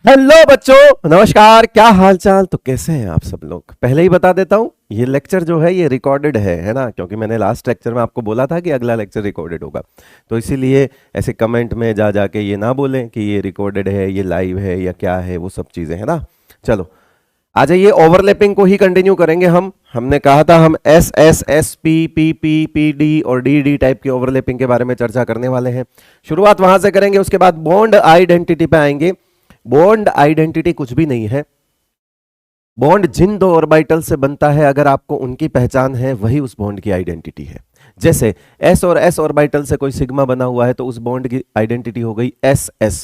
Hello बच्चों, नमस्कार। क्या हाल चाल? तो कैसे हैं आप सब लोग? पहले ही बता देता हूँ, ये लेक्चर जो है ये रिकॉर्डेड है ना, क्योंकि मैंने लास्ट लेक्चर में आपको बोला था कि अगला लेक्चर रिकॉर्डेड होगा। तो इसीलिए ऐसे कमेंट में जा जाके ये ना बोलें कि ये रिकॉर्डेड है, ये लाइव है या क्या है, वो सब चीज़ें है ना। चलो आ जाइए, ओवरलैपिंग को ही कंटिन्यू करेंगे हम। हमने कहा था हम S S s P P P P D और डी डी टाइप की ओवरलैपिंग के बारे में चर्चा करने वाले हैं। शुरुआत वहां से करेंगे, उसके बाद बॉन्ड आइडेंटिटी पे आएंगे। बॉन्ड आइडेंटिटी कुछ भी नहीं है। बॉन्ड जिन दो ऑर्बिटल से बनता है, अगर आपको उनकी पहचान है, वही उस बॉन्ड की आइडेंटिटी है। जैसे एस और एस ऑर्बिटल से कोई सिग्मा बना हुआ है तो उस बॉन्ड की आइडेंटिटी हो गई एस एस।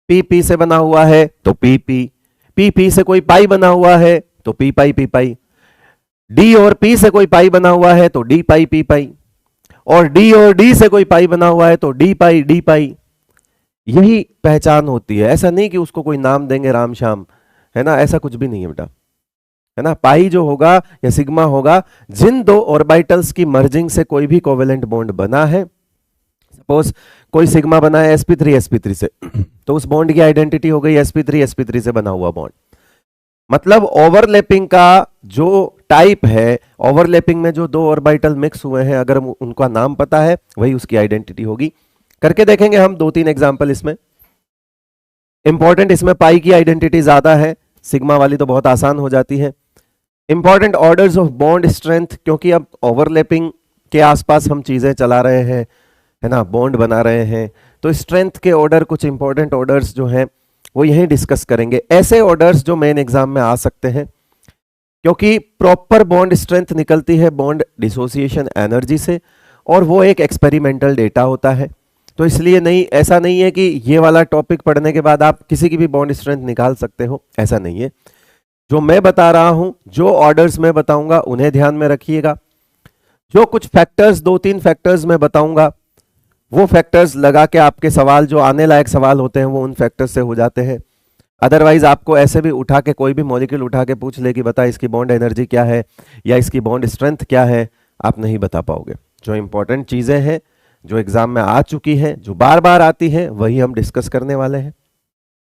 पी पी से बना हुआ है तो पी पी। पी पी से कोई पाई बना हुआ है तो पी पाई पी पाई। डी और पी से कोई पाई बना हुआ है तो डी पाई पी पाई। और डी और डी से कोई पाई बना हुआ है तो डी पाई डी पाई। यही पहचान होती है। ऐसा नहीं कि उसको कोई नाम देंगे राम श्याम, है ना, ऐसा कुछ भी नहीं है बेटा, है ना। पाई जो होगा या सिग्मा होगा, जिन दो ऑर्बिटल्स की मर्जिंग से कोई भी कोवेलेंट बॉन्ड बना है। सपोज कोई सिग्मा बना है sp3 से तो उस बॉन्ड की आइडेंटिटी हो गई sp3 से बना हुआ बॉन्ड। मतलब ओवरलैपिंग का जो टाइप है, ओवरलैपिंग में जो दो ऑर्बिटल मिक्स हुए हैं, अगर उनका नाम पता है, वही उसकी आइडेंटिटी होगी। करके देखेंगे हम दो तीन एग्जांपल इसमें। इंपॉर्टेंट इसमें पाई की आइडेंटिटी ज्यादा है, सिग्मा वाली तो बहुत आसान हो जाती है। Important orders of bond strength, क्योंकि अब ओवरलैपिंग के आसपास हम चीजें चला रहे हैं, है ना, बॉन्ड बना रहे हैं, तो स्ट्रेंथ के ऑर्डर, कुछ इंपॉर्टेंट ऑर्डर्स जो हैं वो यहीं डिस्कस करेंगे। ऐसे ऑर्डर्स जो मेन एग्जाम में आ सकते हैं, क्योंकि प्रॉपर बॉन्ड स्ट्रेंथ निकलती है बॉन्ड डिसोसिएशन एनर्जी से, और वो एक एक्सपेरिमेंटल डेटा होता है। तो इसलिए नहीं, ऐसा नहीं है कि ये वाला टॉपिक पढ़ने के बाद आप किसी की भी बॉन्ड स्ट्रेंथ निकाल सकते हो, ऐसा नहीं है। जो मैं बता रहा हूं, जो ऑर्डर्स मैं बताऊंगा, उन्हें ध्यान में रखिएगा। जो कुछ फैक्टर्स, दो तीन फैक्टर्स मैं बताऊंगा, वो फैक्टर्स लगा के आपके सवाल, जो आने लायक सवाल होते हैं, वो उन फैक्टर्स से हो जाते हैं। अदरवाइज आपको ऐसे भी उठा के, कोई भी मॉलिक्यूल उठा के पूछ ले कि बता इसकी बॉन्ड एनर्जी क्या है या इसकी बॉन्ड स्ट्रेंथ क्या है, आप नहीं बता पाओगे। जो इंपॉर्टेंट चीजें हैं, जो एग्जाम में आ चुकी हैं, जो बार बार आती हैं, वही हम डिस्कस करने वाले हैं।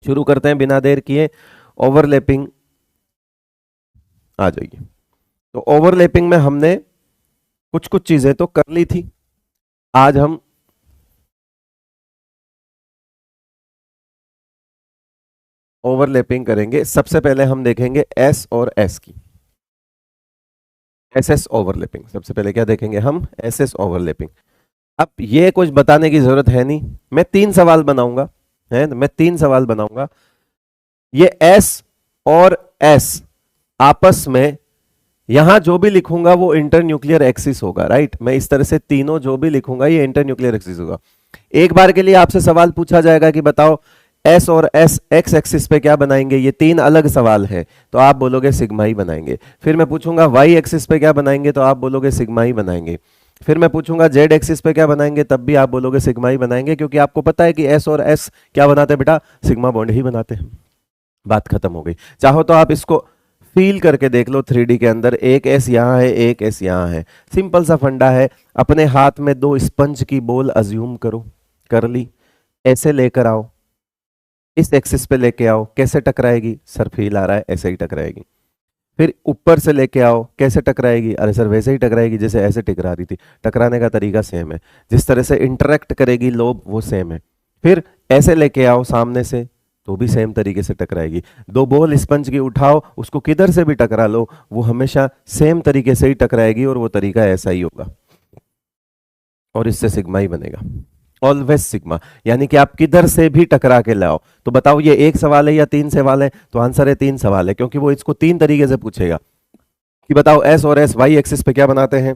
शुरू करते हैं बिना देर किए। ओवरलैपिंग आ जाइए। तो ओवरलैपिंग में हमने कुछ कुछ चीजें तो कर ली थी। आज हम ओवरलैपिंग करेंगे। सबसे पहले हम देखेंगे एस और एस की, एस एस ओवरलैपिंग। सबसे पहले क्या देखेंगे हम? S S overlapping. अब ये कुछ बताने की जरूरत है नहीं, मैं तीन सवाल बनाऊंगा, है मैं तीन सवाल बनाऊंगा। ये एस और एस आपस में, यहां जो भी लिखूंगा वो इंटरन्यूक्लियर एक्सिस होगा, राइट। मैं इस तरह से तीनों जो भी लिखूंगा ये इंटरन्यूक्लियर एक्सिस होगा। एक बार के लिए आपसे सवाल पूछा जाएगा कि बताओ एस और एस एक्स एक्सिस पे क्या बनाएंगे। ये तीन अलग सवाल है, तो आप बोलोगे सिग्मा ही बनाएंगे। फिर मैं पूछूंगा वाई एक्सिस पे क्या बनाएंगे, तो आप बोलोगे सिग्मा ही बनाएंगे। फिर मैं पूछूंगा जेड एक्सिस पे क्या बनाएंगे, तब भी आप बोलोगे सिग्मा ही बनाएंगे, क्योंकि आपको पता है कि एस और एस क्या बनाते हैं बेटा, सिग्मा बॉन्ड ही बनाते हैं। बात खत्म हो गई। चाहो तो आप इसको फील करके देख लो 3D के अंदर, एक एस यहाँ है, एक एस यहाँ है। सिंपल सा फंडा है। अपने हाथ में दो स्पंज की बोल अज्यूम करो, कर ली, ऐसे लेकर आओ, इस एक्सिस पे लेके आओ, कैसे टकराएगी सर? फील आ रहा है, ऐसे ही टकराएगी। फिर ऊपर से लेके आओ, कैसे टकराएगी? अरे सर वैसे ही टकराएगी जैसे ऐसे टकरा रही थी। टकराने का तरीका सेम है, जिस तरह से इंटरेक्ट करेगी लोब, वो सेम है। फिर ऐसे लेके आओ सामने से, तो भी सेम तरीके से टकराएगी। दो बोल स्पंज की उठाओ, उसको किधर से भी टकरा लो, वो हमेशा सेम तरीके से ही टकराएगी, और वो तरीका ऐसा ही होगा, और इससे सिग्मा ही बनेगा। ऑलवेज सिग्मा, यानी कि आप किधर से भी टकरा के लाओ। तो बताओ ये एक सवाल है या तीन सवाल है? तो आंसर है तीन सवाल है, क्योंकि वो इसको तीन तरीके से पूछेगा कि बताओ एस और एस वाई एक्सिस पे क्या बनाते हैं,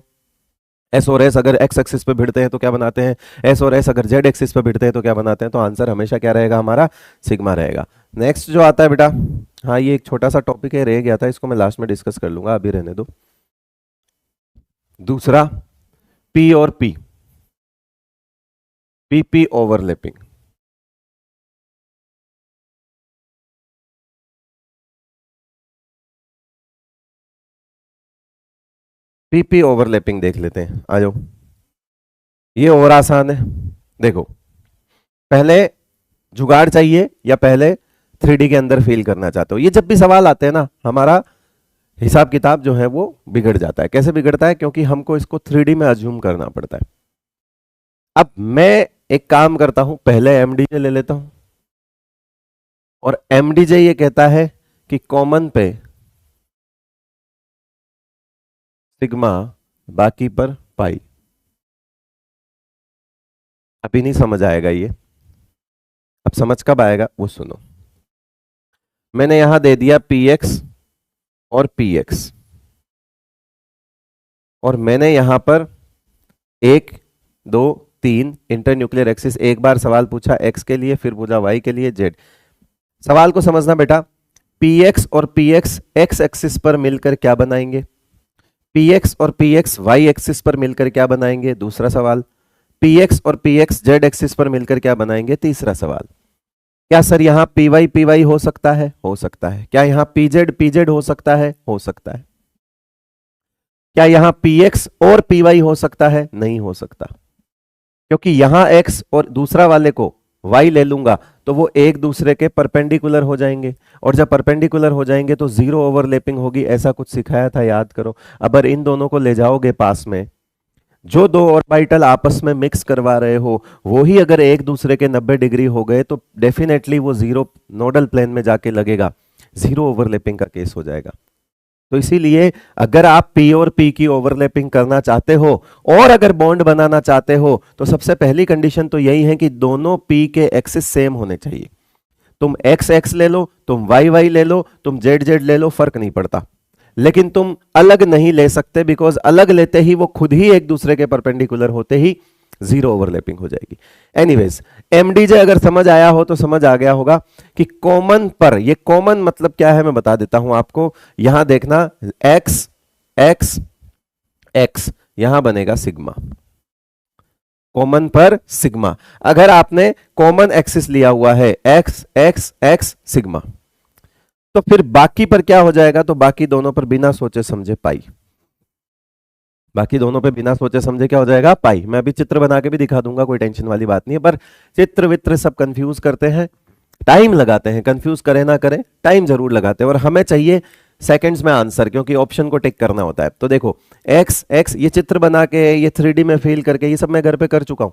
एस और एस अगर एक्स एक्सिस पे भिड़ते हैं तो क्या बनाते हैं, एस और एस अगर जेड एक्सिस पे भिड़ते हैं तो क्या बनाते हैं। तो आंसर हमेशा क्या रहेगा हमारा? सिग्मा रहेगा। नेक्स्ट जो आता है बेटा, हाँ ये एक छोटा सा टॉपिक है, रह गया था, इसको मैं लास्ट में डिस्कस कर लूंगा, अभी रहने दो। दूसरा पी और P, P overlapping. P overlapping देख लेते हैं, आ जाओ। ये और आसान है। देखो, पहले जुगाड़ चाहिए या पहले 3D के अंदर फील करना चाहते हो। ये जब भी सवाल आते हैं ना, हमारा हिसाब किताब जो है वो बिगड़ जाता है। कैसे बिगड़ता है? क्योंकि हमको इसको 3D में अज्यूम करना पड़ता है। अब मैं एक काम करता हूं, पहले एमडीजे ले लेता हूं, और एमडीजे ये कहता है कि कॉमन पे सिग्मा, बाकी पर पाई। अभी नहीं समझ आएगा ये, अब समझ कब आएगा वो सुनो। मैंने यहां दे दिया पी एक्स और पी एक्स, और मैंने यहां पर 1 2 3 इंटरन्यूक्लियर एक्सिस, एक बार सवाल पूछा एक्स के लिए, फिर पूछा वाई के लिए, जेड। सवाल को समझना बेटा, पी एक्स और पी एक्स एक्स एक्सिस पर मिलकर क्या बनाएंगे, पी एक्स और पी एक्स वाई एक्सिस पर मिलकर क्या बनाएंगे, दूसरा सवाल। पी एक्स और पी एक्स जेड एक्सिस पर मिलकर क्या बनाएंगे, तीसरा सवाल। क्या सर यहां पी वाई हो सकता है? हो सकता है। क्या यहां पी जेड हो सकता है? हो सकता है। क्या यहां पी एक्स और पी वाई हो सकता है? नहीं हो सकता, क्योंकि यहां एक्स और दूसरा वाले को वाई ले लूंगा तो वो एक दूसरे के परपेंडिकुलर हो जाएंगे, और जब परपेंडिकुलर हो जाएंगे तो जीरो ओवरलैपिंग होगी। ऐसा कुछ सिखाया था, याद करो। अगर इन दोनों को ले जाओगे पास में, जो दो ऑर्बिटल आपस में मिक्स करवा रहे हो वो ही अगर एक दूसरे के 90 डिग्री हो गए तो डेफिनेटली वो जीरो नोडल प्लेन में जाके लगेगा, जीरो ओवरलैपिंग का केस हो जाएगा। तो इसीलिए अगर आप पी और पी की ओवरलैपिंग करना चाहते हो और अगर बॉन्ड बनाना चाहते हो तो सबसे पहली कंडीशन तो यही है कि दोनों पी के एक्सिस सेम होने चाहिए। तुम एक्स एक्स ले लो, तुम वाई वाई ले लो, तुम जेड जेड ले लो, फर्क नहीं पड़ता, लेकिन तुम अलग नहीं ले सकते, बिकॉज अलग लेते ही वो खुद ही एक दूसरे के परपेंडिकुलर होते ही जीरो ओवरलैपिंग हो जाएगी। एनीवेज, एमडीजे अगर समझ आया हो तो समझ आ गया होगा कि कॉमन पर, ये कॉमन मतलब क्या है मैं बता देता हूं आपको। यहां देखना, एक्स एक्स एक्स, यहां बनेगा सिग्मा, कॉमन पर सिग्मा। अगर आपने कॉमन एक्सिस लिया हुआ है एक्स एक्स एक्स सिग्मा, तो फिर बाकी पर क्या हो जाएगा, तो बाकी दोनों पर बिना सोचे समझे पाई, बाकी दोनों पे बिना सोचे समझे क्या हो जाएगा, पाई। मैं अभी चित्र बना के भी दिखा दूंगा, कोई टेंशन वाली बात नहीं है, पर चित्र वित्र सब कंफ्यूज करते हैं, टाइम लगाते हैं, कंफ्यूज करें ना करें टाइम जरूर लगाते हैं, और हमें चाहिए सेकंड्स में आंसर, क्योंकि ऑप्शन को टिक करना होता है। तो देखो एक्स एक्स, ये चित्र बना के, ये 3D में फील करके, ये सब मैं घर पे कर चुका हूं,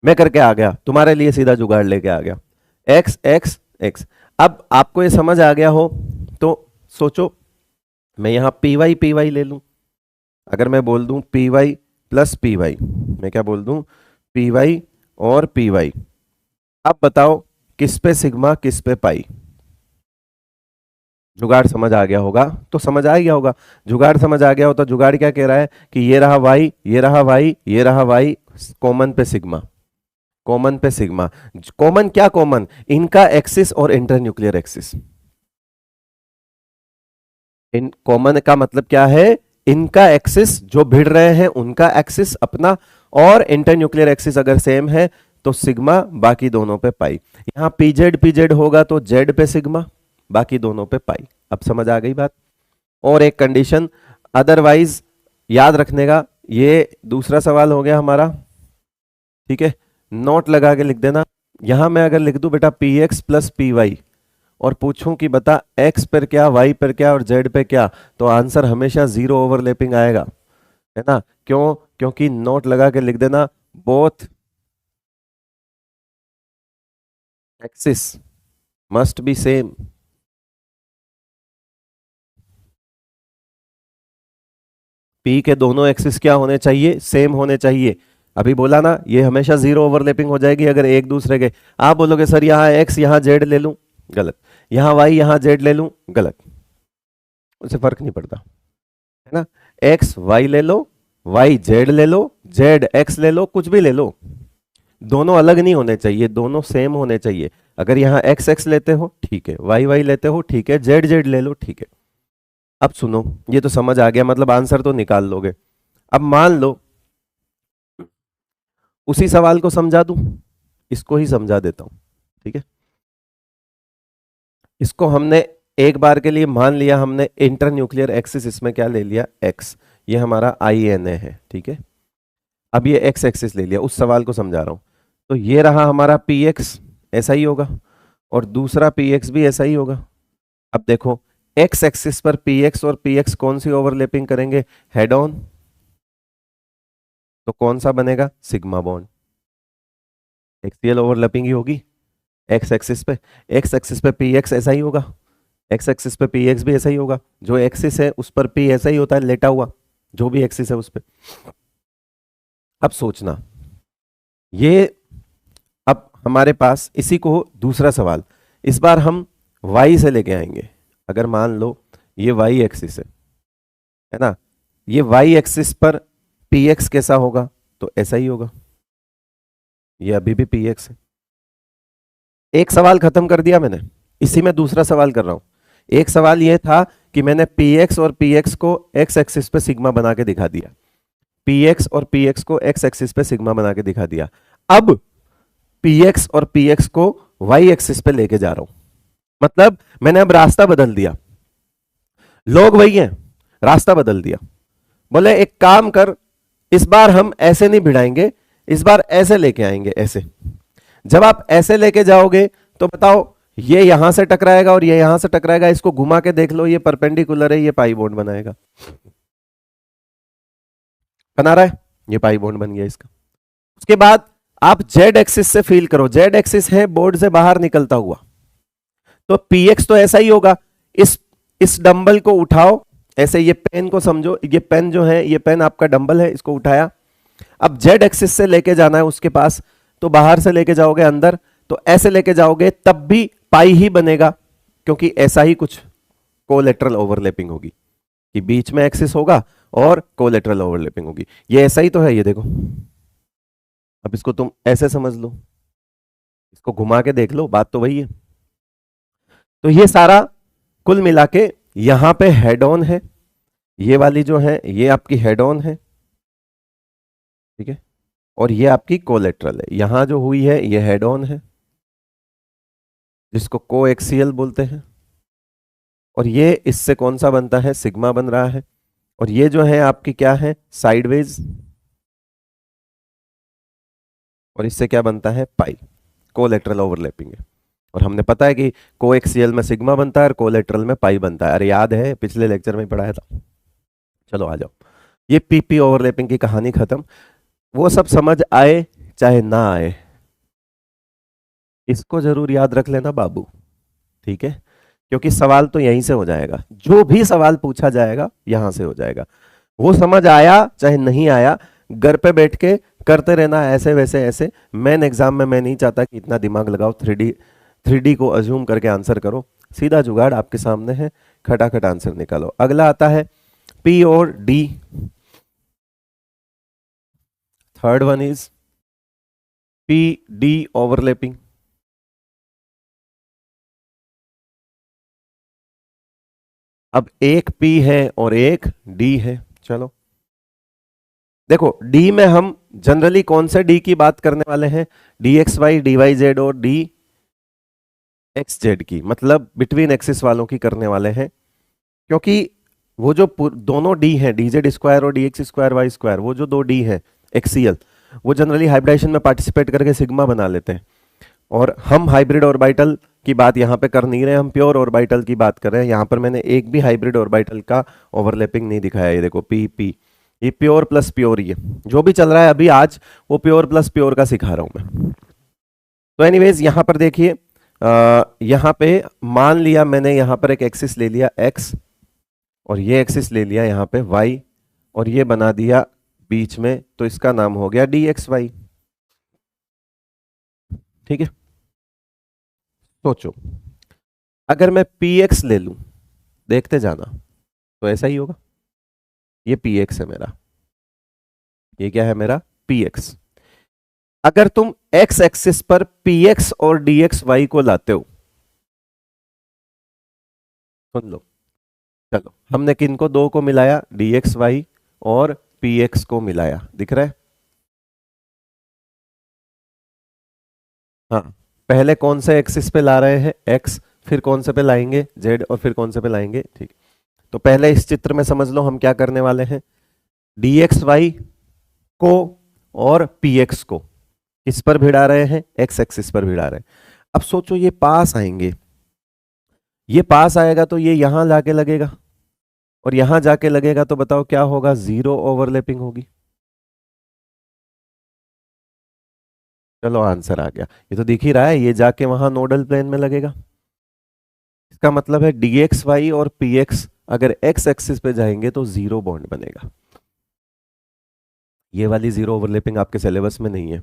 मैं करके आ गया, तुम्हारे लिए सीधा जुगाड़ लेके आ गया। एक्स एक्स एक्स, अब आपको ये समझ आ गया हो तो सोचो, मैं यहां पी वाई ले लूं। अगर मैं बोल दूं p y plus p y, मैं क्या बोल दूं, पी वाई और पी वाई, अब बताओ किस पे सिग्मा किस पे पाई। जुगाड़ समझ आ गया होगा तो समझ आ गया होगा, जुगाड़ समझ आ गया हो तो जुगाड़ क्या कह रहा है कि ये रहा वाई, ये रहा वाई, ये रहा वाई, कॉमन पे सिग्मा, कॉमन पे सिग्मा। कॉमन क्या कॉमन, इनका एक्सिस और इंटरन्यूक्लियर एक्सिस। इन कॉमन का मतलब क्या है, इनका एक्सिस जो भिड़ रहे हैं उनका एक्सिस अपना, और इंटरन्यूक्लियर एक्सिस अगर सेम है तो सिग्मा, बाकी दोनों पे पाई। यहां पीजेड होगा तो जेड पे सिग्मा, बाकी दोनों पे पाई। अब समझ आ गई बात। और एक कंडीशन अदरवाइज याद रखने का, ये दूसरा सवाल हो गया हमारा, ठीक है, नोट लगा के लिख देना। यहां मैं अगर लिख दूं बेटा p x plus p y और पूछूं कि बता एक्स पर क्या, वाई पर क्या और जेड पे क्या, तो आंसर हमेशा जीरो ओवरलैपिंग आएगा, है ना। क्यों? क्योंकि नोट लगा के लिख देना, both axis must be same. P के दोनों एक्सिस क्या होने चाहिए, सेम होने चाहिए। अभी बोला ना, ये हमेशा जीरो ओवरलैपिंग हो जाएगी अगर एक दूसरे के, आप बोलोगे सर यहां एक्स यहां जेड ले लूं, गलत, यहां वाई यहां जेड ले लूं, गलत, उससे फर्क नहीं पड़ता, है ना। एक्स वाई ले लो, वाई जेड ले लो, जेड एक्स ले लो, कुछ भी ले लो, दोनों अलग नहीं होने चाहिए, दोनों सेम होने चाहिए। अगर यहां एक्स एक्स लेते हो ठीक है, वाई वाई लेते हो ठीक है, जेड जेड ले लो ठीक है। अब सुनो, ये तो समझ आ गया, मतलब आंसर तो निकाल लोगे। अब मान लो उसी सवाल को समझा दूं, इसको ही समझा देता हूं, ठीक है। इसको हमने एक बार के लिए मान लिया, हमने इंटर न्यूक्लियर एक्सिस इसमें क्या ले लिया, एक्स, ये हमारा आई एन ए है, ठीक है। अब ये एक्स एक्सिस ले लिया, उस सवाल को समझा रहा हूं, तो ये रहा हमारा पी एक्स, ऐसा ही होगा, और दूसरा पी एक्स भी ऐसा ही होगा। अब देखो एक्स एक्सिस पर पी एक्स और पी एक्स कौन सी ओवरलैपिंग करेंगे, हेड ऑन, तो कौन सा बनेगा, सिग्मा बॉन्ड, एक्सियल ओवरलैपिंग ही होगी एक्स एक्सिस पे। एक्स एक्सिस पे पी एक्स ऐसा ही होगा, एक्स एक्सिस पे पी एक्स भी ऐसा ही होगा, जो एक्सिस है उस पर पी ऐसा ही होता है लेटा हुआ, जो भी एक्सिस है उस पे। अब सोचना ये, अब हमारे पास इसी को दूसरा सवाल, इस बार हम y से लेके आएंगे। अगर मान लो ये y एक्सिस है ना, ये y एक्सिस पर px कैसा होगा, तो ऐसा ही होगा, ये अभी भी px है। एक सवाल खत्म कर दिया मैंने, इसी में दूसरा सवाल कर रहा हूं। एक सवाल ये था कि मैंने px और px को x एक्सिस पे सिग्मा बना के दिखा दिया, px और px को x एक्सिस पे सिग्मा बना के दिखा दिया। अब px और px को y एक्सिस पे लेके जा रहा हूं, मतलब मैंने अब रास्ता बदल दिया, लोग वही हैं, रास्ता बदल दिया। बोले एक काम कर, इस बार हम ऐसे नहीं भिड़ाएंगे, इस बार ऐसे लेके आएंगे, ऐसे। जब आप ऐसे लेके जाओगे तो बताओ ये यहां से टकराएगा और ये यहां से टकराएगा, इसको घुमा के देख लो, ये परपेंडिकुलर है, ये पाई बॉन्ड बनाएगा, बना रहा है, ये पाई बॉन्ड बन गया इसका। उसके बाद आप जेड एक्सिस से फील करो, जेड एक्सिस है बोर्ड से बाहर निकलता हुआ, तो px तो ऐसा ही होगा। इस डंबल को उठाओ ऐसे, ये पेन को समझो, ये पेन जो है, ये पेन आपका डंबल है, इसको उठाया, अब जेड एक्सिस से लेके जाना है उसके पास, तो बाहर से लेके जाओगे अंदर, तो ऐसे लेके जाओगे तब भी पाई ही बनेगा, क्योंकि ऐसा ही कुछ कोलेटरल ओवरलैपिंग होगी कि बीच में एक्सिस होगा और कोलेटरल ओवरलैपिंग होगी। ये ऐसा ही तो है, ये देखो। अब इसको तुम ऐसे समझ लो, इसको घुमा के देख लो, बात तो वही है। तो ये सारा कुल मिला के यहां पे हेड ऑन है, ये वाली जो है ये आपकी हेड ऑन है, ठीक है, और ये आपकी कोलेटरल है। यहां जो हुई है ये हेड ऑन है, जिसको कोएक्सियल बोलते हैं, और ये इससे कौन सा बनता है, सिग्मा बन रहा है, और ये जो है आपकी क्या है, साइडवेज, और इससे क्या बनता है, पाई, कोलेटरल ओवरलैपिंग है। और हमने पता है कि कोएक्सियल में सिग्मा बनता है और कोलेटरल में पाई बनता है, अरे याद है पिछले लेक्चर में पढ़ाया था। चलो आ जाओ, ये पीपी ओवरलैपिंग की कहानी खत्म। वो सब समझ आए चाहे ना आए, इसको जरूर याद रख लेना बाबू, ठीक है, क्योंकि सवाल तो यहीं से हो जाएगा, जो भी सवाल पूछा जाएगा यहां से हो जाएगा। वो समझ आया चाहे नहीं आया, घर पे बैठ के करते रहना ऐसे वैसे ऐसे। मेन एग्जाम में मैं नहीं चाहता कि इतना दिमाग लगाओ, थ्री डी को अज्यूम करके आंसर करो, सीधा जुगाड़ आपके सामने है, खटाखट आंसर निकालो। अगला आता है पी और D, third one is P D overlapping. अब एक पी है और एक डी है, चलो देखो डी में हम जनरली कौन से डी की बात करने वाले हैं, d x y, d y z और डी एक्स जेड की, मतलब बिटवीन एक्सिस वालों की करने वाले हैं, क्योंकि वो जो दोनों डी हैं, डी जेड स्क्वायर और d x square y square, वो जो दो डी हैं एक्सियल, वो जनरली हाइब्रिडाइजेशन में पार्टिसिपेट करके सिग्मा बना लेते हैं। और हम हाइब्रिड ऑर्बिटल की बात यहाँ पे कर नहीं रहे, हम प्योर ऑर्बिटल की बात कर रहे हैं। यहाँ पर मैंने एक भी हाइब्रिड ऑर्बिटल का ओवरलैपिंग नहीं दिखाया, ये देखो पी पी, ये प्योर प्लस प्योर, ये जो भी चल रहा है अभी आज वो प्योर प्लस प्योर का सिखा रहा हूं मैं। तो एनीवेज यहाँ पर देखिए, यहाँ पे मान लिया मैंने, यहाँ पर एक एक्सिस ले लिया x और ये एक्सिस ले लिया यहाँ पे y और ये बना दिया बीच में, तो इसका नाम हो गया dxy, ठीक है। सोचो अगर मैं px ले लूं, देखते जाना, तो ऐसा ही होगा, ये px है मेरा, ये क्या है मेरा px। अगर तुम x एक्सिस पर px और dxy को लाते हो, सुन लो, चलो हमने किनको दो को मिलाया, dxy और px को मिलाया, दिख रहा है, हाँ, पहले कौन से एक्सिस पे ला रहे हैं, x, फिर कौन से पे लाएंगे z, और फिर कौन से पे लाएंगे, ठीक। तो पहले इस चित्र में समझ लो हम क्या करने वाले हैं, dxy को और px को किस पर भिड़ा रहे हैं, x एक्सिस पर भिड़ा रहे हैं। अब सोचो ये पास आएंगे, ये पास आएगा तो ये यहां जाके लगेगा और यहां जाके लगेगा, तो बताओ क्या होगा, जीरो ओवरलैपिंग होगी। चलो आंसर आ गया, ये तो दिख ही रहा है, ये जाके वहां नोडल प्लेन में लगेगा। इसका मतलब है dx y और px अगर x एक्सिस पे जाएंगे तो जीरो बॉन्ड बनेगा। ये वाली जीरो ओवरलैपिंग आपके सिलेबस में नहीं है।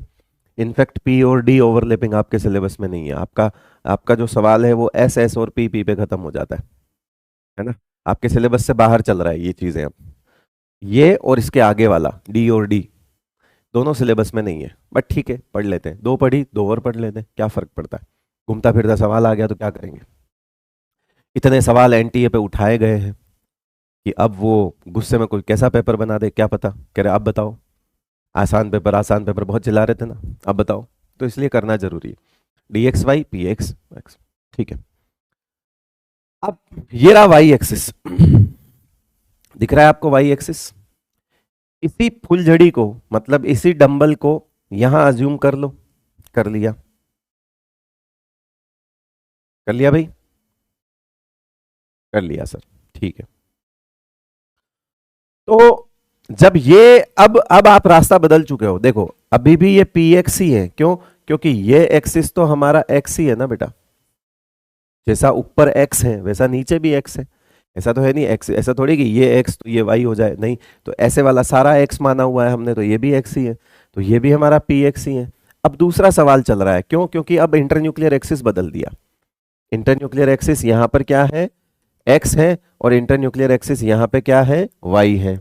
इनफैक्ट p और d ओवरलैपिंग आपके सिलेबस में नहीं है। आपका आपका जो सवाल है वो s s और p p पे खत्म हो जाता है ना। आपके सिलेबस से बाहर चल रहा है ये चीजें अब। ये और इसके आगे वाला d और d दोनों सिलेबस में नहीं है, बट ठीक है पढ़ लेते हैं, दो पढ़ी दो और पढ़ लेते हैं, क्या फर्क पड़ता है। घूमता फिरता सवाल आ गया तो क्या करेंगे। इतने सवाल एनटीए पे उठाए गए हैं कि अब वो गुस्से में कोई कैसा पेपर बना दे, क्या पता। कह रहे आप बताओ, आसान पेपर आसान पेपर बहुत चिल्ला रहे थे ना, अब बताओ। तो इसलिए करना जरूरी है, d x y p x x. ठीक है, अब ये रहा वाई एक्सिस, दिख रहा है आपको वाई एक्सिस। इसी फुलझड़ी को, मतलब इसी डंबल को यहां अज्यूम कर लो। कर लिया, कर लिया भाई, कर लिया सर, ठीक है। तो जब ये अब आप रास्ता बदल चुके हो, देखो अभी भी ये पी एक्स ही है, क्यों, क्योंकि ये एक्सिस तो हमारा एक्स ही है ना बेटा। जैसा ऊपर एक्स है वैसा नीचे भी एक्स है। ऐसा तो है नहीं एक्स, ऐसा थोड़ी कि ये एक्स तो ये वाई हो जाए, नहीं। तो ऐसे वाला सारा एक्स माना हुआ है हमने, तो ये भी एक्स ही है, तो ये भी हमारा पी एक्स ही है। अब दूसरा सवाल चल रहा है, क्यों, क्योंकि अब इंटरन्यूक्लियर एक्सिस बदल दिया। इंटरन्यूक्लियर एक्सिस यहां पर क्या है, एक्स है, और इंटरन्यूक्लियर एक्सिस यहां पे क्या है, वाई है।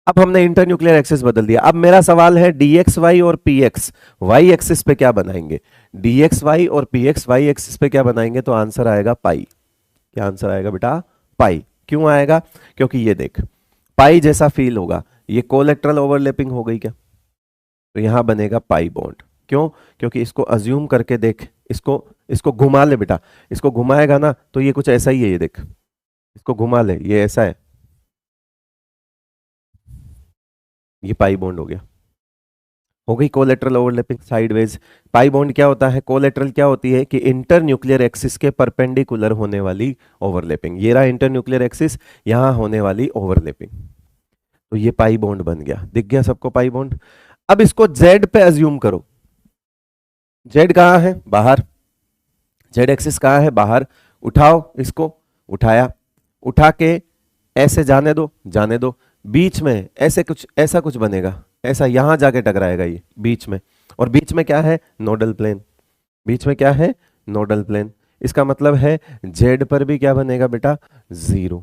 अब हमने इंटरन्यूक्लियर एक्सिस बदल दिया। अब मेरा सवाल है डी एक्स वाई और पी एक्स वाई एक्सिस पे क्या बनाएंगे। डी एक्स वाई और पी एक्स वाई एक्सिस पे क्या बनाएंगे, तो आंसर आएगा पाई। क्या आंसर आएगा बेटा, पाई। क्यों आएगा, क्योंकि ये देख पाई जैसा फील होगा, ये कोलेट्रल ओवरलैपिंग हो गई क्या, तो यहां बनेगा पाई बॉन्ड। क्यों, क्योंकि इसको अज्यूम करके देख, इसको इसको घुमा ले बेटा, इसको घुमाएगा ना तो ये कुछ ऐसा ही है, ये देख इसको घुमा ले, ये ऐसा है, ये पाई बॉन्ड हो गया। हो गई collateral overlapping sideways. Pi bond क्या होता है, कोलेट्रल क्या होती है कि इंटर न्यूक्लियर एक्सिस के परपेंडिकुलर होने वाली ओवरलैपिंग। ये रहा इंटर न्यूक्लियर एक्सिस, यहां होने वाली ओवरलैपिंग, तो ये पाई बॉन्ड बन गया। दिख गया सबको पाई बॉन्ड। अब इसको जेड पे अज्यूम करो। जेड कहां है, बाहर। जेड एक्सिस कहां है, बाहर। उठाओ इसको, उठाया, उठा के ऐसे जाने दो, जाने दो। बीच में ऐसे कुछ, ऐसा कुछ बनेगा, ऐसा यहां जाके टकराएगा ये बीच में। और बीच में क्या है, नोडल प्लेन। बीच में क्या है, नोडल प्लेन। इसका मतलब है जेड पर भी क्या बनेगा बेटा, जीरो।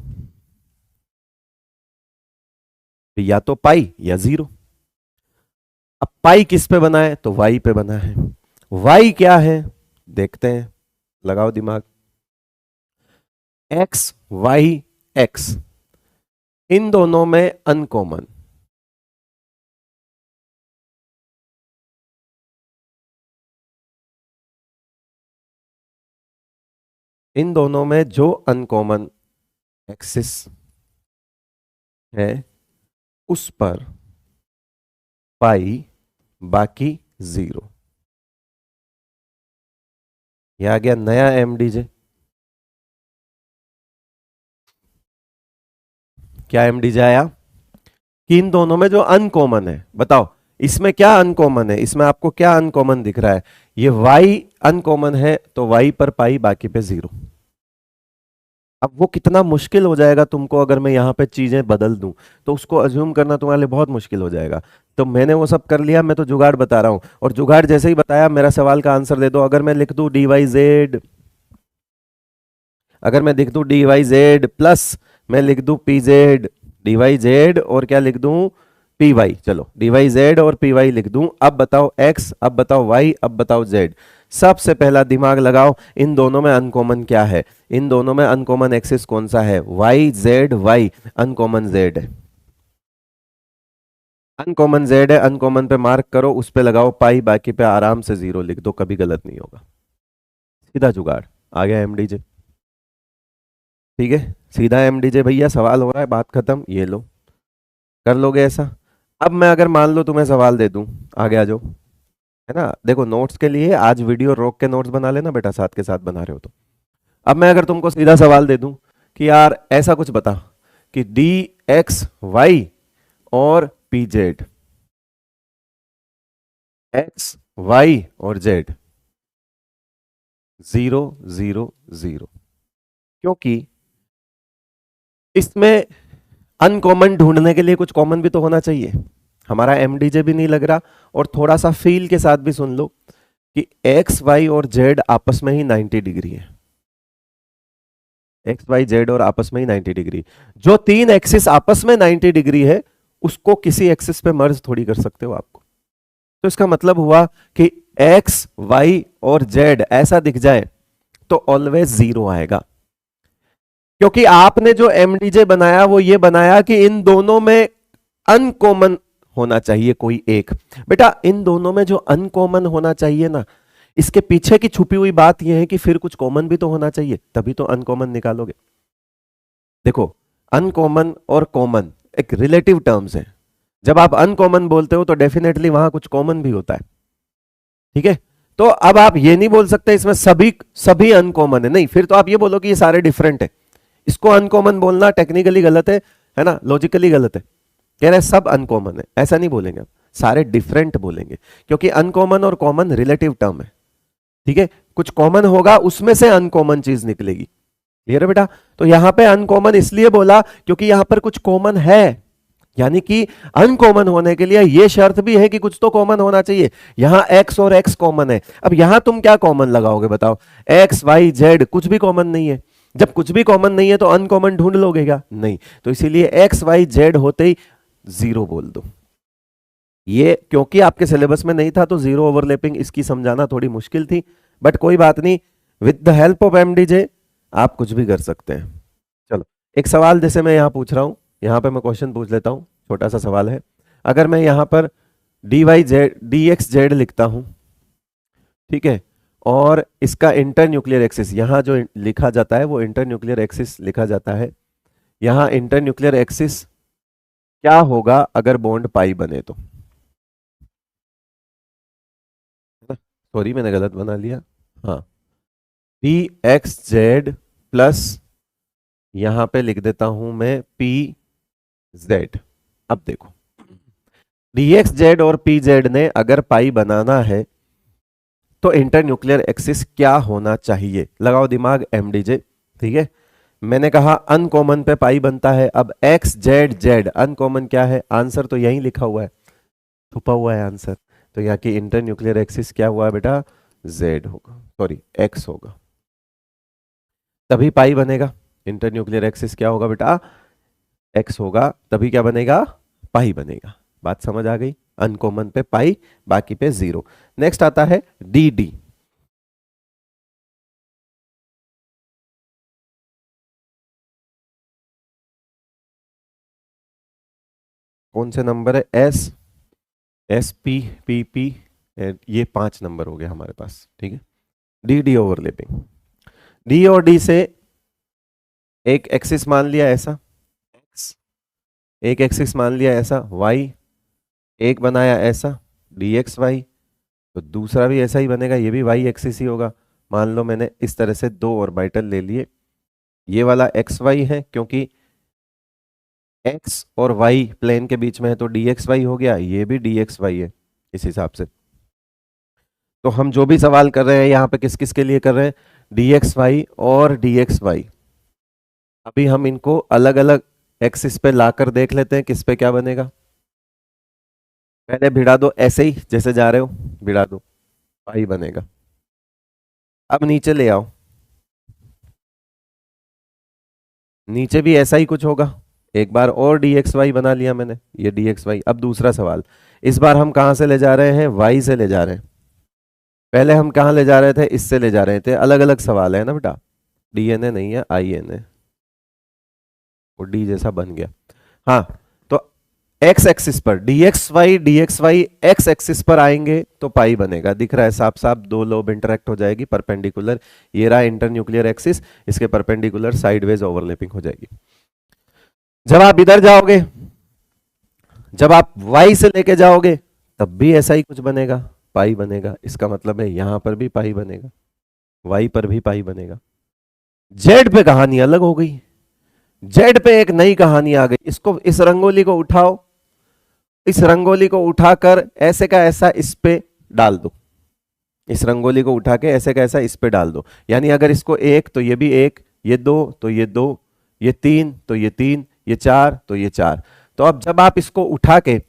या तो पाई या जीरो। अब पाई किस पे बना है, तो वाई पे बना है। वाई क्या है, देखते हैं, लगाओ दिमाग। एक्स वाई एक्स, इन दोनों में अनकॉमन, इन दोनों में जो अनकॉमन एक्सिस है उस पर पाई, बाकी जीरो। ये आ गया नया एमडीजे। क्या एमडीजे आया, कि इन दोनों में जो अनकॉमन है, बताओ इसमें क्या अनकॉमन है, इसमें आपको क्या अनकॉमन दिख रहा है। ये y अनकॉमन है, तो y पर पाई बाकी पे जीरो। अब वो कितना मुश्किल हो जाएगा तुमको, अगर मैं यहाँ पे चीजें बदल दूं तो उसको अज्यूम करना तुम्हारे लिए बहुत मुश्किल हो जाएगा। तो मैंने वो सब कर लिया, मैं तो जुगाड़ बता रहा हूं, और जुगाड़ जैसे ही बताया मेरा सवाल का आंसर दे दो। अगर मैं लिख दूं डी वाई जेड, अगर मैं लिख दूं डी वाई जेड प्लस मैं लिख दूं p z, d y z और क्या लिख दूं, पी वाई। चलो डी वाई जेड और पी वाई लिख दूं। अब बताओ एक्स, अब बताओ वाई, अब बताओ जेड। सबसे पहला दिमाग लगाओ, इन दोनों में अनकॉमन क्या है, इन दोनों में अनकॉमन एक्सिस कौन सा है, y z y, uncommon z है। अनकॉमन जेड है, अनकॉमन पे मार्क करो, उस पे लगाओ पाई, बाकी पे आराम से जीरो लिख दो, कभी गलत नहीं होगा। सीधा जुगाड़, आ गया एमडीजे। ठीक है, सीधा एमडीजे भैया, सवाल हो रहा है, बात खत्म, ये लो, कर लोगे ऐसा। अब मैं अगर मान लो तुम्हें सवाल दे दूं, आगे आ जाओ। है ना। देखो नोट्स के लिए आज वीडियो रोक के नोट्स बना लेना बेटा, साथ के साथ बना रहे हो तो। अब मैं अगर तुमको सीधा सवाल दे दूं कि यार ऐसा कुछ बता कि डी एक्स वाई और पी जेड, एक्स वाई और जेड 0 0 0, क्योंकि इसमें अनकॉमन ढूंढने के लिए कुछ कॉमन भी तो होना चाहिए। हमारा एमडीजे भी नहीं लग रहा, और थोड़ा सा फील के साथ भी सुन लो कि एक्स वाई और जेड आपस में ही 90 डिग्री है। एक्स वाई जेड और आपस में ही 90 डिग्री। जो तीन एक्सिस आपस में 90 डिग्री है उसको किसी एक्सिस पे मर्ज थोड़ी कर सकते हो आपको। तो इसका मतलब हुआ कि एक्स वाई और जेड ऐसा दिख जाए तो ऑलवेज 0 आएगा, क्योंकि आपने जो एमडीजे बनाया वो ये बनाया कि इन दोनों में अनकॉमन होना चाहिए कोई एक। बेटा इन दोनों में जो अनकॉमन होना चाहिए ना, इसके पीछे की छुपी हुई बात यह है कि फिर कुछ कॉमन भी तो होना चाहिए, तभी तो अनकॉमन निकालोगे। देखो अनकॉमन और कॉमन एक रिलेटिव टर्म्स है। जब आप अनकॉमन बोलते हो तो डेफिनेटली वहां कुछ कॉमन भी होता है, ठीक है। तो अब आप ये नहीं बोल सकते इसमें सभी सभी अनकॉमन है, नहीं, फिर तो आप ये बोलो कि ये सारे डिफरेंट है। इसको अनकॉमन बोलना टेक्निकली गलत है ना, लॉजिकली गलत है। कह रहे सब अनकॉमन है, ऐसा नहीं बोलेंगे आप, सारे डिफरेंट बोलेंगे, क्योंकि अनकॉमन और कॉमन रिलेटिव टर्म है, ठीक है। कुछ कॉमन होगा उसमें से अनकॉमन चीज निकलेगी, क्लियर है बेटा। तो यहां पे अनकॉमन इसलिए बोला क्योंकि यहां पर कुछ कॉमन है, यानी कि अनकॉमन होने के लिए यह शर्त भी है कि कुछ तो कॉमन होना चाहिए। यहां एक्स और एक्स कॉमन है, अब यहां तुम क्या कॉमन लगाओगे बताओ, एक्स वाई जेड कुछ भी कॉमन नहीं है। जब कुछ भी कॉमन नहीं है तो अनकॉमन ढूंढ लोगे क्या, नहीं। तो इसीलिए एक्स वाई जेड होते ही 0 बोल दो। ये क्योंकि आपके सिलेबस में नहीं था तो 0 ओवरलैपिंग इसकी समझाना थोड़ी मुश्किल थी, बट कोई बात नहीं, विद द हेल्प ऑफ एमडीजे आप कुछ भी कर सकते हैं। चलो एक सवाल जैसे मैं यहां पूछ रहा हूं, यहां पे मैं क्वेश्चन पूछ लेता हूं, छोटा सा सवाल है। अगर मैं यहां पर d y z d x z लिखता हूं, ठीक है, और इसका इंटर न्यूक्लियर एक्सिस यहां जो लिखा जाता है वो इंटर न्यूक्लियर एक्सिस लिखा जाता है। यहां इंटर न्यूक्लियर एक्सिस क्या होगा अगर बॉन्ड पाई बने तो, सॉरी मैंने गलत बना लिया, हाँ, डी एक्स जेड प्लस यहां पे लिख देता हूं मैं पी जेड। अब देखो डी एक्स जेड और पी जेड ने अगर पाई बनाना है तो इंटर न्यूक्लियर एक्सिस क्या होना चाहिए, लगाओ दिमाग एमडीजे, ठीक है। मैंने कहा अनकॉमन पे पाई बनता है, अब एक्स जेड जेड अनकॉमन क्या है, आंसर तो यहीं लिखा हुआ है, छुपा हुआ है आंसर। तो यहाँ की इंटर न्यूक्लियर एक्सिस क्या हुआ बेटा, जेड होगा, सॉरी एक्स होगा, तभी पाई बनेगा। इंटर न्यूक्लियर एक्सिस क्या होगा बेटा, एक्स होगा, तभी क्या बनेगा, पाई बनेगा। बात समझ आ गई, अनकॉमन पे पाई, बाकी पे 0। नेक्स्ट आता है डी डी। कौन से नंबर है, S s P P P, ये 5 नंबर हो गए हमारे पास, ठीक है। डी डी ओवरलैपिंग, डी और डी से एक एक्सिस मान लिया ऐसा एक्स, एक एक्सिस मान लिया ऐसा वाई, एक बनाया ऐसा डी एक्स वाई, तो दूसरा भी ऐसा ही बनेगा, ये भी वाई एक्सिस ही होगा। मान लो मैंने इस तरह से 2 ऑर्बिटल ले लिए, ये वाला एक्स वाई है क्योंकि एक्स और वाई प्लेन के बीच में है तो डी एक्स वाई हो गया, ये भी डी एक्स वाई है इस हिसाब से। तो हम जो भी सवाल कर रहे हैं यहाँ पे किस किस के लिए कर रहे हैं, डी एक्स वाई और डी एक्स वाई। अभी हम इनको अलग अलग एक्सिस पे लाकर देख लेते हैं किस पे क्या बनेगा। पहले भिड़ा दो ऐसे ही जैसे जा रहे हो, भिड़ा दो, वाई बनेगा। अब नीचे ले आओ, नीचे भी ऐसा ही कुछ होगा, एक बार और डी एक्स वाई बना लिया मैंने, ये डी एक्स वाई। अब दूसरा सवाल, इस बार हम कहां से ले जा रहे हैं, वाई से ले जा रहे हैं। पहले हम कहां ले जा रहे थे, इससे ले जा रहे थे, अलग अलग सवाल है ना बेटा, डीएनए नहीं है आईएनए, वो डी जैसा बन गया। हाँ, तो एक्स एक्सिस पर d x y x axis पर आएंगे तो पाई बनेगा, दिख रहा है साफ साफ, 2 लोब इंटरेक्ट हो जाएगी परपेंडिकुलर, ये रहा इंटर न्यूक्लियर एक्सिस, इसके परपेंडिकुलर साइडवेज ओवरलैपिंग हो जाएगी। जब आप इधर जाओगे, जब आप वाई से लेके जाओगे तब भी ऐसा ही कुछ बनेगा, पाई बनेगा, इसका मतलब है यहां पर भी पाई बनेगा, वाई पर भी पाई बनेगा। जेड पे कहानी अलग हो गई, जेड पे एक नई कहानी आ गई। इसको, इस रंगोली को उठाओ, इस रंगोली को उठाकर ऐसे का ऐसा इस पे डाल दो, इस रंगोली को उठा के ऐसे का ऐसा इस पे डाल दो। यानी अगर इसको एक तो ये भी एक, ये दो तो ये दो, ये तीन तो ये तीन, ये चार तो ये चार। तो अब जब आप इसको उठा के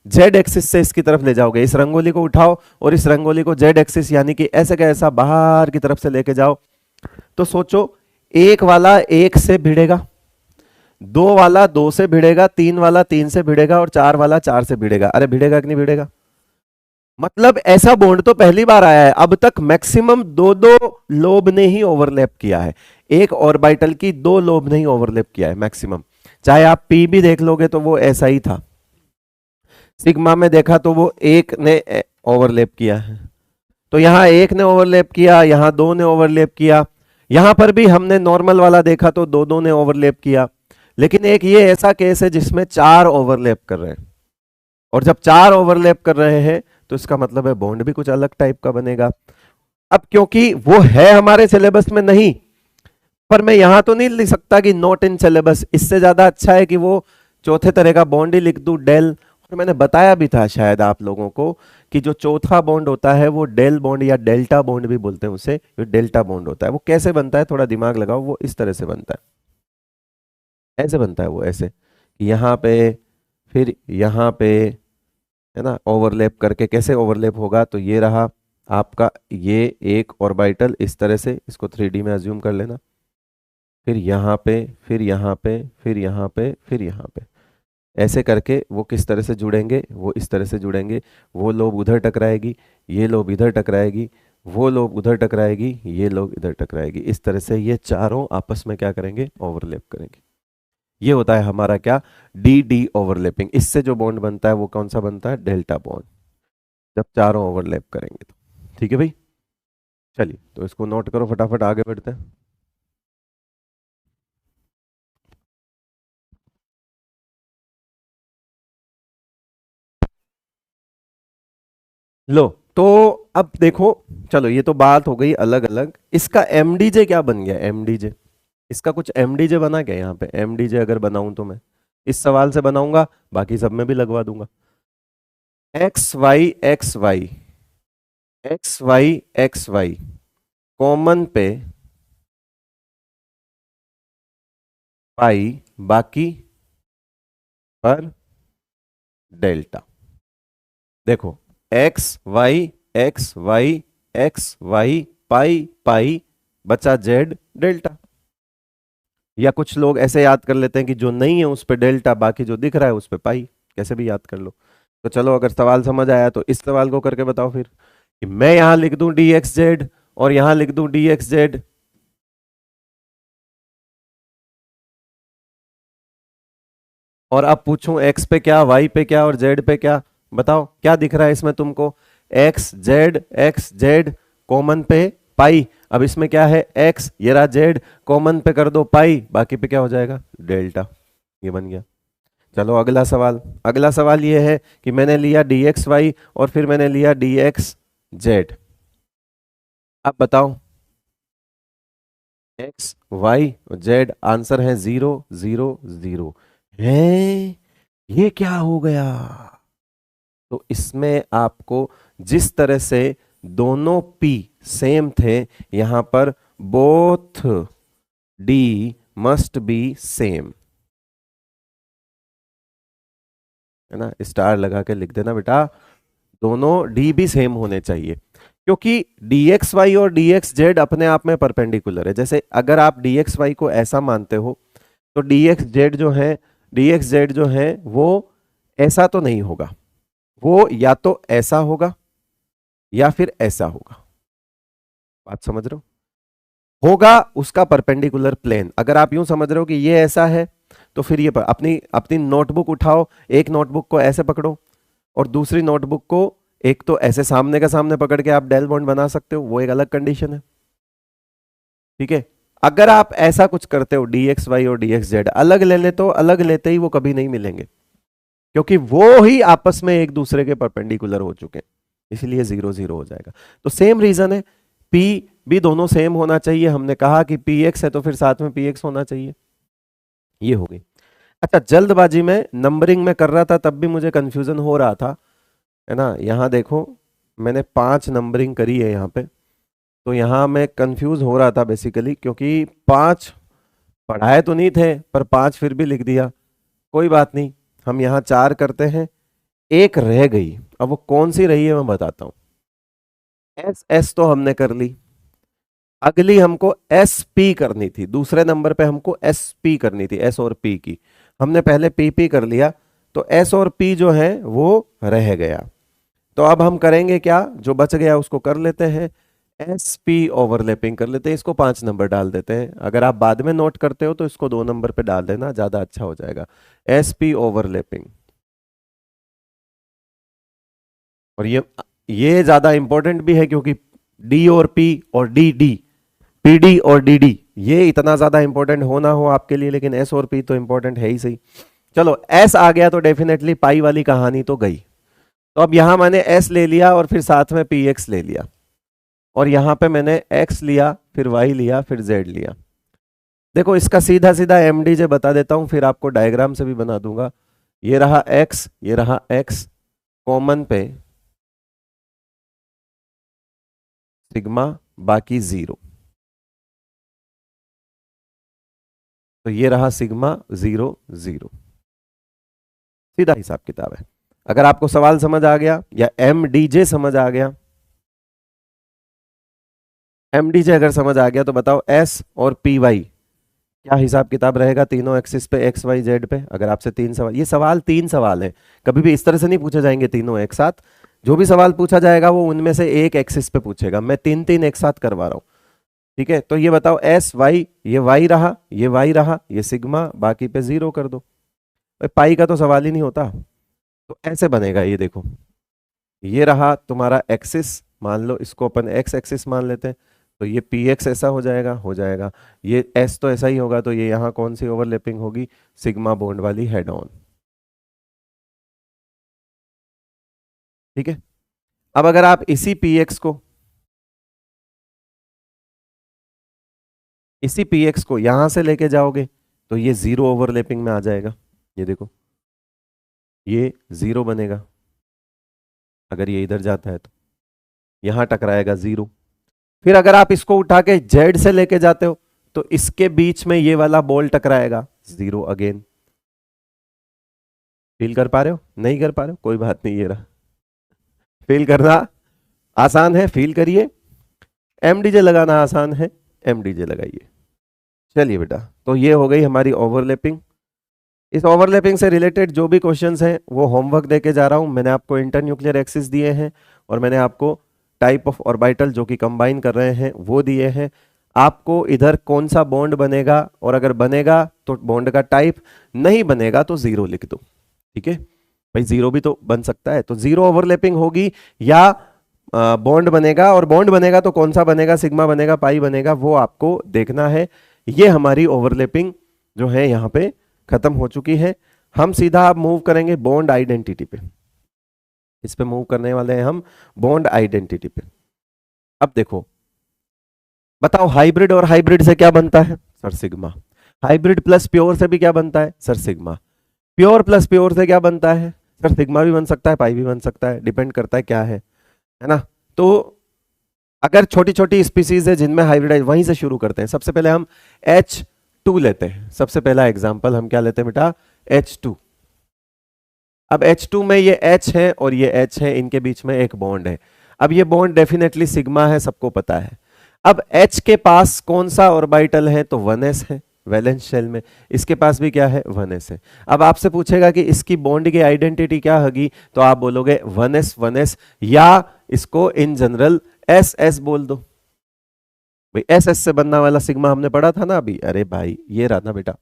जेड एक्सिस से इसकी तरफ ले जाओगे, इस रंगोली को उठाओ और इस रंगोली को जेड एक्सिस यानी कि ऐसे का ऐसा बाहर की तरफ से लेके जाओ, तो सोचो एक वाला एक से भिड़ेगा, दो वाला दो से भिड़ेगा, तीन वाला तीन से भिड़ेगा और चार वाला चार से भिड़ेगा। अरे भिड़ेगा कि नहीं भिड़ेगा? मतलब ऐसा बॉन्ड तो पहली बार आया है, अब तक मैक्सिमम दो दो लोब ने ही ओवरलैप किया है, एक ऑर्बिटल की दो लोब ने ही ओवरलैप किया है मैक्सिमम। चाहे आप पी भी देख लोगे तो वो ऐसा ही था, सिग्मा में देखा तो वो एक ने ओवरलैप किया है, तो यहां एक ने ओवरलैप किया, यहां दो ने ओवरलैप किया, यहां पर भी हमने नॉर्मल वाला देखा तो दो दो ने ओवरलैप किया। लेकिन एक ये ऐसा केस है जिसमें चार ओवरलैप कर रहे हैं, और जब चार ओवरलैप कर रहे हैं तो इसका मतलब है बॉन्ड भी कुछ अलग टाइप का बनेगा। अब क्योंकि वो है हमारे सिलेबस में नहीं, पर मैं यहां तो नहीं लिख सकता कि नॉट इन सिलेबस, इससे ज्यादा अच्छा है कि वो चौथे तरह का बॉन्ड ही लिख दूं, डेल। और मैंने बताया भी था शायद आप लोगों को कि जो चौथा बॉन्ड होता है वो डेल बॉन्ड या डेल्टा बॉन्ड भी बोलते हैं उसे, जो डेल्टा बॉन्ड होता है वो कैसे बनता है, थोड़ा दिमाग लगाओ, वो इस तरह से बनता है, ऐसे बनता है वो, ऐसे यहां पे फिर यहां पे, है ना, ओवरलैप करके। कैसे ओवरलैप होगा, तो ये रहा आपका ये एक ऑर्बिटल इस तरह से, इसको 3D में अज्यूम कर लेना, फिर यहाँ पे, फिर यहाँ पे, फिर यहाँ पे, फिर यहाँ पे, ऐसे करके वो किस तरह से जुड़ेंगे, वो इस तरह से जुड़ेंगे, वो लोब उधर टकराएगी, ये लोब इधर टकराएगी, वो लोब उधर टकराएगी, ये लोब इधर टकराएगी, इस तरह से ये चारों आपस में क्या करेंगे, ओवरलैप करेंगे। ये होता है हमारा क्या, डी डी ओवरलैपिंग। इससे जो बॉन्ड बनता है वो कौन सा बनता है, डेल्टा बॉन्ड, जब चारों ओवरलैप करेंगे तो। ठीक है भाई, चलिए तो इसको नोट करो, फटाफट आगे बढ़ते हैं। लो तो अब देखो, चलो ये तो बात हो गई अलग अलग, इसका एमडीजे क्या बन गया, एमडीजे, इसका कुछ एमडीजे बना क्या यहाँ पे, एमडीजे अगर बनाऊं तो मैं इस सवाल से बनाऊंगा, बाकी सब में भी लगवा दूंगा। X y x y, x y x y common पे पाई, बाकी पर डेल्टा। देखो x y x y x y, pi pi, बचा जेड डेल्टा। या कुछ लोग ऐसे याद कर लेते हैं कि जो नहीं है उस पे डेल्टा, बाकी जो दिख रहा है उस पे पाई, कैसे भी याद कर लो। तो चलो अगर सवाल समझ आया तो इस सवाल को करके बताओ फिर, कि मैं यहां लिख दूं डी एक्स जेड और यहां लिख दूं डी एक्स जेड, और अब पूछूं एक्स पे क्या, वाई पे क्या और जेड पे क्या, बताओ क्या दिख रहा है इसमें तुमको, एक्स जेड कॉमन पे पाई। अब इसमें क्या है, एक्स, ये रहा जेड, कॉमन पे कर दो पाई, बाकी पे क्या हो जाएगा, डेल्टा। ये बन गया। चलो अगला सवाल, अगला सवाल ये है कि मैंने लिया डी एक्स वाई और फिर मैंने लिया डी एक्स जेड। अब बताओ एक्स वाई और जेड, आंसर है 0 0 0 है, ये क्या हो गया। तो इसमें आपको जिस तरह से दोनों पी सेम थे, यहां पर both D must be same, है ना, स्टार लगा के लिख देना बेटा, दोनों डी भी सेम होने चाहिए, क्योंकि डी एक्स वाई और डी एक्स जेड अपने आप में परपेंडिकुलर है। जैसे अगर आप डी एक्स वाई को ऐसा मानते हो तो डी एक्स जेड जो है, डी एक्स जेड जो है वो ऐसा तो नहीं होगा, वो या तो ऐसा होगा या फिर ऐसा होगा, बात समझ रहे हो, होगा उसका परपेंडिकुलर प्लेन। अगर आप यूं समझ रहे हो कि ये ऐसा है तो फिर ये अपनी अपनी नोटबुक उठाओ, एक नोटबुक को ऐसे पकड़ो और दूसरी नोटबुक को एक तो ऐसे सामने का सामने पकड़ के आप डेल बॉन्ड बना सकते हो, वो एक अलग कंडीशन है। ठीक है, अगर आप ऐसा कुछ करते हो डी एक्स वाई और डी एक्स जेड अलग ले लेते हो, अलग लेते ही वो कभी नहीं मिलेंगे, क्योंकि वो ही आपस में एक दूसरे के परपेंडिकुलर हो चुके हैं। इसलिए 0 0 हो जाएगा। तो सेम रीजन है, पी भी दोनों सेम होना चाहिए। हमने कहा कि पी एक्स है तो फिर साथ में पी एक्स होना चाहिए। ये हो गई। अच्छा, जल्दबाजी में नंबरिंग में कर रहा था तब भी मुझे कंफ्यूजन हो रहा था, है ना। यहाँ देखो मैंने 5 नंबरिंग करी है यहाँ पे, तो यहाँ मैं कंफ्यूज हो रहा था बेसिकली, क्योंकि 5 पढ़ाए तो नहीं थे पर 5 फिर भी लिख दिया। कोई बात नहीं, हम यहाँ 4 करते हैं, एक रह गई। अब वो कौन सी रही है मैं बताता हूँ। एस एस तो हमने कर ली, अगली हमको एस पी करनी थी, दूसरे नंबर पे हमको एस पी करनी थी, एस और पी की। हमने पहले पी पी कर लिया, तो एस और पी जो है वो रह गया। तो अब हम करेंगे क्या, जो बच गया उसको कर लेते हैं, एस पी ओवरलैपिंग कर लेते हैं। इसको 5 नंबर डाल देते हैं। अगर आप बाद में नोट करते हो तो इसको 2 नंबर पे डाल देना, ज्यादा अच्छा हो जाएगा। S P overlapping. और ये ज्यादा इंपॉर्टेंट भी है, क्योंकि डी और पी और डी डी, पी डी और डी डी, ये इतना ज्यादा इंपॉर्टेंट हो ना हो आपके लिए, लेकिन एस और पी तो इंपॉर्टेंट है ही सही। चलो एस आ गया तो डेफिनेटली पाई वाली कहानी तो गई। तो अब यहां मैंने एस ले लिया और फिर साथ में पी एक्स ले लिया, और यहां पे मैंने एक्स लिया, फिर वाई लिया, फिर जेड लिया। देखो इसका सीधा सीधा एमडीजे बता देता हूं, फिर आपको डायग्राम से भी बना दूंगा। ये रहा एक्स, ये रहा एक्स, कॉमन पे सिग्मा, बाकी 0। तो ये रहा सिग्मा 0 0। सीधा हिसाब किताब है। अगर आपको सवाल समझ आ गया या एमडीजे समझ आ गया, एमडीजे अगर समझ आ गया तो बताओ एस और पी वाई क्या हिसाब किताब रहेगा तीनों एक्सिस पे, एक्स वाई जेड पे। अगर आपसे 3 सवाल, ये सवाल 3 सवाल है, कभी भी इस तरह से नहीं पूछे जाएंगे तीनों एक साथ। जो भी सवाल पूछा जाएगा वो उनमें से एक एक्सिस पे पूछेगा। मैं 3 3 एक साथ करवा रहा हूं, ठीक है। तो ये बताओ एस वाई, ये वाई रहा, ये वाई रहा, ये सिग्मा, बाकी पे 0 कर दो। पाई का तो सवाल ही नहीं होता। तो ऐसे बनेगा, ये देखो, ये रहा तुम्हारा एक्सिस, मान लो इसको अपन एक्स एक्सिस मान लेते हैं, तो ये पी एक्स ऐसा हो जाएगा, हो जाएगा। ये एस तो ऐसा ही होगा, तो ये यहां कौन सी ओवरलैपिंग होगी, सिग्मा बॉन्ड वाली हेड ऑन, ठीक है। अब अगर आप इसी पी एक्स को, इसी पी एक्स को यहां से लेके जाओगे तो ये 0 ओवरलैपिंग में आ जाएगा। ये देखो ये 0 बनेगा, अगर ये इधर जाता है तो यहां टकराएगा 0। फिर अगर आप इसको उठा के जेड से लेके जाते हो तो इसके बीच में ये वाला बॉल टकराएगा, 0 अगेन। फील कर पा रहे हो, नहीं कर पा रहे हो, कोई बात नहीं, ये रहा। फील करना आसान है, फील करिए। एमडीजे लगाना आसान है, एमडीजे लगाइए। चलिए बेटा, तो ये हो गई हमारी ओवरलैपिंग। इस ओवरलैपिंग से रिलेटेड जो भी क्वेश्चंस हैं वो होमवर्क देके जा रहा हूं। मैंने आपको इंटरन्यूक्लियर एक्सिस दिए हैं, और मैंने आपको टाइप ऑफ ऑर्बिटल जो कि कंबाइन कर रहे हैं वो दिए हैं। आपको इधर कौन सा बॉन्ड बनेगा, और अगर बनेगा तो बॉन्ड का टाइप, नहीं बनेगा तो 0 लिख दो, ठीक है। भाई 0 भी तो बन सकता है, तो 0 ओवरलैपिंग होगी या बॉन्ड बनेगा, और बॉन्ड बनेगा तो कौन सा बनेगा, सिग्मा बनेगा, पाई बनेगा, वो आपको देखना है। ये हमारी ओवरलैपिंग जो है यहाँ पे खत्म हो चुकी है। हम सीधा अब मूव करेंगे बॉन्ड आइडेंटिटी पे। इस पे मूव करने वाले हैं हम बॉन्ड आइडेंटिटी पे। अब देखो, बताओ हाइब्रिड और हाइब्रिड से क्या बनता है, sir sigma. Hybrid plus pure से भी क्या बनता है, sir sigma. Pure plus pure से क्या बनता है, सर सिग्मा भी बन सकता है, पाई भी बन सकता है, डिपेंड करता है क्या है ना। तो अगर छोटी छोटी स्पीसीज है जिनमें हाइब्रिडाइज, वहीं से शुरू करते हैं। सबसे पहले हम H2 लेते हैं। सबसे पहला एग्जांपल हम क्या लेते हैं बेटा, H2। अब H2 में ये H है और ये H है, इनके बीच में एक बॉन्ड है। अब ये बॉन्ड डेफिनेटली सिग्मा है, सबको पता है। अब H के पास कौन सा ऑर्बिटल है, तो 1s है वैलेंस शेल में। इसके पास भी क्या है, 1s है। अब आपसे पूछेगा कि इसकी बॉन्ड की आइडेंटिटी क्या होगी, तो आप बोलोगे 1s 1s, या इसको इन जनरल एस एस बोल दो। भाई एस एस से बनने वाला सिग्मा हमने पढ़ा था ना अभी, अरे भाई ये रहा ना बेटा,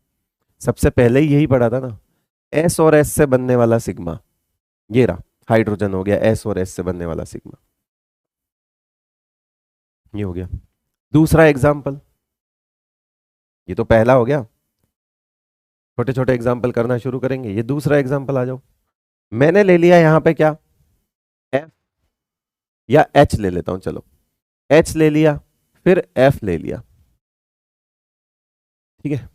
सबसे पहले ही यही पढ़ा था ना, एस और एस से बनने वाला सिग्मा। ये रहा, हाइड्रोजन हो गया, एस और एस से बनने वाला सिग्मा, ये हो गया। दूसरा एग्जाम्पल, ये तो पहला हो गया, छोटे छोटे एग्जाम्पल करना शुरू करेंगे। ये दूसरा एग्जाम्पल आ जाओ। मैंने ले लिया यहां पे क्या, एफ या H ले लेता हूं, चलो H ले लिया, फिर F ले लिया, ठीक है।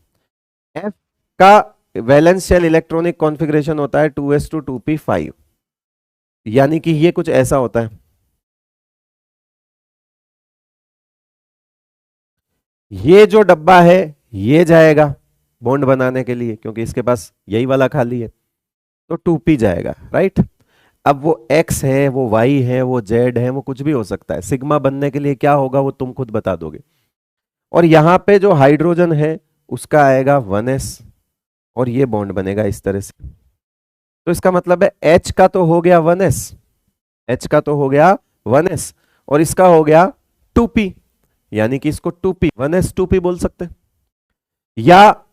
F का वैलेंस शेल इलेक्ट्रॉनिक कॉन्फ़िगरेशन होता है 2s2 2p5, यानी कि ये कुछ ऐसा होता है। ये जो डब्बा है ये जाएगा बॉन्ड बनाने के लिए, क्योंकि इसके पास यही वाला खाली है, तो 2p जाएगा, राइट। अब वो x है, वो y है, वो z है, वो कुछ भी हो सकता है। सिग्मा बनने के लिए क्या होगा वो तुम खुद बता दोगे। और यहां पे जो हाइड्रोजन है उसका आएगा 1s, और ये बॉन्ड बनेगा इस तरह से। तो इसका मतलब है H का तो हो गया 1s, H का तो हो गया 1s, और इसका हो गया 2p, यानी कि इसको 2p 1s 2p बोल सकते हैं, या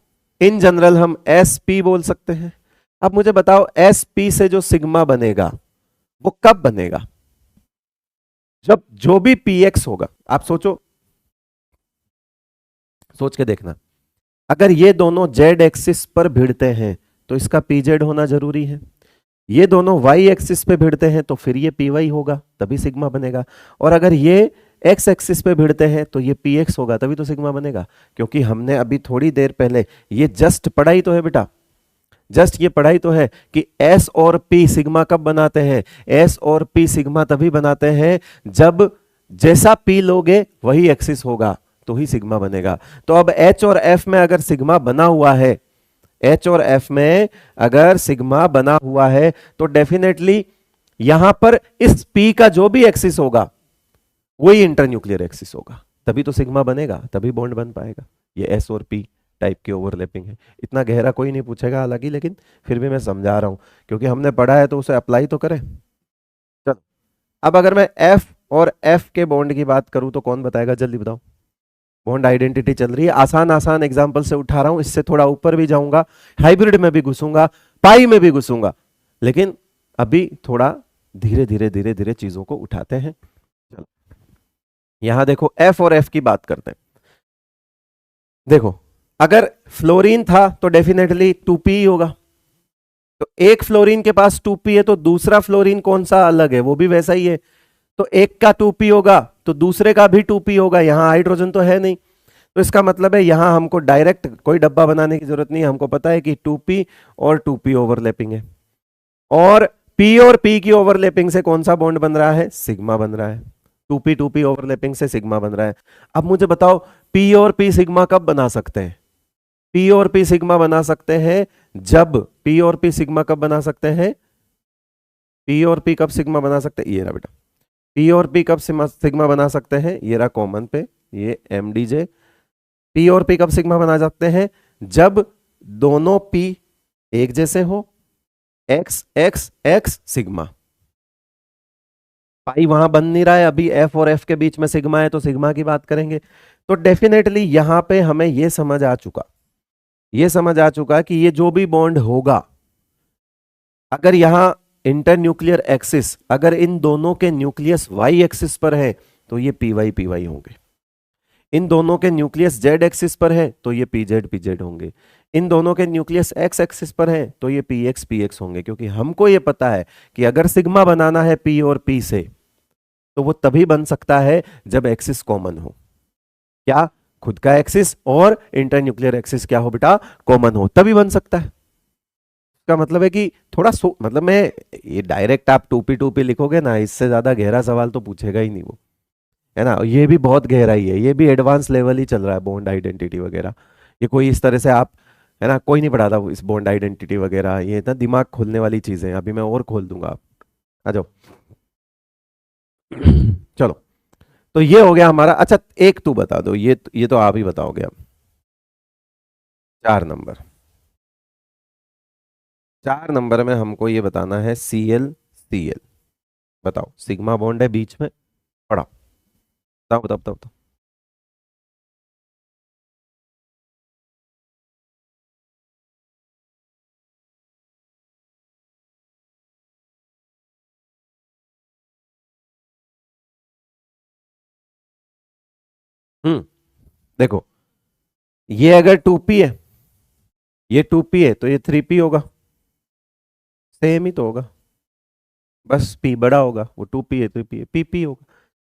इन जनरल हम sp बोल सकते हैं। अब मुझे बताओ sp से जो सिग्मा बनेगा वो कब बनेगा? जब जो भी px होगा। आप सोचो, सोच के देखना, अगर ये दोनों z एक्सिस पर भिड़ते हैं तो इसका pz होना जरूरी है। ये दोनों y एक्सिस पे भिड़ते हैं तो फिर ये py होगा, तभी सिग्मा बनेगा। और अगर ये x एक्सिस पे भिड़ते हैं तो ये px होगा, तभी तो सिग्मा बनेगा। क्योंकि हमने अभी थोड़ी देर पहले ये जस्ट पढ़ाई तो है बेटा, जस्ट ये पढ़ाई तो है कि S और P सिग्मा कब बनाते हैं। S और P सिग्मा तभी बनाते हैं जब जैसा P लोगे वही एक्सिस होगा, तो ही सिग्मा बनेगा। तो अब H और F में अगर सिग्मा बना हुआ है, H और F में अगर सिग्मा बना हुआ है तो डेफिनेटली यहां पर इस P का जो भी एक्सिस होगा वही इंटरन्यूक्लियर एक्सिस होगा, तभी तो सिग्मा बनेगा, तभी बॉन्ड बन पाएगा। ये S और P टाइप की ओवरलैपिंग है। इतना गहरा कोई नहीं पूछेगा हालांकि, लेकिन फिर भी मैं समझा रहा हूं क्योंकि हमने पढ़ा है तो उसे अप्लाई तो करें। चलो, अब अगर मैं F और F के बॉन्ड की बात करूं तो कौन बताएगा, जल्दी बताओ। बॉन्ड आइडेंटिटी चल रही है, आसान आसान एग्जांपल से उठा रहा हूं, इससे थोड़ा ऊपर भी जाऊंगा, हाइब्रिड में भी घुसूंगा, पाई में भी घुसूंगा, लेकिन अभी थोड़ा धीरे धीरे धीरे धीरे चीजों को उठाते हैं। चलो, यहां देखो F और F की बात करते हैं। देखो, अगर फ्लोरीन था तो डेफिनेटली 2p ही होगा, तो एक फ्लोरीन के पास 2p है तो दूसरा फ्लोरीन कौन सा अलग है, वो भी वैसा ही है। तो एक का 2p होगा तो दूसरे का भी 2p होगा, यहां हाइड्रोजन तो है नहीं, तो इसका मतलब है यहां हमको डायरेक्ट कोई डब्बा बनाने की जरूरत नहीं है, हमको पता है कि 2p और 2p ओवरलैपिंग है, और p और p की ओवरलैपिंग से कौन सा बॉन्ड बन रहा है, सिग्मा बन रहा है। 2p ओवरलैपिंग से सिग्मा बन रहा है। अब मुझे बताओ p और p सिग्मा कब बना सकते हैं? p और p सिग्मा बना सकते हैं जब p और p सिग्मा कब बना सकते हैं? p और p कब सिग्मा बना सकते हैं? ये रहा बेटा, p और p कब सिग्मा बना सकते हैं? ये रहा कॉमन पे, ये mdj। p और p कब सिग्मा बना सकते हैं? जब दोनों p एक जैसे हो, x x x सिग्मा। पाई वहां बन नहीं रहा है अभी, f और f के बीच में सिग्मा है तो सिग्मा की बात करेंगे। तो डेफिनेटली यहां पे हमें यह समझ आ चुका, ये समझ आ चुका कि ये जो भी बॉन्ड होगा, अगर यहां इंटर न्यूक्लियर एक्सिस अगर इन दोनों के न्यूक्लियस वाई एक्सिस पर है तो ये पी वाई होंगे, इन दोनों के न्यूक्लियस जेड एक्सिस पर है तो ये पी जेड होंगे, इन दोनों के न्यूक्लियस एक्स एक्सिस पर है तो ये पी एक्स होंगे। क्योंकि हमको ये पता है कि अगर सिग्मा बनाना है पी और पी से तो वो तभी बन सकता है जब एक्सिस कॉमन हो। क्या? खुद का एक्सिस और इंटर न्यूक्लियर एक्सिस क्या हो बेटा, कॉमन हो, तभी बन सकता है। का मतलब है कि थोड़ा मतलब मैं ये डायरेक्ट आप टू पी लिखोगे ना, इससे ज्यादा गहरा सवाल तो पूछेगा ही नहीं वो, है ना। ये भी बहुत गहराई है, ये भी एडवांस लेवल ही चल रहा है, बॉन्ड आइडेंटिटी वगैरह। ये कोई इस तरह से आप, है ना, कोई नहीं पढ़ाता इस बॉन्ड आइडेंटिटी वगैरह, ये ना दिमाग खोलने वाली चीजें हैं, अभी मैं और खोल दूंगा आप, आ जाओ। चलो, तो ये हो गया हमारा। अच्छा, एक तू बता दो, ये तो आप ही बताओगे अब। 4 नंबर, 4 नंबर में हमको ये बताना है Cl। बताओ, सिग्मा बॉन्ड है बीच में, पढ़ाओ, बताओ बताओ बताओ बताओ। देखो, ये अगर 2p है, ये 2p है तो ये 3p होगा, सेम ही तो होगा। बस पी बड़ा होगा, वो 2p है 3p है, पी होगा।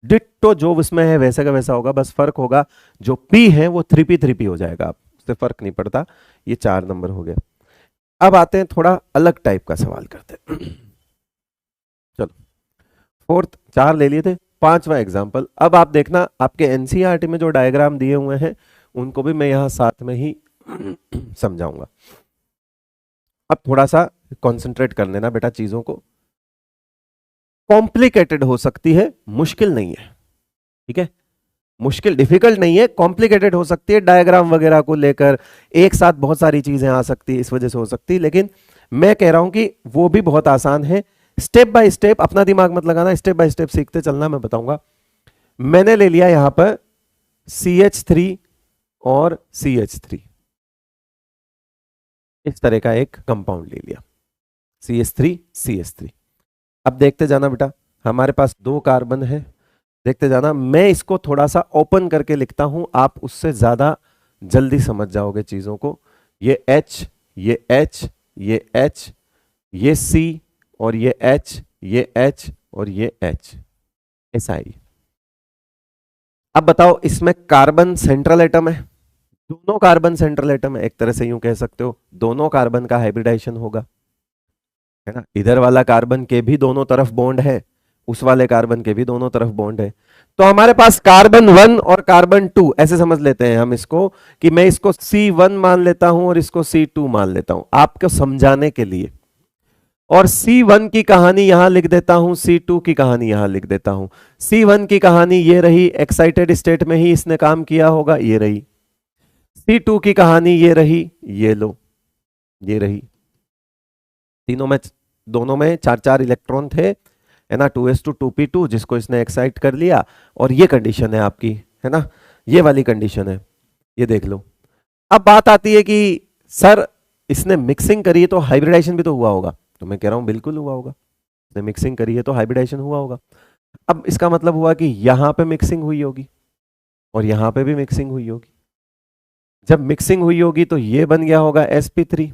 डिट्टो जो उसमें है वैसे का वैसा होगा, बस फर्क होगा जो p है वो 3p हो जाएगा, आप उससे फर्क नहीं पड़ता। ये 4 नंबर हो गया। अब आते हैं थोड़ा अलग टाइप का सवाल करते हैं। चलो, फोर्थ 4 ले लिए थे, पांचवा एग्जाम्पल। अब आप देखना आपके एनसीईआरटी में जो डायग्राम दिए हुए हैं उनको भी मैं यहां साथ में ही समझाऊंगा। अब थोड़ा सा कंसंट्रेट कर लेना बेटा चीजों को। कॉम्प्लिकेटेड हो सकती है, मुश्किल नहीं है, ठीक है। मुश्किल डिफिकल्ट नहीं है, कॉम्प्लिकेटेड हो सकती है, डायग्राम वगैरह को लेकर एक साथ बहुत सारी चीजें आ सकती है, इस वजह से हो सकती है। लेकिन मैं कह रहा हूं कि वो भी बहुत आसान है। स्टेप बाय स्टेप अपना दिमाग मत लगाना, स्टेप बाय स्टेप सीखते चलना, मैं बताऊंगा। मैंने ले लिया यहां पर CH3 और CH3, इस तरह का एक कंपाउंड ले लिया, CH3 CH3। अब देखते जाना बेटा, हमारे पास 2 कार्बन है, देखते जाना। मैं इसको थोड़ा सा ओपन करके लिखता हूं, आप उससे ज्यादा जल्दी समझ जाओगे चीजों को। ये H, ये H, ये H, ये C और ये H, ये H और ये H, ऐसा ही। अब बताओ इसमें कार्बन सेंट्रल एटम है, दोनों कार्बन सेंट्रल एटम है, एक तरह से यूं कह सकते हो दोनों कार्बन का हाइब्रिडाइजेशन होगा, है ना। इधर वाला कार्बन के भी दोनों तरफ बॉन्ड है, उस वाले कार्बन के भी दोनों तरफ बॉन्ड है। तो हमारे पास कार्बन 1 और कार्बन 2, ऐसे समझ लेते हैं हम इसको, कि मैं इसको C1 मान लेता हूं और इसको C2 मान लेता हूं आपको समझाने के लिए। और C1 की कहानी यहां लिख देता हूं, C2 की कहानी यहां लिख देता हूं। C1 की कहानी ये रही, एक्साइटेड स्टेट में ही इसने काम किया होगा, ये रही। C2 की कहानी ये रही, ये लो, ये रही। तीनों में, दोनों में 4-4 इलेक्ट्रॉन थे, है ना, 2s2 2p2, जिसको इसने एक्साइट कर लिया। और ये कंडीशन है आपकी, है ना, ये वाली कंडीशन है, ये देख लो। अब बात आती है कि सर इसने मिक्सिंग करी है तो हाइब्रिडाइजेशन भी तो हुआ होगा, तो मैं कह रहा हूं बिल्कुल हुआ होगा, इसने मिक्सिंग करी है तो हाइब्रिडाइजेशन हुआ होगा। अब इसका मतलब हुआ कि यहां पे मिक्सिंग हुई होगी और यहां पे भी मिक्सिंग हुई होगी। जब मिक्सिंग हुई होगी तो ये बन गया होगा sp3,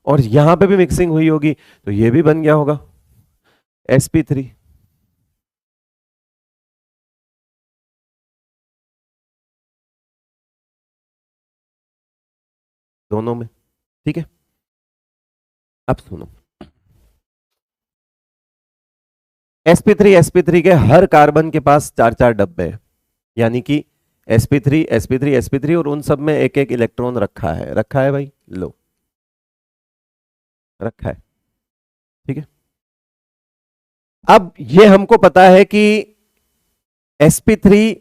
और यहां पे भी मिक्सिंग हुई होगी तो ये भी बन गया होगा sp3। दोनों में, ठीक है। अब सुनो, sp3 के हर कार्बन के पास 4-4 डब्बे हैं, यानी कि sp3 और उन सब में एक एक इलेक्ट्रॉन रखा है, रखा है भाई, लो रखा है, ठीक है। अब ये हमको पता है कि sp3,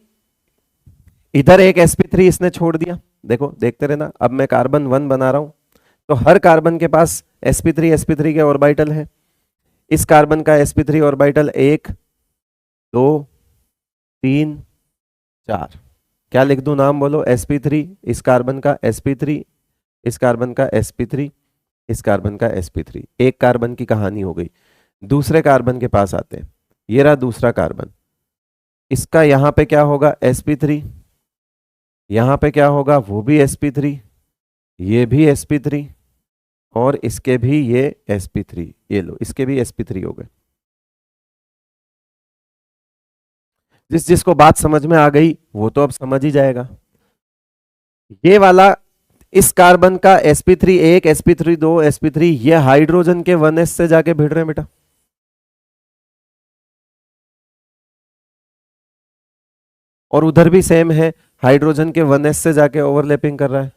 इधर एक sp3 इसने छोड़ दिया, देखो देखते रहना। अब मैं कार्बन 1 बना रहा हूं, तो हर कार्बन के पास sp3 के ऑर्बिटल है। इस कार्बन का sp3 ऑर्बिटल 1 2 3 4, क्या लिख दूं नाम बोलो, sp3, इस कार्बन का sp3, इस कार्बन का sp3, इस कार्बन का sp3। एक कार्बन की कहानी हो गई। दूसरे कार्बन के पास आते हैं, ये रहा दूसरा कार्बन, इसका यहां पे क्या होगा sp3, यहां पे क्या होगा, वो भी sp3, ये भी sp3 और इसके भी ये sp3, ये लो इसके भी sp3 हो गए। जिस जिसको बात समझ में आ गई वो तो अब समझ ही जाएगा। ये वाला, इस कार्बन का sp3 1 sp3 2 sp3, ये हाइड्रोजन के 1s से जाके भिड़ रहे हैं बेटा, और उधर भी सेम है, हाइड्रोजन के 1s से जाके ओवरलैपिंग कर रहा है,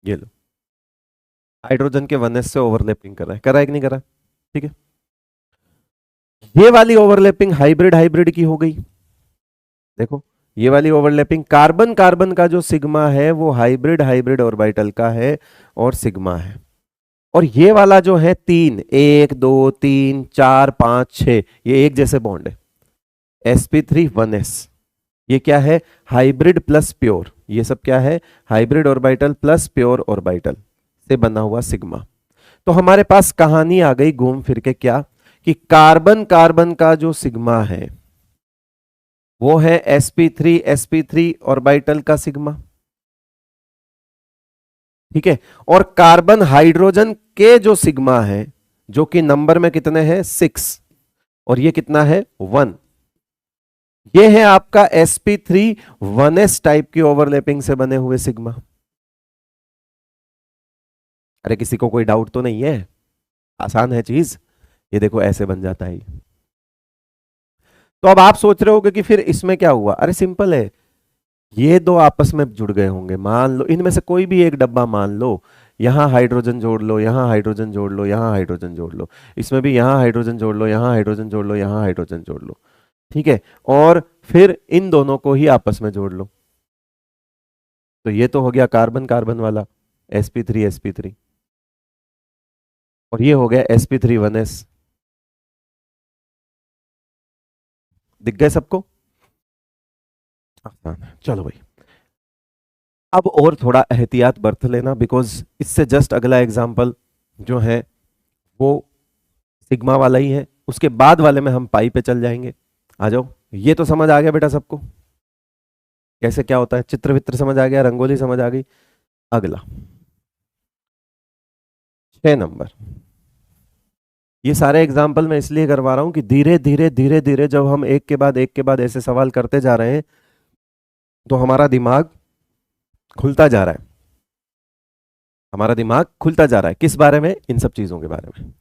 ये लो हाइड्रोजन के 1s से ओवरलैपिंग कर रहा है, कर रहा है कि नहीं कर रहा, ठीक है। ये वाली ओवरलैपिंग हाइब्रिड हाइब्रिड की हो गई, देखो ये वाली ओवरलैपिंग कार्बन कार्बन का जो सिग्मा है वो हाइब्रिड हाइब्रिड ऑर्बिटल का है और सिग्मा है। और ये वाला जो है 3 1 2 3 4 5 6, ये एक जैसे बॉन्ड है, sp3 1s, ये क्या है, हाइब्रिड प्लस प्योर, ये सब क्या है, hybrid orbital plus pure orbital से बना हुआ सिग्मा। तो हमारे पास कहानी आ गई घूम फिर के क्या, कि कार्बन कार्बन का जो सिग्मा है वो है sp3 ऑर्बिटल का सिग्मा। ठीक है, और कार्बन हाइड्रोजन के जो सिग्मा है, जो कि नंबर में कितने हैं 6, और ये कितना है 1, ये है आपका sp3 1s टाइप की ओवरलैपिंग से बने हुए सिग्मा। अरे किसी को कोई डाउट तो नहीं है? आसान है चीज। ये देखो ऐसे बन जाता है। तो अब आप सोच रहे होगे कि फिर इसमें क्या हुआ? अरे सिंपल है, ये दो आपस में जुड़ गए होंगे। मान लो इनमें से कोई भी एक डब्बा, मान लो यहां हाइड्रोजन जोड़ लो, यहां हाइड्रोजन जोड़ लो, यहां हाइड्रोजन जोड़ लो, इसमें भी यहां हाइड्रोजन जोड़ लो, यहां हाइड्रोजन जोड़ लो, यहां हाइड्रोजन जोड़ लो। ठीक है, और फिर इन दोनों को ही आपस में जोड़ लो। तो ये तो हो गया कार्बन कार्बन वाला sp3 और ये हो गया sp3 1s। दिख गए सबको? आसान है। चलो भाई, अब और थोड़ा एहतियात बरत लेना, बिकॉज इससे जस्ट अगला एग्जाम्पल जो है वो सिग्मा वाला ही है। उसके बाद वाले में हम पाई पे चल जाएंगे। आ जाओ। ये तो समझ आ गया बेटा सबको, कैसे क्या होता है? चित्र वित्र समझ आ गया, रंगोली समझ आ गई। अगला 6 नंबर। ये सारे एग्जाम्पल मैं इसलिए करवा रहा हूं कि धीरे धीरे धीरे धीरे जब हम एक के बाद एक के बाद ऐसे सवाल करते जा रहे हैं तो हमारा दिमाग खुलता जा रहा है। हमारा दिमाग खुलता जा रहा है किस बारे में? इन सब चीजों के बारे में।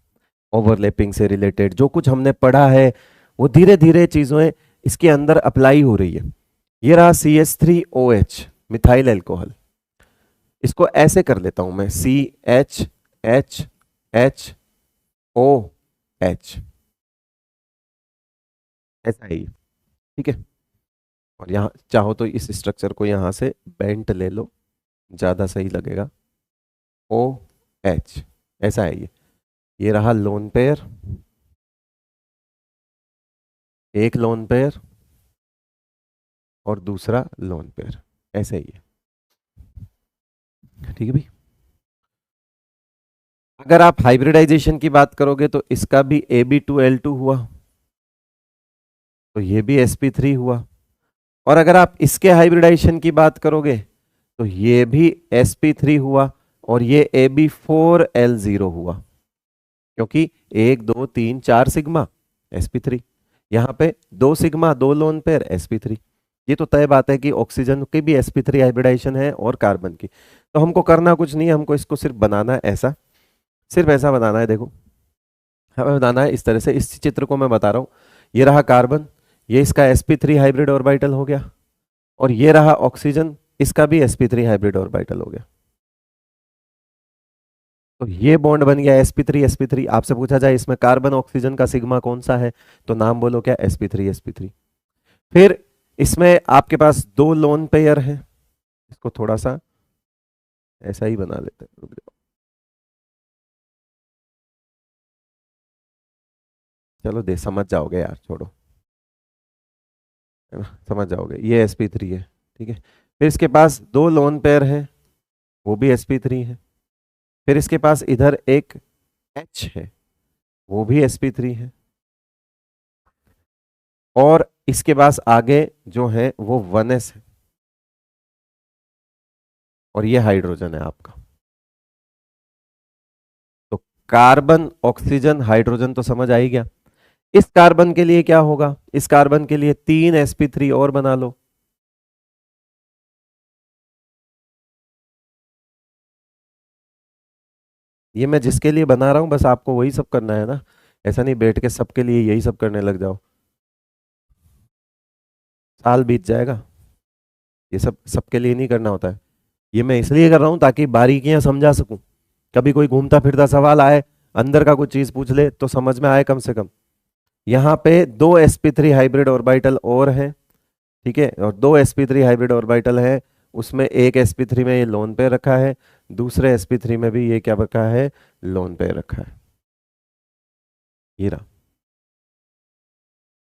ओवरलैपिंग से रिलेटेड जो कुछ हमने पढ़ा है वो धीरे धीरे चीजें इसके अंदर अप्लाई हो रही है। ये रहा CH3OH मिथाइल एल्कोहल। इसको ऐसे कर लेता हूं मैं, CHHHOH, ऐसा ही। ठीक है, और यहां चाहो तो इस स्ट्रक्चर को यहां से बेंट ले लो, ज्यादा सही लगेगा। OH, ऐसा है ये रहा लोन पेयर, एक लोन पेयर और दूसरा लोन पेयर, ऐसे ही है। ठीक है भाई। अगर आप हाइब्रिडाइजेशन की बात करोगे तो इसका भी Ab2L2 हुआ, तो ये भी sp3 हुआ। और अगर आप इसके हाइब्रिडाइजेशन की बात करोगे तो ये भी sp3 हुआ और ये Ab4L0 हुआ, क्योंकि 1 2 3 4 सिग्मा sp3, यहां पे 2 सिग्मा 2 लोन पेयर sp3। ये तो तय बात है कि ऑक्सीजन की भी sp3 हाइब्रिडाइजेशन है और कार्बन की। तो हमको करना कुछ नहीं है, हमको इसको सिर्फ बनाना है ऐसा, सिर्फ ऐसा बनाना है। देखो हमें बनाना है इस तरह से। इस चित्र को मैं बता रहा हूं, ये रहा कार्बन, ये इसका sp3 हाइब्रिड ऑर्बिटल हो गया, और ये रहा ऑक्सीजन, इसका भी sp3 हाइब्रिड ऑर्बिटल हो गया। तो ये बॉन्ड बन गया sp3 आपसे पूछा जाए इसमें कार्बन ऑक्सीजन का सिग्मा कौन सा है, तो नाम बोलो क्या? sp3। फिर इसमें आपके पास 2 लोन पेयर है, इसको थोड़ा सा ऐसा ही बना लेते हैं, रुक जाओ। चलो दे समझ जाओगे यार, छोड़ो, है ना, समझ जाओगे। ये sp3 है। ठीक है, फिर इसके पास 2 लोन पेयर है, वो भी sp3 है। फिर इसके पास इधर एक H है, वो भी sp3 है। और इसके पास आगे जो है वो 1s है, और ये हाइड्रोजन है आपका। तो कार्बन ऑक्सीजन हाइड्रोजन तो समझ आ ही गया। इस कार्बन के लिए क्या होगा? इस कार्बन के लिए 3 sp3 और बना लो। ये मैं जिसके लिए बना रहा हूं बस आपको वही सब करना है ना, ऐसा नहीं बैठ के सबके लिए यही सब करने लग जाओ, साल बीत जाएगा। ये सब सबके लिए नहीं करना होता है। ये मैं इसलिए कर रहा हूं ताकि बारीकियां समझा सकूं, कभी कोई घूमता फिरता सवाल आए, अंदर का कुछ चीज पूछ ले तो समझ में आए कम से कम। यहाँ पे 2 sp3 हाइब्रिड ऑर्बिटल और है, ठीक है, और 2 sp3 हाइब्रिड ऑर्बिटल है, उसमें एक sp3 में ये लोन पे रखा है, दूसरे sp3 में भी ये क्या रखा है? लोन पे रखा है। ये रहा।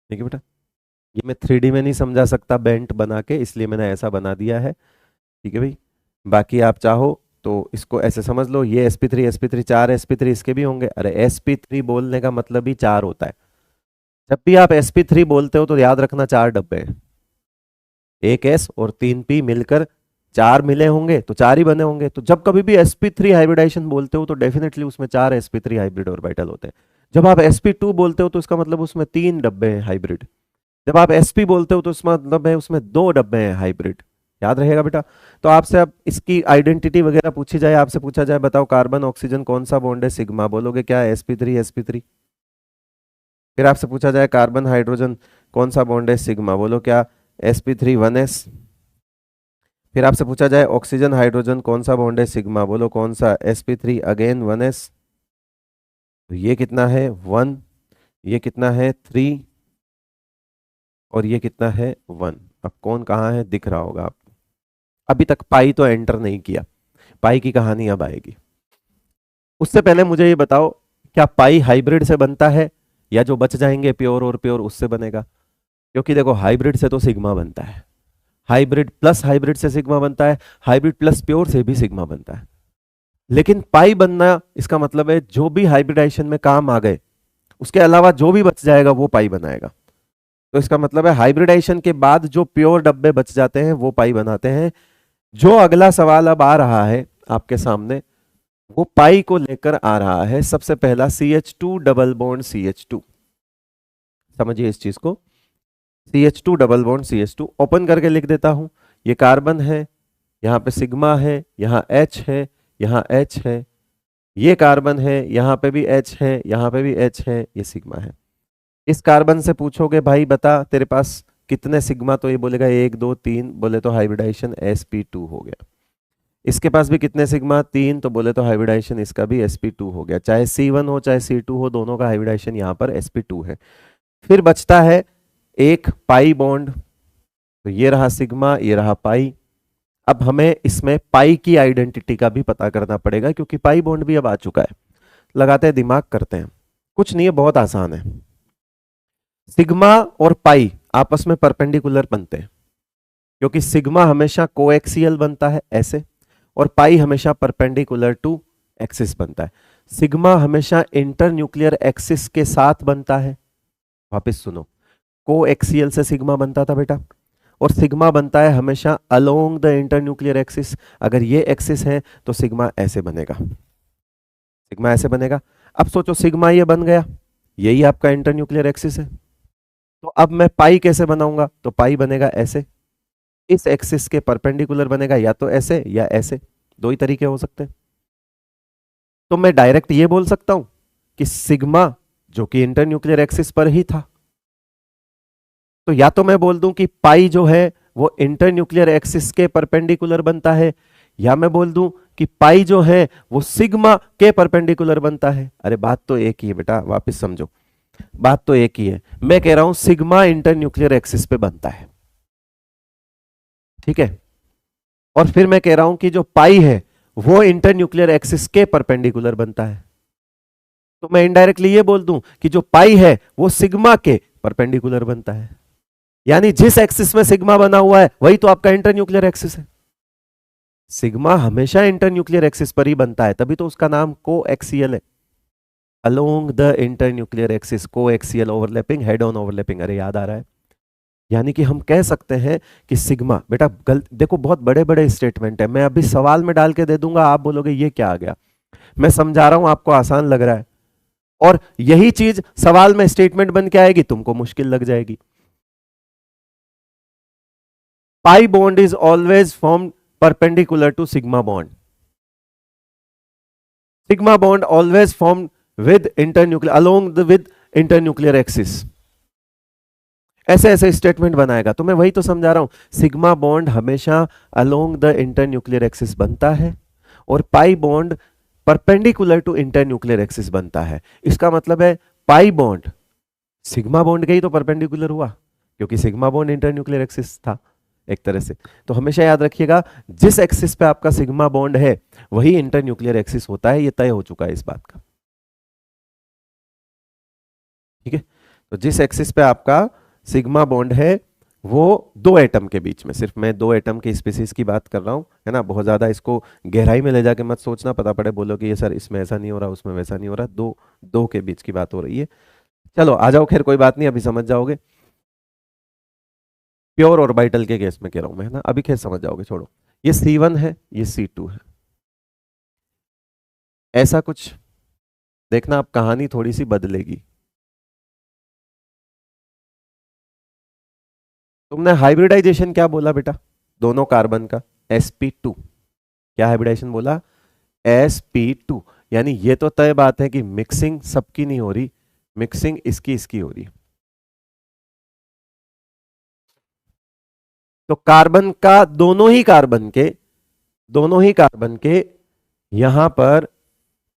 ठीक है बेटा, ये मैं 3D में नहीं समझा सकता बेंट बना के, इसलिए मैंने ऐसा बना दिया है। ठीक है भाई, बाकी आप चाहो तो इसको ऐसे समझ लो, ये sp3 4 sp3 इसके भी होंगे। अरे sp3 बोलने का मतलब ही 4 होता है। जब भी आप sp3 बोलते हो तो याद रखना 4 डब्बे हैं। एक S और 3P मिलकर 4 मिले होंगे तो 4 ही बने होंगे। तो जब कभी भी sp3 हाइब्रिडाइजेशन बोलते हो तो डेफिनेटली उसमें 4 sp3 हाइब्रिड ऑर्बिटल होते हैं। जब आप sp2 बोलते हो तो इसका मतलब उसमें 3 डब्बे हैं हाइब्रिड। जब आप sp बोलते हो तो इसका मतलब है उसमें 2 डब्बे हैं हाइब्रिड। याद रहेगा बेटा। तो आपसे अब इसकी आइडेंटिटी वगैरह पूछी जाए, आपसे पूछा जाए बताओ कार्बन ऑक्सीजन कौन सा बॉन्ड है, सिग्मा, बोलोगे क्या है, sp3 sp3। फिर आपसे पूछा जाए कार्बन हाइड्रोजन कौन सा बॉन्ड है, सिग्मा, बोलो क्या, sp3 1s। फिर आपसे पूछा जाए ऑक्सीजन हाइड्रोजन कौन सा बॉन्ड है, सिग्मा, बोलो कौन सा, sp3 अगेन 1s। तो ये कितना है 1, ये कितना है 3 और ये कितना है 1। अब कौन कहाँ है दिख रहा होगा आपको। अभी तक पाई तो एंटर नहीं किया, पाई की कहानी अब आएगी। उससे पहले मुझे ये बताओ क्या पाई हाइब्रिड से बनता है या जो बच जाएंगे प्योर और प्योर उससे बनेगा? क्योंकि देखो हाइब्रिड से तो सिग्मा बनता है, हाइब्रिड प्लस हाइब्रिड से सिग्मा बनता है, हाइब्रिड प्लस प्योर से भी सिग्मा बनता है। लेकिन पाई बनना इसका मतलब है जो भी हाइब्रिडाइजेशन में काम आ गए उसके अलावा जो भी बच जाएगा वो पाई बनाएगा। तो इसका मतलब है हाइब्रिडाइजेशन के बाद जो प्योर डब्बे बच जाते हैं वो पाई बनाते हैं। जो अगला सवाल अब आ रहा है आपके सामने वो पाई को लेकर आ रहा है। सबसे पहला CH2 डबल बॉन्ड CH2, समझिए इस चीज को। CH2 double bond CH2 open करके लिख देता हूं। ये कार्बन है, यहाँ पे सिग्मा है, यहाँ H है, यहाँ H है, ये कार्बन है, यहाँ पे भी H है, यहाँ पे भी H है, ये सिग्मा है। इस कार्बन से पूछोगे भाई बता तेरे पास कितने सिग्मा, तो ये बोलेगा 1 2 3, बोले तो हाइब्रिडाइजेशन sp2 हो गया। इसके पास भी कितने सिग्मा, 3, तो बोले तो हाइब्रिडाइजेशन इसका भी sp2 हो गया। चाहे C1 हो चाहे C2 हो, दोनों का हाइब्रिडाइजेशन यहाँ पर sp2 है। फिर बचता है एक पाई बॉन्ड, तो ये रहा सिग्मा, ये रहा पाई। अब हमें इसमें पाई की आइडेंटिटी का भी पता करना पड़ेगा क्योंकि पाई बॉन्ड भी अब आ चुका है। लगाते हैं दिमाग, करते हैं। कुछ नहीं है, बहुत आसान है। सिग्मा और पाई आपस में परपेंडिकुलर बनते हैं क्योंकि सिग्मा हमेशा कोएक्सियल बनता है ऐसे, और पाई हमेशा परपेंडिकुलर टू एक्सिस बनता है। सिग्मा हमेशा इंटरन्यूक्लियर एक्सिस के साथ बनता है। वापस सुनो, कोएक्सियल से सिग्मा बनता था बेटा, और सिग्मा बनता है हमेशा अलोंग द इंटरन्यूक्लियर एक्सिस। अगर ये एक्सिस है तो सिग्मा ऐसे बनेगा, सिग्मा ऐसे बनेगा। अब सोचो सिग्मा ये बन गया, यही आपका इंटरन्यूक्लियर एक्सिस है। तो अब मैं पाई कैसे बनाऊंगा, तो पाई बनेगा ऐसे, इस एक्सिस के परपेंडिकुलर बनेगा, या तो ऐसे या ऐसे, दो ही तरीके हो सकते हैं। तो मैं डायरेक्ट ये बोल सकता हूं कि सिग्मा जो कि इंटरन्यूक्लियर एक्सिस पर ही था, तो या तो मैं बोल दूं कि पाई जो है वो इंटरन्यूक्लियर एक्सिस के परपेंडिकुलर बनता है, या मैं बोल दूं कि पाई जो है वो सिग्मा के परपेंडिकुलर बनता है। अरे बात तो एक ही है बेटा, वापस समझो, बात तो एक ही है। मैं कह रहा हूं सिग्मा इंटरन्यूक्लियर एक्सिस पे बनता है, ठीक है, और फिर मैं कह रहा हूं कि जो पाई है वो इंटरन्यूक्लियर एक्सिस के परपेंडिकुलर बनता है। तो मैं इनडायरेक्टली ये बोल दूं कि जो पाई है वो सिग्मा के परपेंडिकुलर बनता है, यानी जिस एक्सिस में सिग्मा बना हुआ है वही तो आपका इंटरन्यूक्लियर एक्सिस है। सिग्मा हमेशा इंटरन्यूक्लियर एक्सिस पर ही बनता है, तभी तो उसका नाम कोएक्सियल है। Along the internuclear axis, coaxial overlapping, head on overlapping. अरे याद आ रहा है। यानी कि हम कह सकते हैं कि सिग्मा, बेटा गलत देखो, बहुत बड़े बड़े स्टेटमेंट है, मैं अभी सवाल में डाल के दे दूंगा, आप बोलोगे ये क्या आ गया। मैं समझा रहा हूं, आपको आसान लग रहा है, और यही चीज सवाल में स्टेटमेंट बन के आएगी, तुमको मुश्किल लग जाएगी। Pi bond is always form perpendicular to sigma bond. Sigma bond always form with internuclear, along with internuclear axis. ऐसे ऐसे स्टेटमेंट बनाएगा, तो मैं वही तो समझा रहा हूं, सिग्मा बॉन्ड हमेशा अलोंग द इंटरन्यूक्लियर एक्सिस बनता है, और pi bond perpendicular to internuclear axis बनता है। इसका मतलब है पाई बॉन्ड सिग्मा बॉन्ड के ही तो परपेंडिकुलर हुआ, क्योंकि सिग्मा बॉन्ड इंटरन्यूक्लियर एक्सिस था एक तरह से। तो हमेशा याद रखिएगा, जिस एक्सिस पे आपका सिग्मा बॉन्ड है वही इंटरन्यूक्लियर एक्सिस होता है, ये तय हो चुका है इस बात का, ठीक है। तो जिस एक्सिस पे आपका सिग्मा बॉन्ड है वो दो एटम के बीच में, सिर्फ मैं दो एटम की स्पीसीज की बात कर रहा हूं, है ना, बहुत ज्यादा इसको गहराई में ले जाके मत सोचना, पता पड़े बोलो कि ये सर इसमें ऐसा नहीं हो रहा, उसमें वैसा नहीं हो रहा, दो दो के बीच की बात हो रही है। चलो आ जाओ, खैर कोई बात नहीं, अभी समझ जाओगे। प्योर ऑर्बिटल के केस में कह रहा हूं मैं, है ना, अभी खेल समझ जाओगे, छोड़ो। ये C1 है, ये C2 है, ऐसा कुछ। देखना अब कहानी थोड़ी सी बदलेगी। तुमने हाइब्रिडाइजेशन क्या बोला बेटा, दोनों कार्बन का, sp2। क्या हाइब्रिडाइजेशन बोला, sp2। यानी ये तो तय बात है कि मिक्सिंग सबकी नहीं हो रही, मिक्सिंग इसकी इसकी हो रही है। तो कार्बन का, दोनों ही कार्बन के यहां पर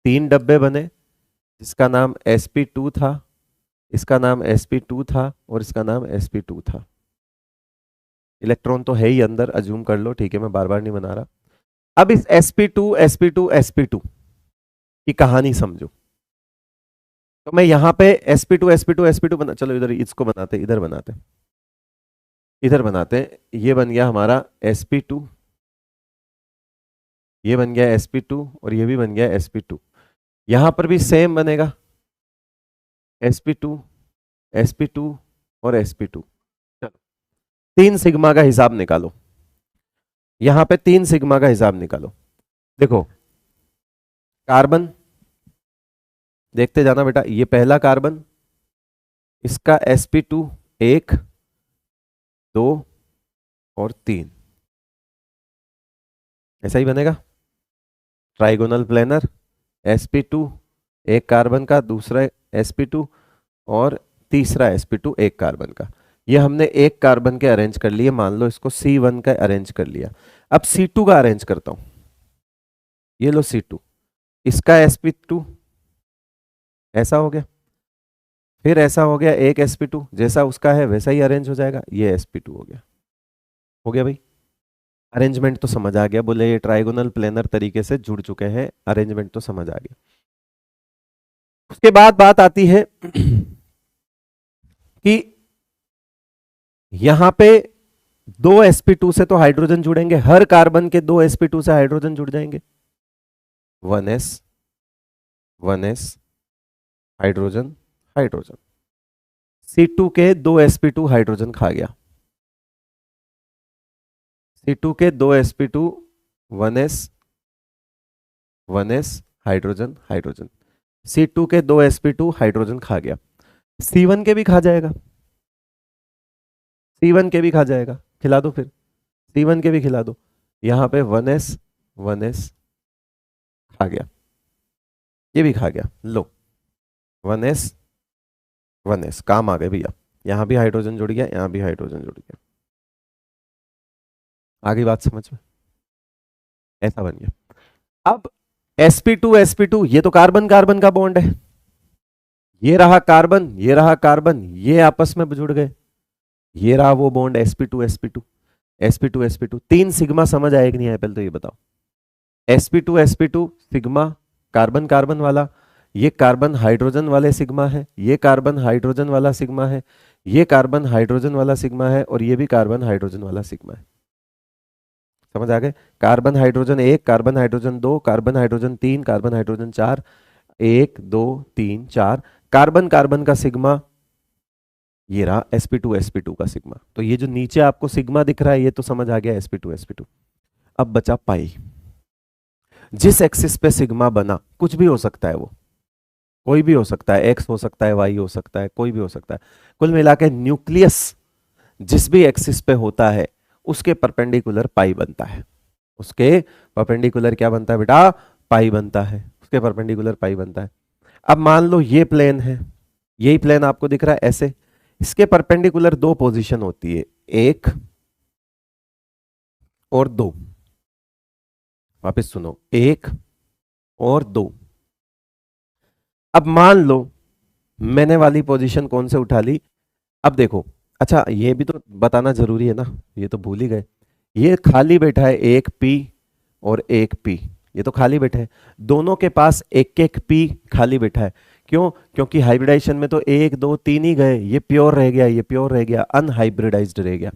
3 डब्बे बने, जिसका नाम sp2 था, इसका नाम sp2 था, और इसका नाम sp2 था। इलेक्ट्रॉन तो है ही अंदर, अज्यूम कर लो, ठीक है, मैं बार बार नहीं बना रहा। अब इस sp2 की कहानी समझो। तो मैं यहां पे sp2 बना, चलो इधर इसको बनाते, इधर बनाते, ये बन गया हमारा sp2, ये बन गया sp2, और ये भी बन गया sp2। यहां पर भी सेम बनेगा, sp2 sp2 और sp2। चलो 3 सिग्मा का हिसाब निकालो, यहां पे 3 सिग्मा का हिसाब निकालो। देखो कार्बन, देखते जाना बेटा, ये पहला कार्बन, इसका sp2 1 2 और 3, ऐसा ही बनेगा ट्राइगोनल प्लेनर। sp2 एक कार्बन का, दूसरा sp2, और तीसरा sp2 एक कार्बन का। ये हमने एक कार्बन के अरेंज कर लिए, मान लो इसको C1 का अरेंज कर लिया। अब C2 का अरेंज करता हूं, ये लो C2, इसका sp2 ऐसा हो गया, फिर ऐसा हो गया, एक sp2 जैसा उसका है वैसा ही अरेंज हो जाएगा, ये sp2 हो गया भाई। अरेंजमेंट तो समझ आ गया, बोले ये ट्राइगोनल प्लेनर तरीके से जुड़ चुके हैं, अरेंजमेंट तो समझ आ गया। उसके बाद बात आती है कि यहां पे 2 sp2 से तो हाइड्रोजन जुड़ेंगे, हर कार्बन के 2 sp2 से हाइड्रोजन जुड़ जाएंगे, 1s हाइड्रोजन हाइड्रोजन। C2 के 2 sp2 हाइड्रोजन खा गया, C2 के 2 sp2 1s hydrogen hydrogen. C2 के 2 sp2 हाइड्रोजन खा गया, C1 के भी खा जाएगा, C1 के भी खा जाएगा, खिला दो फिर, C1 के भी खिला दो। यहां पे 1s खा गया, ये भी खा गया, लो 1s काम आ गए भैया, यहां भी हाइड्रोजन जुड़ गया, यहां भी हाइड्रोजन जुड़ गया। आगे बात समझ में, ऐसा बन गया। अब sp2 ये तो कार्बन कार्बन का बॉन्ड है, ये रहा कार्बन, ये रहा कार्बन, ये आपस में जुड़ गए, ये रहा वो बॉन्ड sp2 3 सिग्मा समझ आए कि नहीं आए, पहले तो ये बताओ। sp2 सिग्मा कार्बन कार्बन वाला, ये कार्बन हाइड्रोजन वाले सिग्मा है, ये कार्बन हाइड्रोजन वाला सिग्मा है, ये कार्बन हाइड्रोजन वाला सिग्मा है, और ये भी कार्बन हाइड्रोजन वाला सिग्मा है। समझ आ गए, carbon hydrogen 1, carbon hydrogen 2, carbon hydrogen 3, carbon hydrogen 4, 1 2 3 4, carbon carbon का सिग्मा, ये रहा sp2 का सिग्मा। तो ये जो नीचे आपको सिग्मा दिख रहा है, ये तो समझ आ गया sp2। अब बचा पाई, जिस एक्सिस पे सिग्मा बना, कुछ भी हो सकता है, वो कोई भी हो सकता है, एक्स हो सकता है, वाई हो सकता है, कोई भी हो सकता है। कुल मिला के न्यूक्लियस जिस भी एक्सिस पे होता है उसके परपेंडिकुलर पाई बनता है, उसके परपेंडिकुलर क्या बनता है बेटा, पाई बनता है, उसके परपेंडिकुलर पाई बनता है। अब मान लो ये प्लेन है, यही प्लेन आपको दिख रहा है ऐसे, इसके परपेंडिकुलर 2 पोजीशन होती है, 1 और 2। वापस सुनो, 1 और 2। अब मान लो मैंने वाली पोजीशन कौन से उठा ली, अब देखो, अच्छा ये भी तो बताना जरूरी है ना, ये तो भूल ही गए, ये खाली बैठा है एक P और एक P, ये तो खाली बैठा है, दोनों के पास एक एक P खाली बैठा है। क्यों, क्योंकि हाइब्रिडाइजेशन में तो 1 2 3 ही गए, ये प्योर रह गया, ये प्योर रह गया, अनहाइब्रिडाइज्ड रह गया।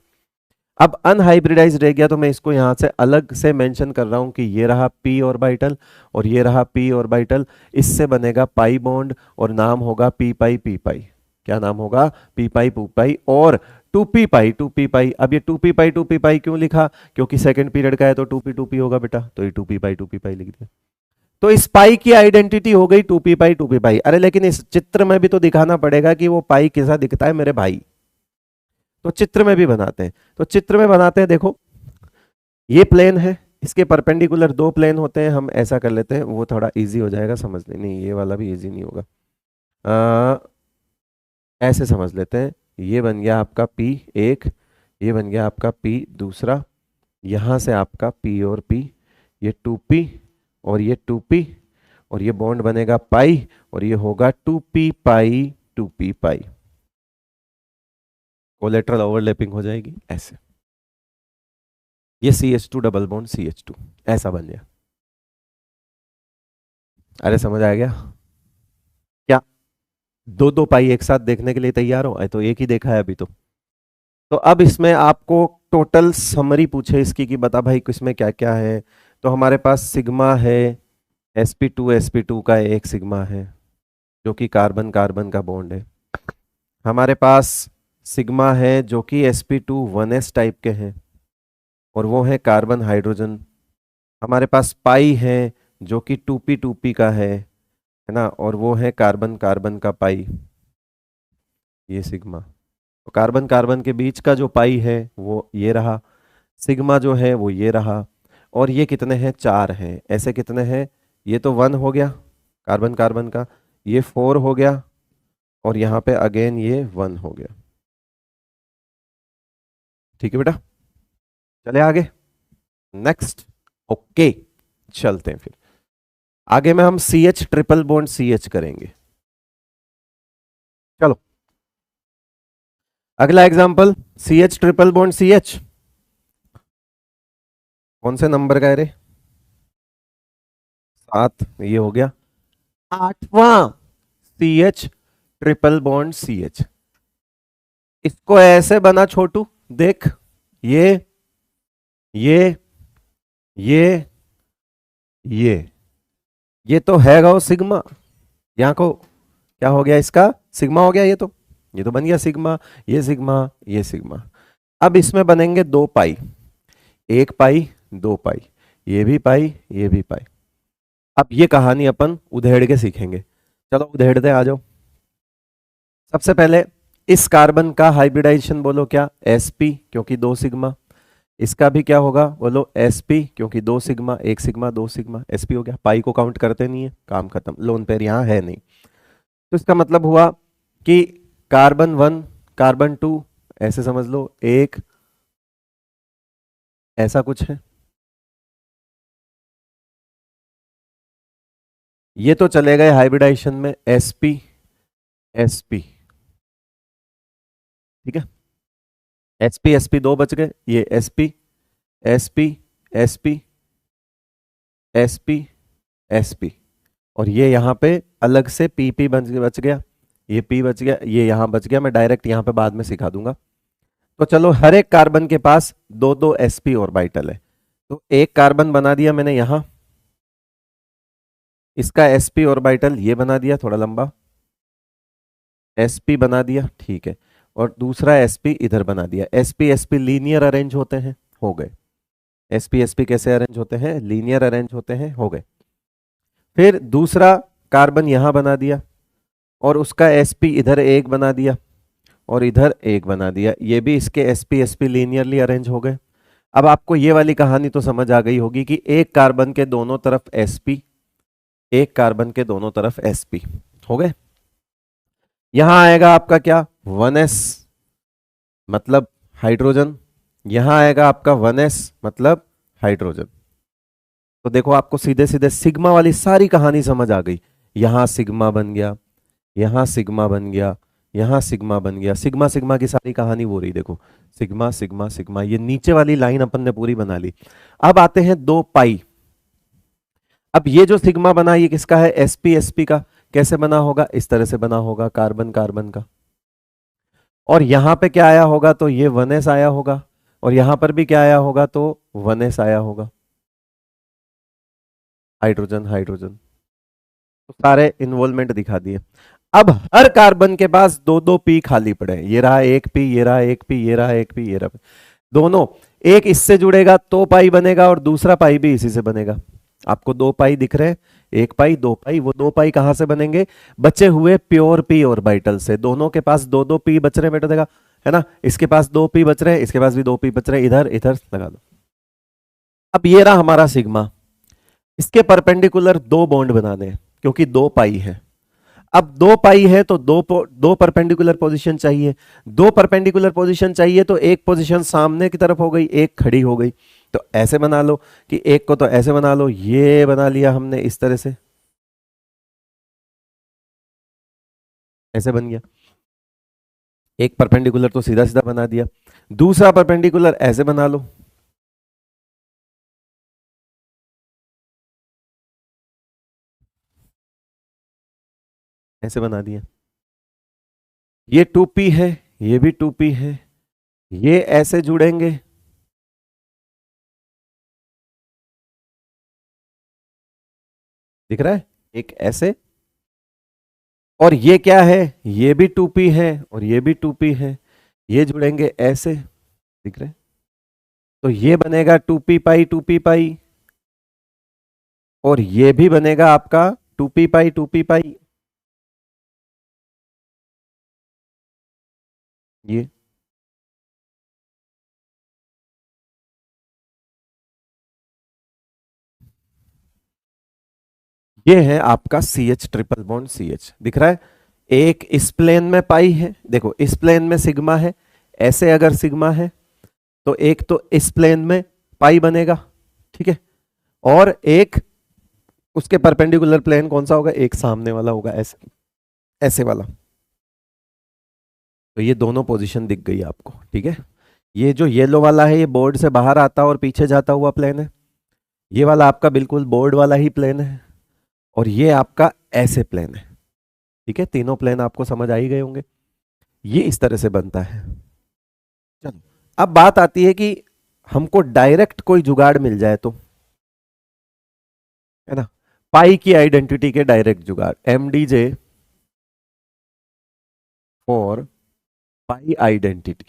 अब अनहाइब्रिडाइज्ड रह गया तो मैं इसको यहां से अलग से मेंशन कर रहा हूं कि ये रहा P ऑर्बिटल और ये रहा P ऑर्बिटल, इससे बनेगा पाई बॉन्ड और नाम होगा P पाई। क्या नाम होगा, P पाई। और 2p पाई। अब ये 2p पाई क्यों लिखा? क्योंकि सेकंड पीरियड का है तो 2p होगा बेटा, तो ये 2p पाई लिख दिया। तो इस पाई की आइडेंटिटी हो गई 2p पाई। अरे लेकिन इस चित्र में भी तो दिखाना पड़ेगा कि वो पाई कैसा दिखता है मेरे भाई। तो चित्र में भी बनाते हैं, तो चित्र में बनाते हैं। देखो ये प्लेन है, इसके परपेंडिकुलर दो प्लेन होते हैं। हम ऐसा कर लेते हैं, वो थोड़ा इजी हो जाएगा समझने। नहीं ये वाला भी इजी नहीं होगा, ऐसे समझ लेते हैं। ये बन गया आपका P1, ये बन गया आपका P दूसरा, यहां से आपका P और P, ये 2p और ये 2p, और ये बॉन्ड बनेगा पाई, और ये होगा 2p पाई। कोलेटरल ओवरलैपिंग हो जाएगी ऐसे। ये CH2 डबल बॉन्ड CH2 ऐसा बन गया। अरे समझ आ गया क्या? दो दो पाई एक साथ देखने के लिए तैयार हो? तो एक ही देखा है अभी तो अब इसमें आपको टोटल समरी पूछे इसकी कि बता भाई किसमें क्या क्या है। तो हमारे पास सिग्मा है, sp2 का एक सिग्मा है जो कि कार्बन कार्बन का बॉन्ड है। हमारे पास सिग्मा है जो कि sp2 1s टाइप के हैं और वो है कार्बन हाइड्रोजन। हमारे पास पाई है जो कि 2p का है ना, और वो है कार्बन कार्बन का पाई, ये सिग्मा। तो कार्बन कार्बन के बीच का जो पाई है वो ये रहा, सिग्मा जो है वो ये रहा, और ये कितने हैं? 4 हैं। ऐसे कितने हैं? ये तो 1 हो गया कार्बन कार्बन का, ये 4 हो गया, और यहाँ पे अगेन ये 1 हो गया। ठीक है बेटा, चले आगे नेक्स्ट। ओके चलते हैं फिर आगे में। हम CH ट्रिपल बॉन्ड CH करेंगे। चलो अगला example, CH triple bond CH। कौन से नंबर का है रे? 7, ये हो गया 8वां CH ट्रिपल बॉन्ड CH। इसको ऐसे बना छोटू, देख ये ये ये ये तो है गो सिग्मा। यहाँ को क्या हो गया? इसका सिग्मा हो गया। ये तो बन गया सिग्मा, ये सिग्मा, ये सिग्मा। अब इसमें बनेंगे 2 पाई, 1 पाई 2 पाई, ये भी पाई ये भी पाई। अब ये कहानी अपन उधेड़ के सीखेंगे। चलो उधेड़ते आ जाओ। सबसे पहले इस कार्बन का हाइब्रिडाइजेशन बोलो क्या? sp, क्योंकि 2 सिग्मा। इसका भी क्या होगा? बोलो sp, क्योंकि 2 सिग्मा, 1 सिग्मा 2 सिग्मा, sp हो गया। पाई को काउंट करते नहीं है, काम खत्म, लोन पेयर यहां है नहीं। तो इसका मतलब हुआ कि कार्बन 1 कार्बन 2 ऐसे समझ लो, एक ऐसा कुछ है। ये तो चले गए हाइब्रिडाइजेशन में sp sp, ठीक है। sp sp 2 बच गए, ये sp sp sp sp sp, और ये यहाँ पे अलग से pp बच गया, ये p बच गया, ये यहाँ बच गया। मैं डायरेक्ट यहाँ पे बाद में सिखा दूंगा। तो चलो हर एक कार्बन के पास 2 sp ऑर्बिटल है। तो एक कार्बन बना दिया मैंने यहां, इसका sp ऑर्बिटल ये बना दिया थोड़ा लंबा, sp बना दिया, ठीक है। और दूसरा sp इधर बना दिया। sp sp लीनियर अरेंज होते हैं, हो गए। sp sp कैसे अरेंज होते हैं? लीनियर अरेंज होते हैं, हो गए। फिर दूसरा कार्बन यहां बना दिया, और उसका sp इधर एक बना दिया, और इधर एक बना दिया। ये भी इसके sp sp लीनियरली अरेंज हो गए। अब आपको ये वाली कहानी तो समझ आ गई होगी कि एक कार्बन के दोनों तरफ sp, एक कार्बन के दोनों तरफ sp हो गए। यहां आएगा आपका क्या? 1s मतलब हाइड्रोजन, यहां आएगा आपका 1s मतलब हाइड्रोजन। तो देखो आपको सीधे सीधे सिग्मा वाली सारी कहानी समझ आ गई। यहां सिग्मा बन गया, यहां सिग्मा बन गया, यहां सिग्मा बन गया। सिग्मा सिग्मा की सारी कहानी वो रही, देखो सिग्मा सिग्मा सिग्मा। ये नीचे वाली लाइन अपन ने पूरी बना ली। अब आते हैं 2 पाई। अब ये जो सिग्मा बना ये किसका है? sp sp का। कैसे बना होगा? इस तरह से बना होगा, कार्बन कार्बन का। और यहां पे क्या आया होगा? तो ये 1s आया होगा, और यहां पर भी क्या आया होगा? तो 1s आया होगा, हाइड्रोजन हाइड्रोजन। तो सारे इन्वॉल्वमेंट दिखा दिए। अब हर कार्बन के पास दो दो पी खाली पड़े हैं। ये रहा एक पी, ये रहा एक पी, ये रहा एक पी, ये रहा दोनों। एक इससे जुड़ेगा तो पाई बनेगा और दूसरा पाई भी इसी से बनेगा। आपको दो पाई दिख रहे हैं, एक पाई दो पाई। वो दो पाई कहां से बनेंगे? बचे हुए प्योर पी ऑर्बिटल से। दोनों के पास दो दो पी बच रहे हैं बेटा, देखा है ना। इसके पास दो पी बच रहे हैं, इसके पास भी दो पी बच रहे हैं, इधर इधर लगा दो। अब ये रहा हमारा सिग्मा। इसके परपेंडिकुलर दो बॉन्ड बनाने हैं क्योंकि दो पाई है। अब दो पाई है तो दो परपेंडिकुलर पोजीशन चाहिए। दो परपेंडिकुलर पोजीशन चाहिए तो एक पोजीशन सामने की तरफ हो गई, एक खड़ी हो गई। तो ऐसे बना लो कि एक को तो ऐसे बना लो, ये बना लिया हमने इस तरह से, ऐसे बन गया। एक परपेंडिकुलर तो सीधा सीधा बना दिया, दूसरा परपेंडिकुलर ऐसे बना लो, ऐसे बना दिया। ये 2p है, ये भी 2p है, ये ऐसे जुड़ेंगे, दिख रहा है, एक ऐसे। और ये क्या है? ये भी 2p है और ये भी 2p है, ये जुड़ेंगे ऐसे, दिख रहे हैं। तो ये बनेगा 2p पाई 2p पाई, और ये भी बनेगा आपका 2p पाई 2p पाई। ये है आपका CH ट्रिपल बॉन्ड CH, दिख रहा है। एक इस प्लेन में पाई है, देखो इस प्लेन में सिग्मा है, ऐसे अगर सिग्मा है तो एक तो इस प्लेन में पाई बनेगा, ठीक है। और एक उसके परपेंडिकुलर प्लेन कौन सा होगा? एक सामने वाला होगा, ऐसे ऐसे वाला। तो ये दोनों पोजीशन दिख गई आपको, ठीक है। ये जो येलो वाला है ये बोर्ड से बाहर आता और पीछे जाता हुआ प्लेन है। ये वाला आपका बिल्कुल बोर्ड वाला ही प्लेन है, और ये आपका ऐसे प्लेन है, ठीक है। तीनों प्लेन आपको समझ आ ही गए होंगे। ये इस तरह से बनता है। चलो अब बात आती है कि हमको डायरेक्ट कोई जुगाड़ मिल जाए तो, है ना। पाई की आइडेंटिटी के डायरेक्ट जुगाड़, MDJ फॉर पाई आइडेंटिटी,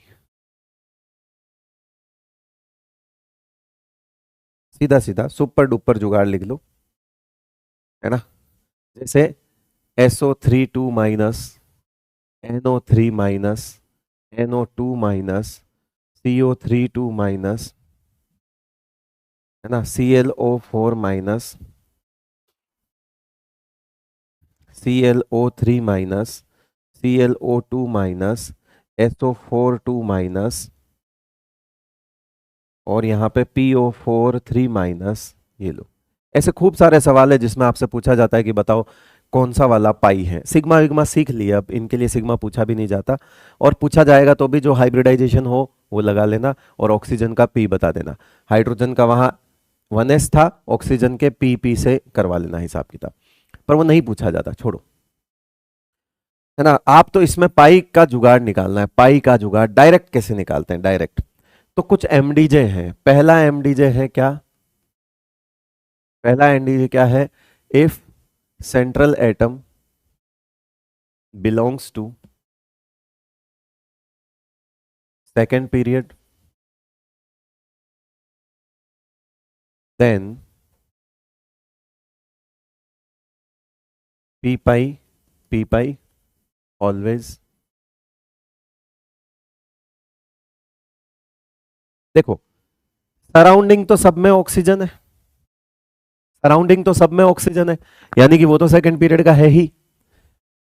सीधा सीधा सुपर डुपर जुगाड़ लिख लो, है ना। जैसे SO3 2 minus NO3 minus NO2 minus CO3 2 minus, है ना, ClO4 minus ClO3 minus ClO2 minus SO4 2 minus, और यहाँ पे PO4 3 माइनस। ये लो, ऐसे खूब सारे सवाल है जिसमें आपसे पूछा जाता है कि बताओ कौन सा वाला पाई है। सिग्मा विग्मा सीख लिया, अब इनके लिए सिग्मा पूछा भी नहीं जाता, और पूछा जाएगा तो भी जो हाइब्रिडाइजेशन हो वो लगा लेना, और ऑक्सीजन का पी बता देना। हाइड्रोजन का वहां 1s था, ऑक्सीजन के पी से करवा लेना हिसाब किताब, पर वो नहीं पूछा जाता, छोड़ो, है ना। आप तो इसमें पाई का जुगाड़ निकालना है। पाई का जुगाड़ डायरेक्ट कैसे निकालते हैं? डायरेक्ट तो कुछ MDJ है। पहला MDJ है क्या? पहला MDJ क्या है? If central atom belongs to second period, then P pi always. देखो सराउंडिंग तो सब में ऑक्सीजन है, सराउंडिंग तो सब में ऑक्सीजन है, यानी कि वो तो सेकंड पीरियड का है ही।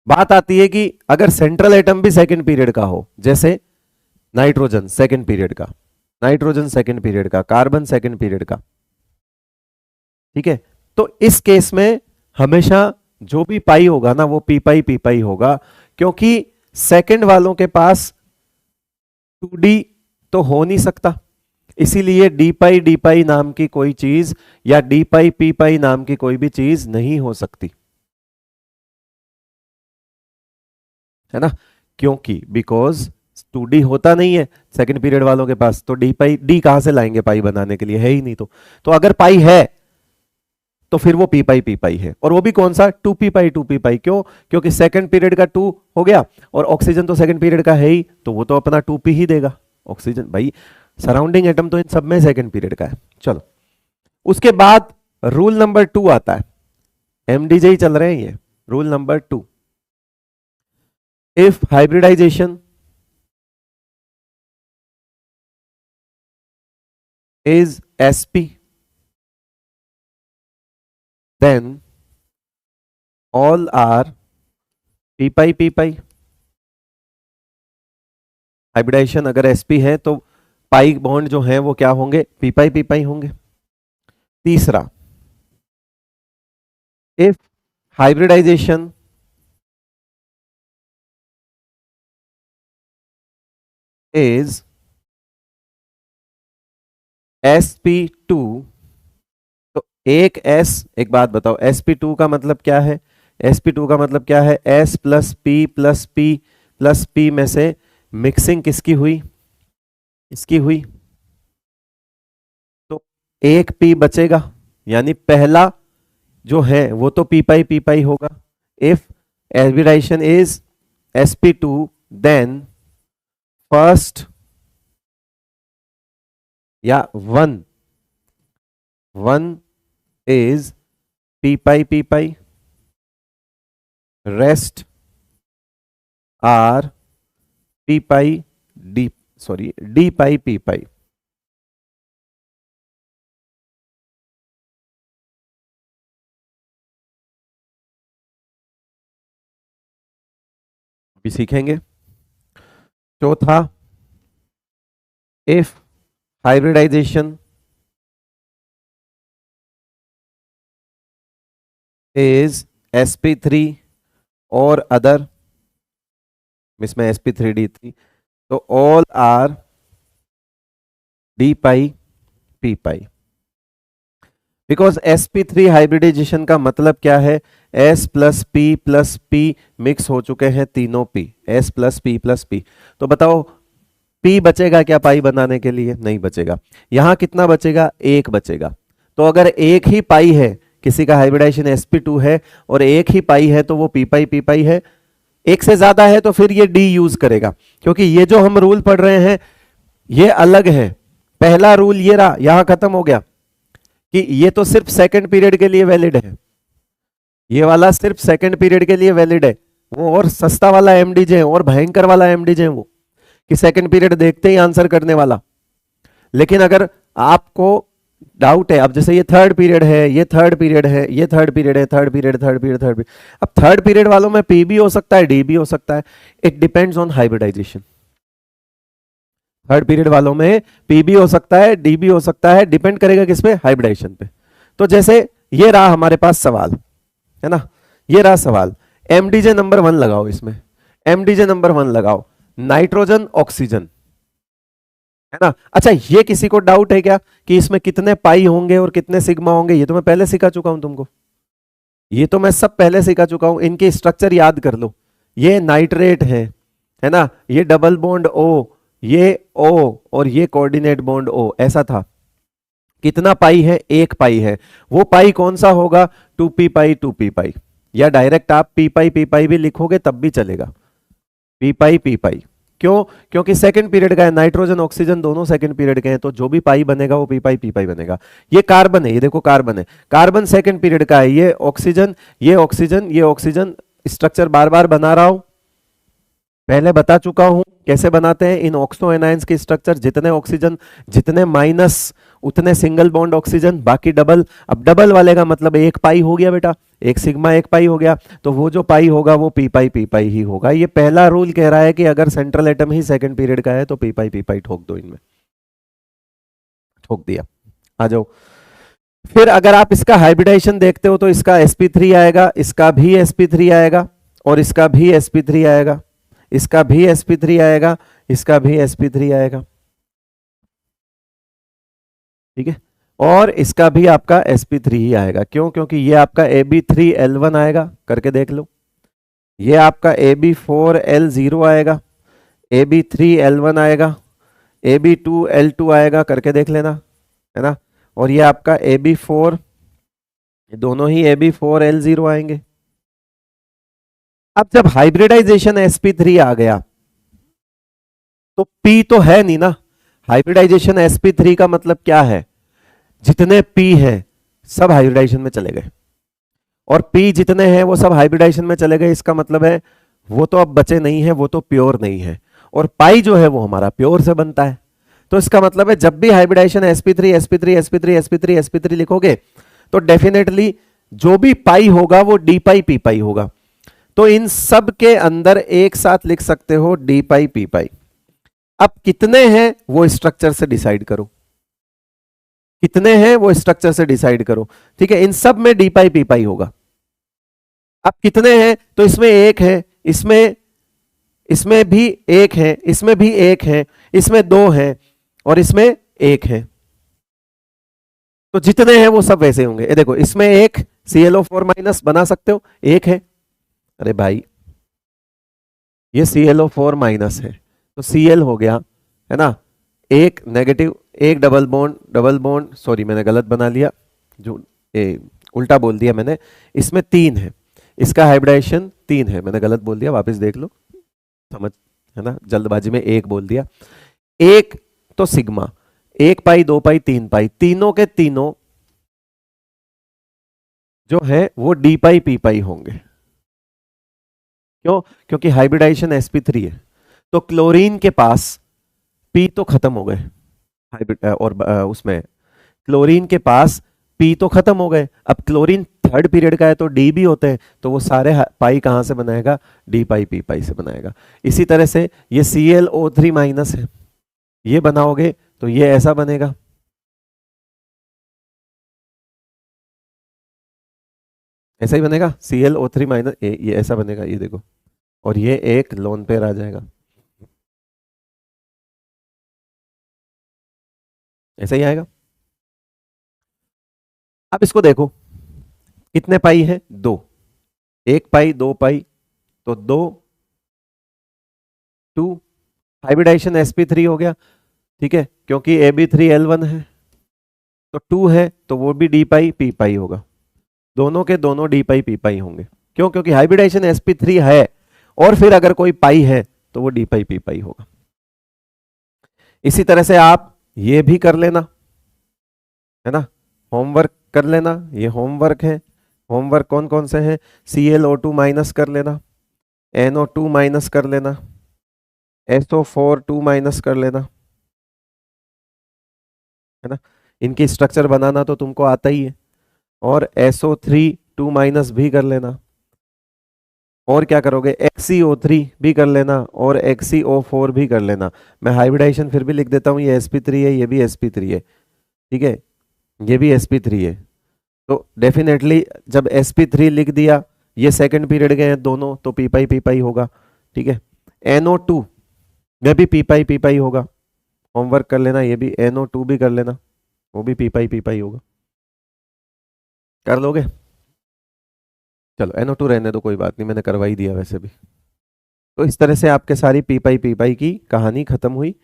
बात आती है कि अगर सेंट्रल एटम भी सेकंड पीरियड का हो, जैसे नाइट्रोजन सेकंड पीरियड का, नाइट्रोजन सेकंड पीरियड का, कार्बन सेकंड पीरियड का, ठीक है। तो इस केस में हमेशा जो भी पाई होगा ना वो पी पाई होगा, क्योंकि सेकंड वालों के पास 2D तो हो नहीं सकता, इसीलिए डी पाई नाम की कोई चीज या डी पाई पी पाई नाम की कोई भी चीज नहीं हो सकती, है ना। क्योंकि बिकॉज 2D होता नहीं है सेकंड पीरियड वालों के पास, तो डी पाई डी कहां से लाएंगे पाई बनाने के लिए? है ही नहीं। तो अगर पाई है तो फिर वो पी पाई पी पाई है, और वो भी कौन सा, 2p पाई 2p पाई। क्यों, क्योंकि सेकंड पीरियड का 2 हो गया और ऑक्सीजन तो सेकंड पीरियड का है ही, तो वो तो अपना 2p ही देगा। ऑक्सीजन भाई सराउंडिंग एटम तो इन सब में सेकंड पीरियड का है। चलो उसके बाद रूल नंबर 2 आता है, एमडीजे ही चल रहे हैं ये। Rule number 2, if hybridization is sp, then all are p pi p pi. Hybridization अगर sp है तो पाई बॉन्ड जो है वो क्या होंगे, p पाई p पाई होंगे। तीसरा, इफ हाइब्रिडाइजेशन is sp2, तो एक बात बताओ, sp2 का मतलब क्या है, sp2 का मतलब क्या है, s plus P plus P plus P में से मिक्सिंग किसकी हुई, इसकी हुई, तो एक p बचेगा, यानी पहला जो है वो तो p पाई होगा। If hybridization is sp2 then first या one is p pi, rest are p pi d pi p pi. भी सीखेंगे। चौथा, इफ हाइब्रिडाइजेशन is sp3 और अदर, इसमें sp3d3, तो all are d pi p pi. Because sp3 hybridization का मतलब क्या है, s प्लस p मिक्स हो चुके हैं तीनों p, s प्लस p। तो बताओ p बचेगा क्या पाई बनाने के लिए, नहीं बचेगा। यहां कितना बचेगा, एक बचेगा। तो अगर एक ही पाई है, किसी का हाइब्रिडाइजेशन sp2 है और एक ही पाई है, तो वो p पाई है। एक से ज्यादा है तो फिर ये d यूज करेगा, क्योंकि ये जो हम रूल पढ़ रहे हैं ये अलग है। पहला रूल ये रहा, यहां खत्म हो गया कि ये तो सिर्फ सेकंड पीरियड के लिए वैलिड है, ये वाला सिर्फ सेकंड पीरियड के लिए वैलिड है। वो और सस्ता वाला एमडीजे है और भयंकर वाला एमडीजे है वो, कि सेकंड पीरियड देखते ही आंसर करने वाला। लेकिन अगर आपको डाउट है, अब जैसे ये थर्ड पीरियड है, ये थर्ड पीरियड है, ये थर्ड पीरियड है, थर्ड पीरियड, अब थर्ड पीरियड वालों में पी भी हो सकता है, डी भी हो सकता है। It depends on hybridization. Third period वालों में पी भी हो सकता है, डी भी हो सकता है, डिपेंड करेगा किस पे, हाइब्रिडाइजेशन पे। तो जैसे ये रहा हमारे पास सवाल, है ना, ये रहा सवाल, एमडीजे नंबर 1 लगाओ, इसमें एमडीजे नंबर 1 लगाओ, नाइट्रोजन ऑक्सीजन, है ना। अच्छा, ये किसी को डाउट है क्या कि इसमें कितने पाई होंगे और कितने सिग्मा होंगे, ये तो मैं पहले सिखा चुका हूं तुमको, ये तो मैं सब पहले सिखा चुका हूं। इनके स्ट्रक्चर याद कर लो, ये नाइट्रेट है ना, ये डबल बॉन्ड O, ये O और ये कोऑर्डिनेट बॉन्ड O, ऐसा था। कितना पाई है, एक पाई है। वो पाई कौन सा होगा, 2p पाई, या डायरेक्ट आप p पाई भी लिखोगे तब भी चलेगा, p पाई। क्यों, क्योंकि सेकंड पीरियड का है, नाइट्रोजन ऑक्सीजन दोनों सेकंड पीरियड के हैं, तो जो भी पाई बनेगा वो p पाई बनेगा। ये कार्बन है, ये देखो कार्बन है, कार्बन सेकंड पीरियड का है, ये ऑक्सीजन, ये ऑक्सीजन, ये ऑक्सीजन। स्ट्रक्चर बार बार बना रहा हूं, पहले बता चुका हूं कैसे बनाते हैं इन ऑक्सो एनायंस के स्ट्रक्चर, जितने ऑक्सीजन जितने माइनस उतने सिंगल बॉन्ड ऑक्सीजन, बाकी डबल। अब डबल वाले का मतलब एक पाई हो गया बेटा, एक सिग्मा एक पाई हो गया, तो वो जो पाई होगा वो p पाई ही होगा। ये पहला रूल कह रहा है कि अगर सेंट्रल एटम ही सेकंड पीरियड का है तो p पाई ठोक दो, इनमें ठोक दिया। आ जाओ, फिर अगर आप इसका हाइब्रिडाइजेशन देखते हो तो इसका sp3 आएगा, इसका भी sp3 आएगा, और इसका भी sp3 आएगा, इसका भी sp3 आएगा, इसका भी sp3 आएगा, ठीक है, और इसका भी आपका sp3 ही आएगा। क्यों, क्योंकि ये आपका ab3l1 आएगा, करके देख लो, ये आपका ab4l0 आएगा, ab3l1 आएगा, ab2l2 आएगा, करके देख लेना, है ना, और ये आपका ab4 ये दोनों ही Ab4L0 आएंगे। अब जब हाइब्रिडाइजेशन sp3 आ गया तो p तो है नहीं ना। हाइब्रिडाइजेशन sp3 का मतलब क्या है, जितने p हैं सब हाइब्रिडाइजेशन में चले गए, और p जितने हैं वो सब हाइब्रिडाइजेशन में चले गए। इसका मतलब है वो तो अब बचे नहीं है, वो तो प्योर नहीं है, और पाई जो है वो हमारा प्योर से बनता है। तो इसका मतलब है जब भी hybridisation sp3 sp3 sp3 sp3 sp3 लिखोगे तो डेफिनेटली जो भी पाई होगा वो डी पाई पी पाई होगा। तो इन सब के अंदर एक साथ लिख सकते हो डी पाई पी पाई। अब कितने हैं वो स्ट्रक्चर से डिसाइड करो, कितने हैं वो स्ट्रक्चर से डिसाइड करो। ठीक है, इन सब में डी पाई पी पाई होगा। अब कितने हैं, तो इसमें एक है, इसमें इसमें भी एक है, इसमें भी एक है, इसमें दो है, और इसमें एक है। तो जितने हैं वो सब वैसे होंगे। ये देखो इसमें एक ClO4 माइनस बना सकते हो, एक है। अरे भाई ये ClO4 माइनस है तो Cl हो गया, है ना, एक नेगेटिव, एक डबल बॉन्ड, सॉरी मैंने गलत बना लिया, जो उल्टा बोल दिया मैंने। इसमें तीन है, इसका हाइब्रिडाइजेशन तीन है, मैंने गलत बोल दिया, वापस देख लो, समझ, है ना, जल्दबाजी में एक बोल दिया। एक तो सिग्मा, एक पाई, दो पाई, तीन पाई, तीनों के तीनों जो है वो डी पाई पी पाई होंगे। क्यों? क्योंकि हाइब्रिडाइजेशन sp3 है, तो क्लोरीन के पास p तो खत्म हो गए, हाइब्रिड और उसमें क्लोरीन के पास p तो खत्म हो गए। अब क्लोरीन थर्ड पीरियड का है तो d भी होते हैं, तो वो सारे पाई कहां से बनाएगा, डी पाई पी पाई से बनाएगा। इसी तरह से ये ClO3 माइनस है, ये बनाओगे तो ये ऐसा बनेगा, ऐसा ही बनेगा, ClO3 माइनस, ये ऐसा बनेगा, ये देखो, और ये एक लोन पेयर आ जाएगा, ऐसा ही आएगा। अब इसको देखो कितने पाई है, दो, एक पाई, दो पाई, तो दो, टू, हाइब्रिडाइजेशन sp3 हो गया। ठीक है, क्योंकि Ab3L1 है तो टू है, तो वो भी डी पाई पी पाई होगा, दोनों के दोनों डी पाई पी पाई होंगे। क्यों? क्योंकि हाइब्रिडाइजेशन sp3 है, और फिर अगर कोई पाई है तो वो डी पाई पी पाई होगा। इसी तरह से आप ये भी कर लेना, है ना, होमवर्क कर लेना, ये होमवर्क है। होमवर्क कौन कौन से हैं, ClO2 माइनस कर लेना, NO2 माइनस कर लेना, SO4 2 माइनस कर लेना, है ना, इनकी स्ट्रक्चर बनाना तो तुमको आता ही है, और SO3 2 माइनस भी कर लेना, और क्या करोगे, XeO3 भी कर लेना, और XeO4 भी कर लेना। मैं हाइब्रिडाइजेशन फिर भी लिख देता हूँ, ये sp3 है, ये भी sp3 है, ठीक है, ये भी sp3 है। तो डेफिनेटली जब sp3 लिख दिया, ये सेकंड पीरियड गए हैं दोनों, तो पी पाई होगा। ठीक है, NO2 में भी पी पाई होगा, होमवर्क कर लेना, ये भी NO2 भी कर लेना, वो भी पी पाई होगा, कर लोगे। चलो NO2 रहने दो, कोई बात नहीं, मैंने करवा ही दिया वैसे भी। तो इस तरह से आपके सारी पी पाई की कहानी खत्म हुई।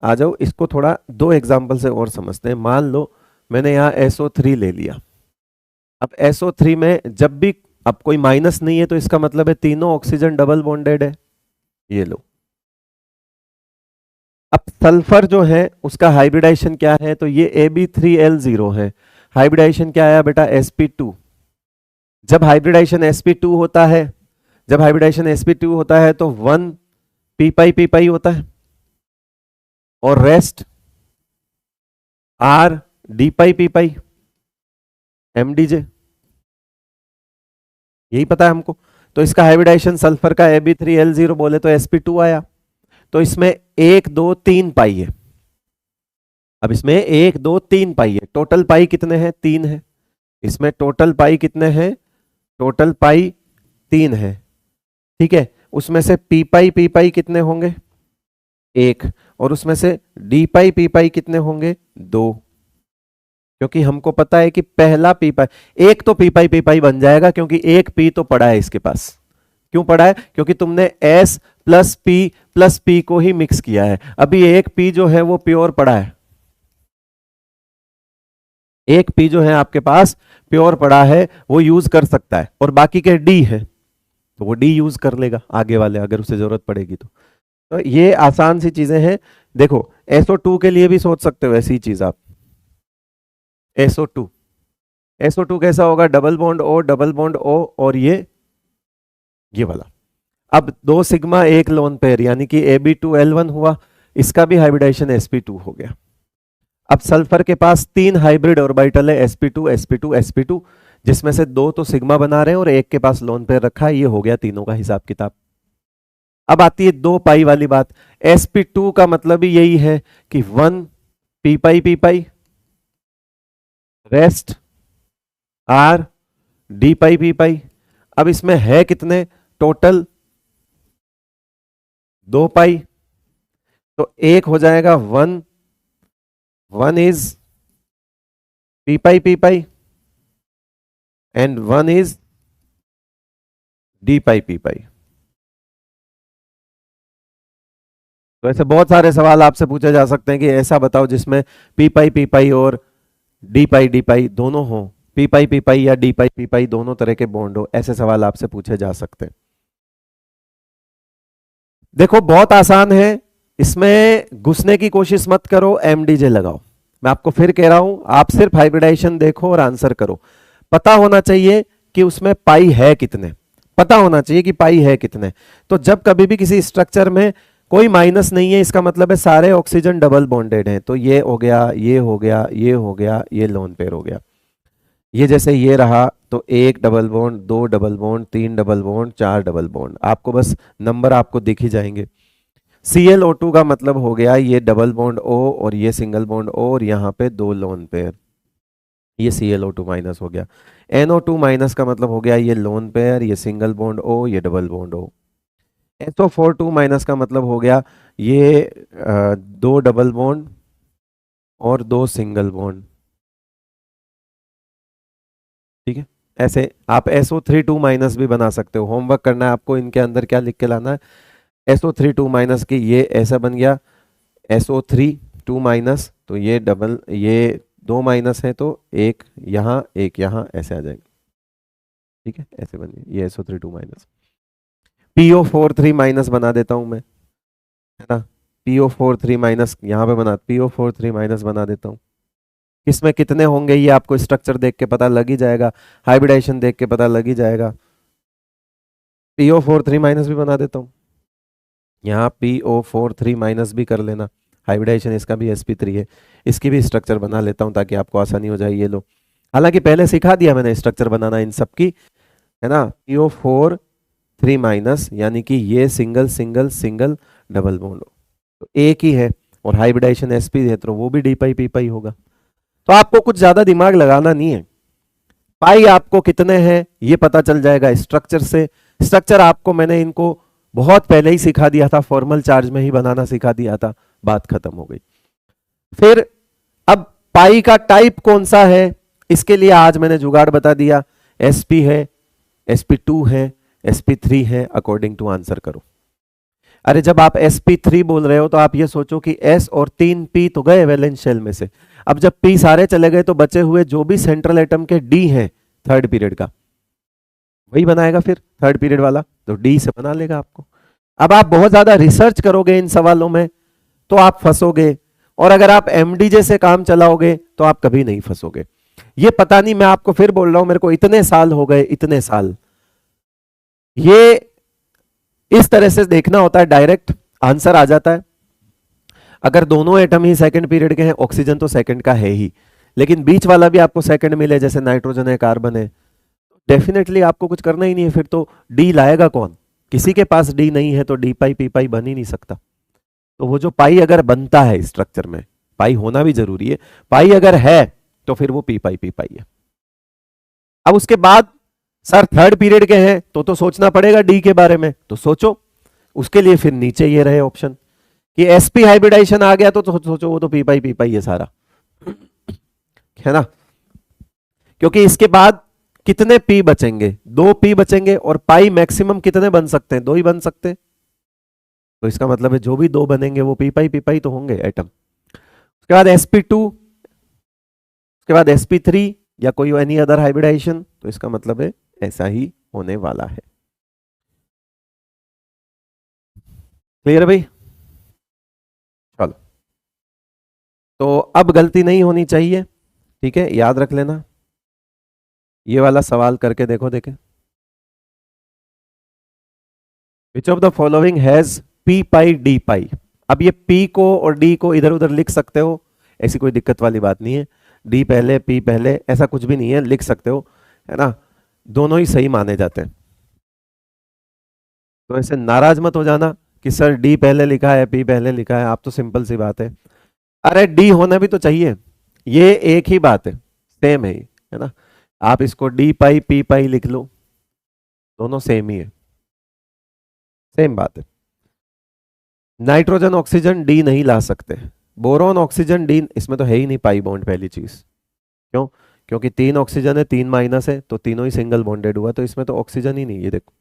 आ जाओ इसको थोड़ा दो एग्जाम्पल से और समझते हैं। मान लो मैंने यहाँ SO3 ले लिया, अब SO3 में जब भी, अब कोई माइनस नहीं है तो इसका मतलब है तीनों ऑक्सीजन डबल बॉन्डेड है, ये लो। अब सल्फर जो है उसका हाइब्रिडाइजेशन क्या है, तो ये Ab3L0 है, हाइब्रिडाइजेशन क्या आया बेटा, sp2। जब हाइब्रिडाइजेशन sp2 होता है, जब हाइब्रिडाइजेशन sp2 होता है तो वन पी पाई होता है, और रेस्ट आर डी पाई पी पाई MDJ, यही पता है हमको। तो इसका हाइब्रिडाइजेशन सल्फर का Ab3L0 बोले तो sp2 आया, तो इसमें एक दो तीन पाई है। अब इसमें एक दो तीन पाई है, टोटल पाई कितने हैं, तीन है। इसमें टोटल पाई कितने हैं, टोटल पाई तीन है। ठीक है, उसमें से पी पाई कितने होंगे, एक, और उसमें से डी पाई पी पाई कितने होंगे, दो, क्योंकि हमको पता है कि पहला पी पाई, एक तो पी पाई बन जाएगा, क्योंकि एक पी तो पड़ा है इसके पास। क्यों पड़ा है, क्योंकि तुमने S प्लस पी को ही मिक्स किया है। अभी एक पी जो है वो प्योर पड़ा है, एक पी जो है आपके पास प्योर पड़ा है वो यूज कर सकता है, और बाकी के डी है तो वो डी यूज कर लेगा आगे वाले, अगर उसे जरूरत पड़ेगी तो ये आसान सी चीजें हैं। देखो SO2 के लिए भी सोच सकते हो ऐसी चीज आप। SO2 SO2 कैसा होगा, double bond O double bond O, और ये वाला। अब 2 सिग्मा 1 लोन पेयर यानी कि Ab2L1 हुआ, इसका भी हाइब्रिडाइजेशन sp2 हो गया। अब सल्फर के पास 3 हाइब्रिड ऑर्बिटल है sp2 sp2 sp2, जिसमें से 2 तो सिग्मा बना रहे हैं और एक के पास लोन पेयर रखा है, ये हो गया तीनों का हिसाब किताब। अब आती है 2 पाई वाली बात। sp2 का मतलब ही यही है कि 1 p pi p pi, rest r d pi p पाई। अब इसमें है कितने टोटल, 2 पाई, तो एक हो जाएगा 1 is p pi and 1 is d pi p पाई। तो ऐसे बहुत सारे सवाल आपसे पूछे जा सकते हैं कि ऐसा बताओ जिसमें p पाई और d पाई दोनों हो, p पाई या d पाई p पाई दोनों तरह के बॉन्ड हो, ऐसे सवाल आपसे पूछे जा सकते हैं। देखो बहुत आसान है, इसमें घुसने की कोशिश मत करो, MDJ लगाओ। मैं आपको फिर कह रहा हूं, आप सिर्फ हाइब्रिडाइजेशन देखो और आंसर करो। पता होना चाहिए कि उसमें पाई है कितने, पता होना चाहिए कि पाई है कितने। तो जब कभी भी किसी स्ट्रक्चर में कोई माइनस नहीं है, इसका मतलब है सारे ऑक्सीजन डबल बॉन्डेड हैं। तो ये हो गया, ये हो गया, ये हो गया, ये लोन पेयर हो गया। ये जैसे ये रहा तो 1 double bond, 2 double bond, 3 double bond, 4 double bond, आपको बस नंबर आपको दिख ही जाएंगे। ClO2 का मतलब हो गया ये डबल बॉन्ड O और ये सिंगल बॉन्ड O और यहाँ पे 2 लोन पेयर, ये ClO2 माइनस हो गया। NO2 माइनस का मतलब हो गया ये लोन पेयर, ये सिंगल बॉन्ड O, ये double bond O। SO42 minus का मतलब हो गया ये 2 डबल बॉन्ड और 2 सिंगल बॉन्ड। ठीक है, ऐसे आप SO32 माइनस भी बना सकते हो। होमवर्क करना है आपको, इनके अंदर क्या लिख के लाना है, SO32 माइनस की ये ऐसा बन गया SO32 माइनस, तो ये डबल, ये 2 माइनस है तो एक यहाँ ऐसे आ जाएगा। ठीक है, ऐसे बन गया ये SO32 माइनस। PO43 माइनस बना देता हूं मैं, है ना, PO43 माइनस यहाँ पे बना, PO43 माइनस बना देता हूँ। किसमें कितने होंगे ये आपको स्ट्रक्चर देख के पता लग ही जाएगा, हाइब्रिडाइजेशन देख के पता लग ही जाएगा। PO43 माइनस भी बना देता हूँ, यहाँ PO43 माइनस भी कर लेना, हाइब्रिडाइजेशन इसका भी sp3 है, इसकी भी स्ट्रक्चर बना लेता हूँ ताकि आपको आसानी हो जाए। ये लो, हालांकि पहले सिखा दिया मैंने स्ट्रक्चर बनाना इन सब की, है ना। PO43 माइनस यानी कि ये single single single double bond, तो एक ही है, और हाइब्रिडाइजेशन sp है तो वो भी d पाई p पाई होगा। तो आपको कुछ ज्यादा दिमाग लगाना नहीं है, पाई आपको कितने हैं ये पता चल जाएगा स्ट्रक्चर से। स्ट्रक्चर आपको मैंने इनको बहुत पहले ही सिखा दिया था, फॉर्मल चार्ज में ही बनाना सिखा दिया था, बात खत्म हो गई। फिर अब पाई का टाइप कौन सा है, इसके लिए आज मैंने जुगाड़ बता दिया, sp है, sp2 है, sp3 है, अकॉर्डिंग टू आंसर करो। अरे जब आप sp3 बोल रहे हो तो आप ये सोचो कि s और 3 p तो गए वैलेंस शेल में से, अब जब p सारे चले गए तो बचे हुए जो भी सेंट्रल एटम के d हैं थर्ड पीरियड का, वही बनाएगा फिर थर्ड पीरियड वाला, तो d से बना लेगा आपको। अब आप बहुत ज्यादा रिसर्च करोगे इन सवालों में तो आप फंसोगे, और अगर आप MDJ से काम चलाओगे तो आप कभी नहीं फंसोगे। ये पता नहीं, मैं आपको फिर बोल रहा हूं, मेरे को इतने साल हो गए, इतने साल, ये इस तरह से देखना होता है, डायरेक्ट आंसर आ जाता है। अगर दोनों एटम ही सेकंड पीरियड के हैं, ऑक्सीजन तो सेकंड का है ही, लेकिन बीच वाला भी आपको सेकंड मिले, जैसे नाइट्रोजन है, कार्बन है, डेफिनेटली आपको कुछ करना ही नहीं है, फिर तो डी लाएगा कौन, किसी के पास डी नहीं है तो डी पाई पी पाई बन ही नहीं सकता। तो वो जो पाई अगर बनता है स्ट्रक्चर में, पाई होना भी जरूरी है, पाई अगर है तो फिर वो पी पाई है। अब उसके बाद सर थर्ड पीरियड के हैं तो सोचना पड़ेगा डी के बारे में, तो सोचो, उसके लिए फिर नीचे ये रहे ऑप्शन कि sp हाइब्रिडाइजेशन आ गया तो सोचो वो तो पी पाई है सारा, है ना, क्योंकि इसके बाद कितने पी बचेंगे, 2 पी बचेंगे, और पाई मैक्सिमम कितने बन सकते हैं, 2 ही बन सकते हैं, तो इसका मतलब है जो भी 2 बनेंगे वो पी पाई तो होंगे एटम। उसके बाद sp2, उसके बाद sp3, या कोई एनी अदर हाइब्रिडाइजेशन, तो इसका मतलब है ऐसा ही होने वाला है। क्लियर है भाई? चलो, तो अब गलती नहीं होनी चाहिए, ठीक है, याद रख लेना। ये वाला सवाल करके देखो, देखे, which of the following has p pi d pi. अब ये पी को और डी को इधर उधर लिख सकते हो, ऐसी कोई दिक्कत वाली बात नहीं है। डी पहले पी पहले ऐसा कुछ भी नहीं है, लिख सकते हो, है ना, दोनों ही सही माने जाते हैं। तो ऐसे नाराज मत हो जाना कि सर डी पहले लिखा है पी पहले लिखा है, आप तो सिंपल सी बात है। अरे डी होना भी तो चाहिए, ये एक ही बात है, सेम है ना। आप इसको डी पाई पी पाई लिख लो, दोनों सेम ही है, सेम बात है। नाइट्रोजन ऑक्सीजन डी नहीं ला सकते, बोरोन ऑक्सीजन डी, इसमें तो है ही नहीं पाई बॉन्ड पहली चीज। क्यों? क्योंकि 3 ऑक्सीजन है 3 माइनस है, तो तीनों ही सिंगल बॉन्डेड हुआ, तो इसमें तो ऑक्सीजन ही नहीं है। ये देखो,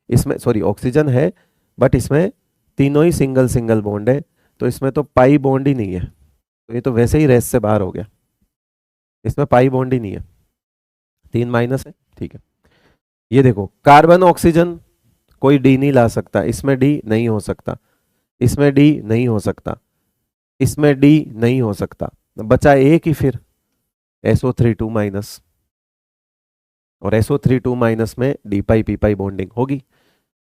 इसमें सॉरी ऑक्सीजन है, बट इसमें तीनों ही सिंगल सिंगल बॉन्ड है, तो इसमें तो पाई बॉन्ड ही नहीं है, तो ये तो वैसे ही रेस से बाहर हो गया, इसमें पाई बॉन्ड ही नहीं है, 3 माइनस है, ठीक है। ये देखो कार्बन ऑक्सीजन, कोई डी नहीं ला सकता, इसमें डी नहीं हो सकता, इसमें डी नहीं हो सकता, इसमें डी नहीं हो सकता, बचा एक ही फिर, SO3 2 माइनस, और SO3 2 माइनस में डी पाई पी पाई बॉन्डिंग होगी,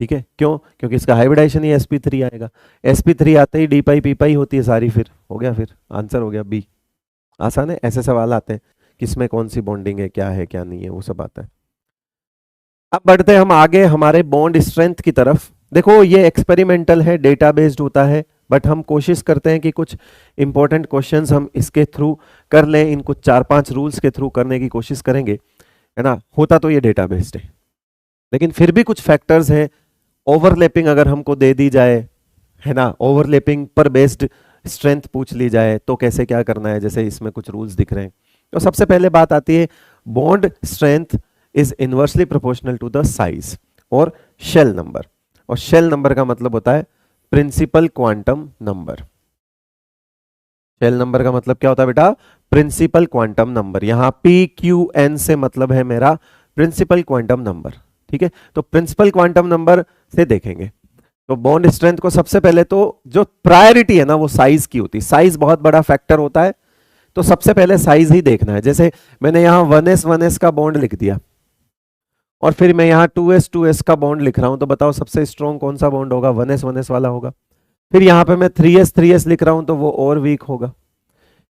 ठीक है। क्यों? क्योंकि इसका हाइब्रिडाइजेशन ही sp3 आएगा, sp3 आते ही डी पाई पी पाई होती है सारी, फिर हो गया, फिर आंसर हो गया बी। आसान है, ऐसे सवाल आते हैं किसमें कौन सी बॉन्डिंग है, क्या है क्या नहीं है, वो सब आता है। अब बढ़ते हैं हम आगे हमारे बॉन्ड स्ट्रेंथ की तरफ। देखो ये एक्सपेरिमेंटल है, डेटा बेस्ड होता है, बट हम कोशिश करते हैं कि कुछ इंपॉर्टेंट क्वेश्चंस हम इसके थ्रू कर लें, इन कुछ 4-5 रूल्स के थ्रू करने की कोशिश करेंगे, है ना। होता तो ये डेटा बेस्ड है, लेकिन फिर भी कुछ फैक्टर्स हैं, ओवरलैपिंग अगर हमको दे दी जाए, है ना, ओवरलैपिंग पर बेस्ड स्ट्रेंथ पूछ ली जाए तो कैसे क्या करना है, जैसे इसमें कुछ रूल्स दिख रहे हैं। तो सबसे पहले बात आती है bond strength is inversely proportional to the size और शेल नंबर। और शेल नंबर का मतलब होता है principal quantum number. Shell number का मतलब क्या होता है बेटा? Principal quantum number. यहां PQN से मतलब है मेरा प्रिंसिपल क्वांटम नंबर, ठीक है। तो प्रिंसिपल क्वांटम नंबर से देखेंगे तो बॉन्ड स्ट्रेंथ को सबसे पहले तो जो प्रायोरिटी है ना वो साइज की होती है, साइज बहुत बड़ा फैक्टर होता है, तो सबसे पहले साइज ही देखना है। जैसे मैंने यहां 1s का बॉन्ड लिख दिया और फिर मैं यहां 2s का बॉन्ड लिख रहा हूं, तो बताओ सबसे स्ट्रॉन्ग कौन सा बॉन्ड होगा? 1s वाला होगा। फिर यहां पे मैं 3s लिख रहा हूं तो वो और वीक होगा,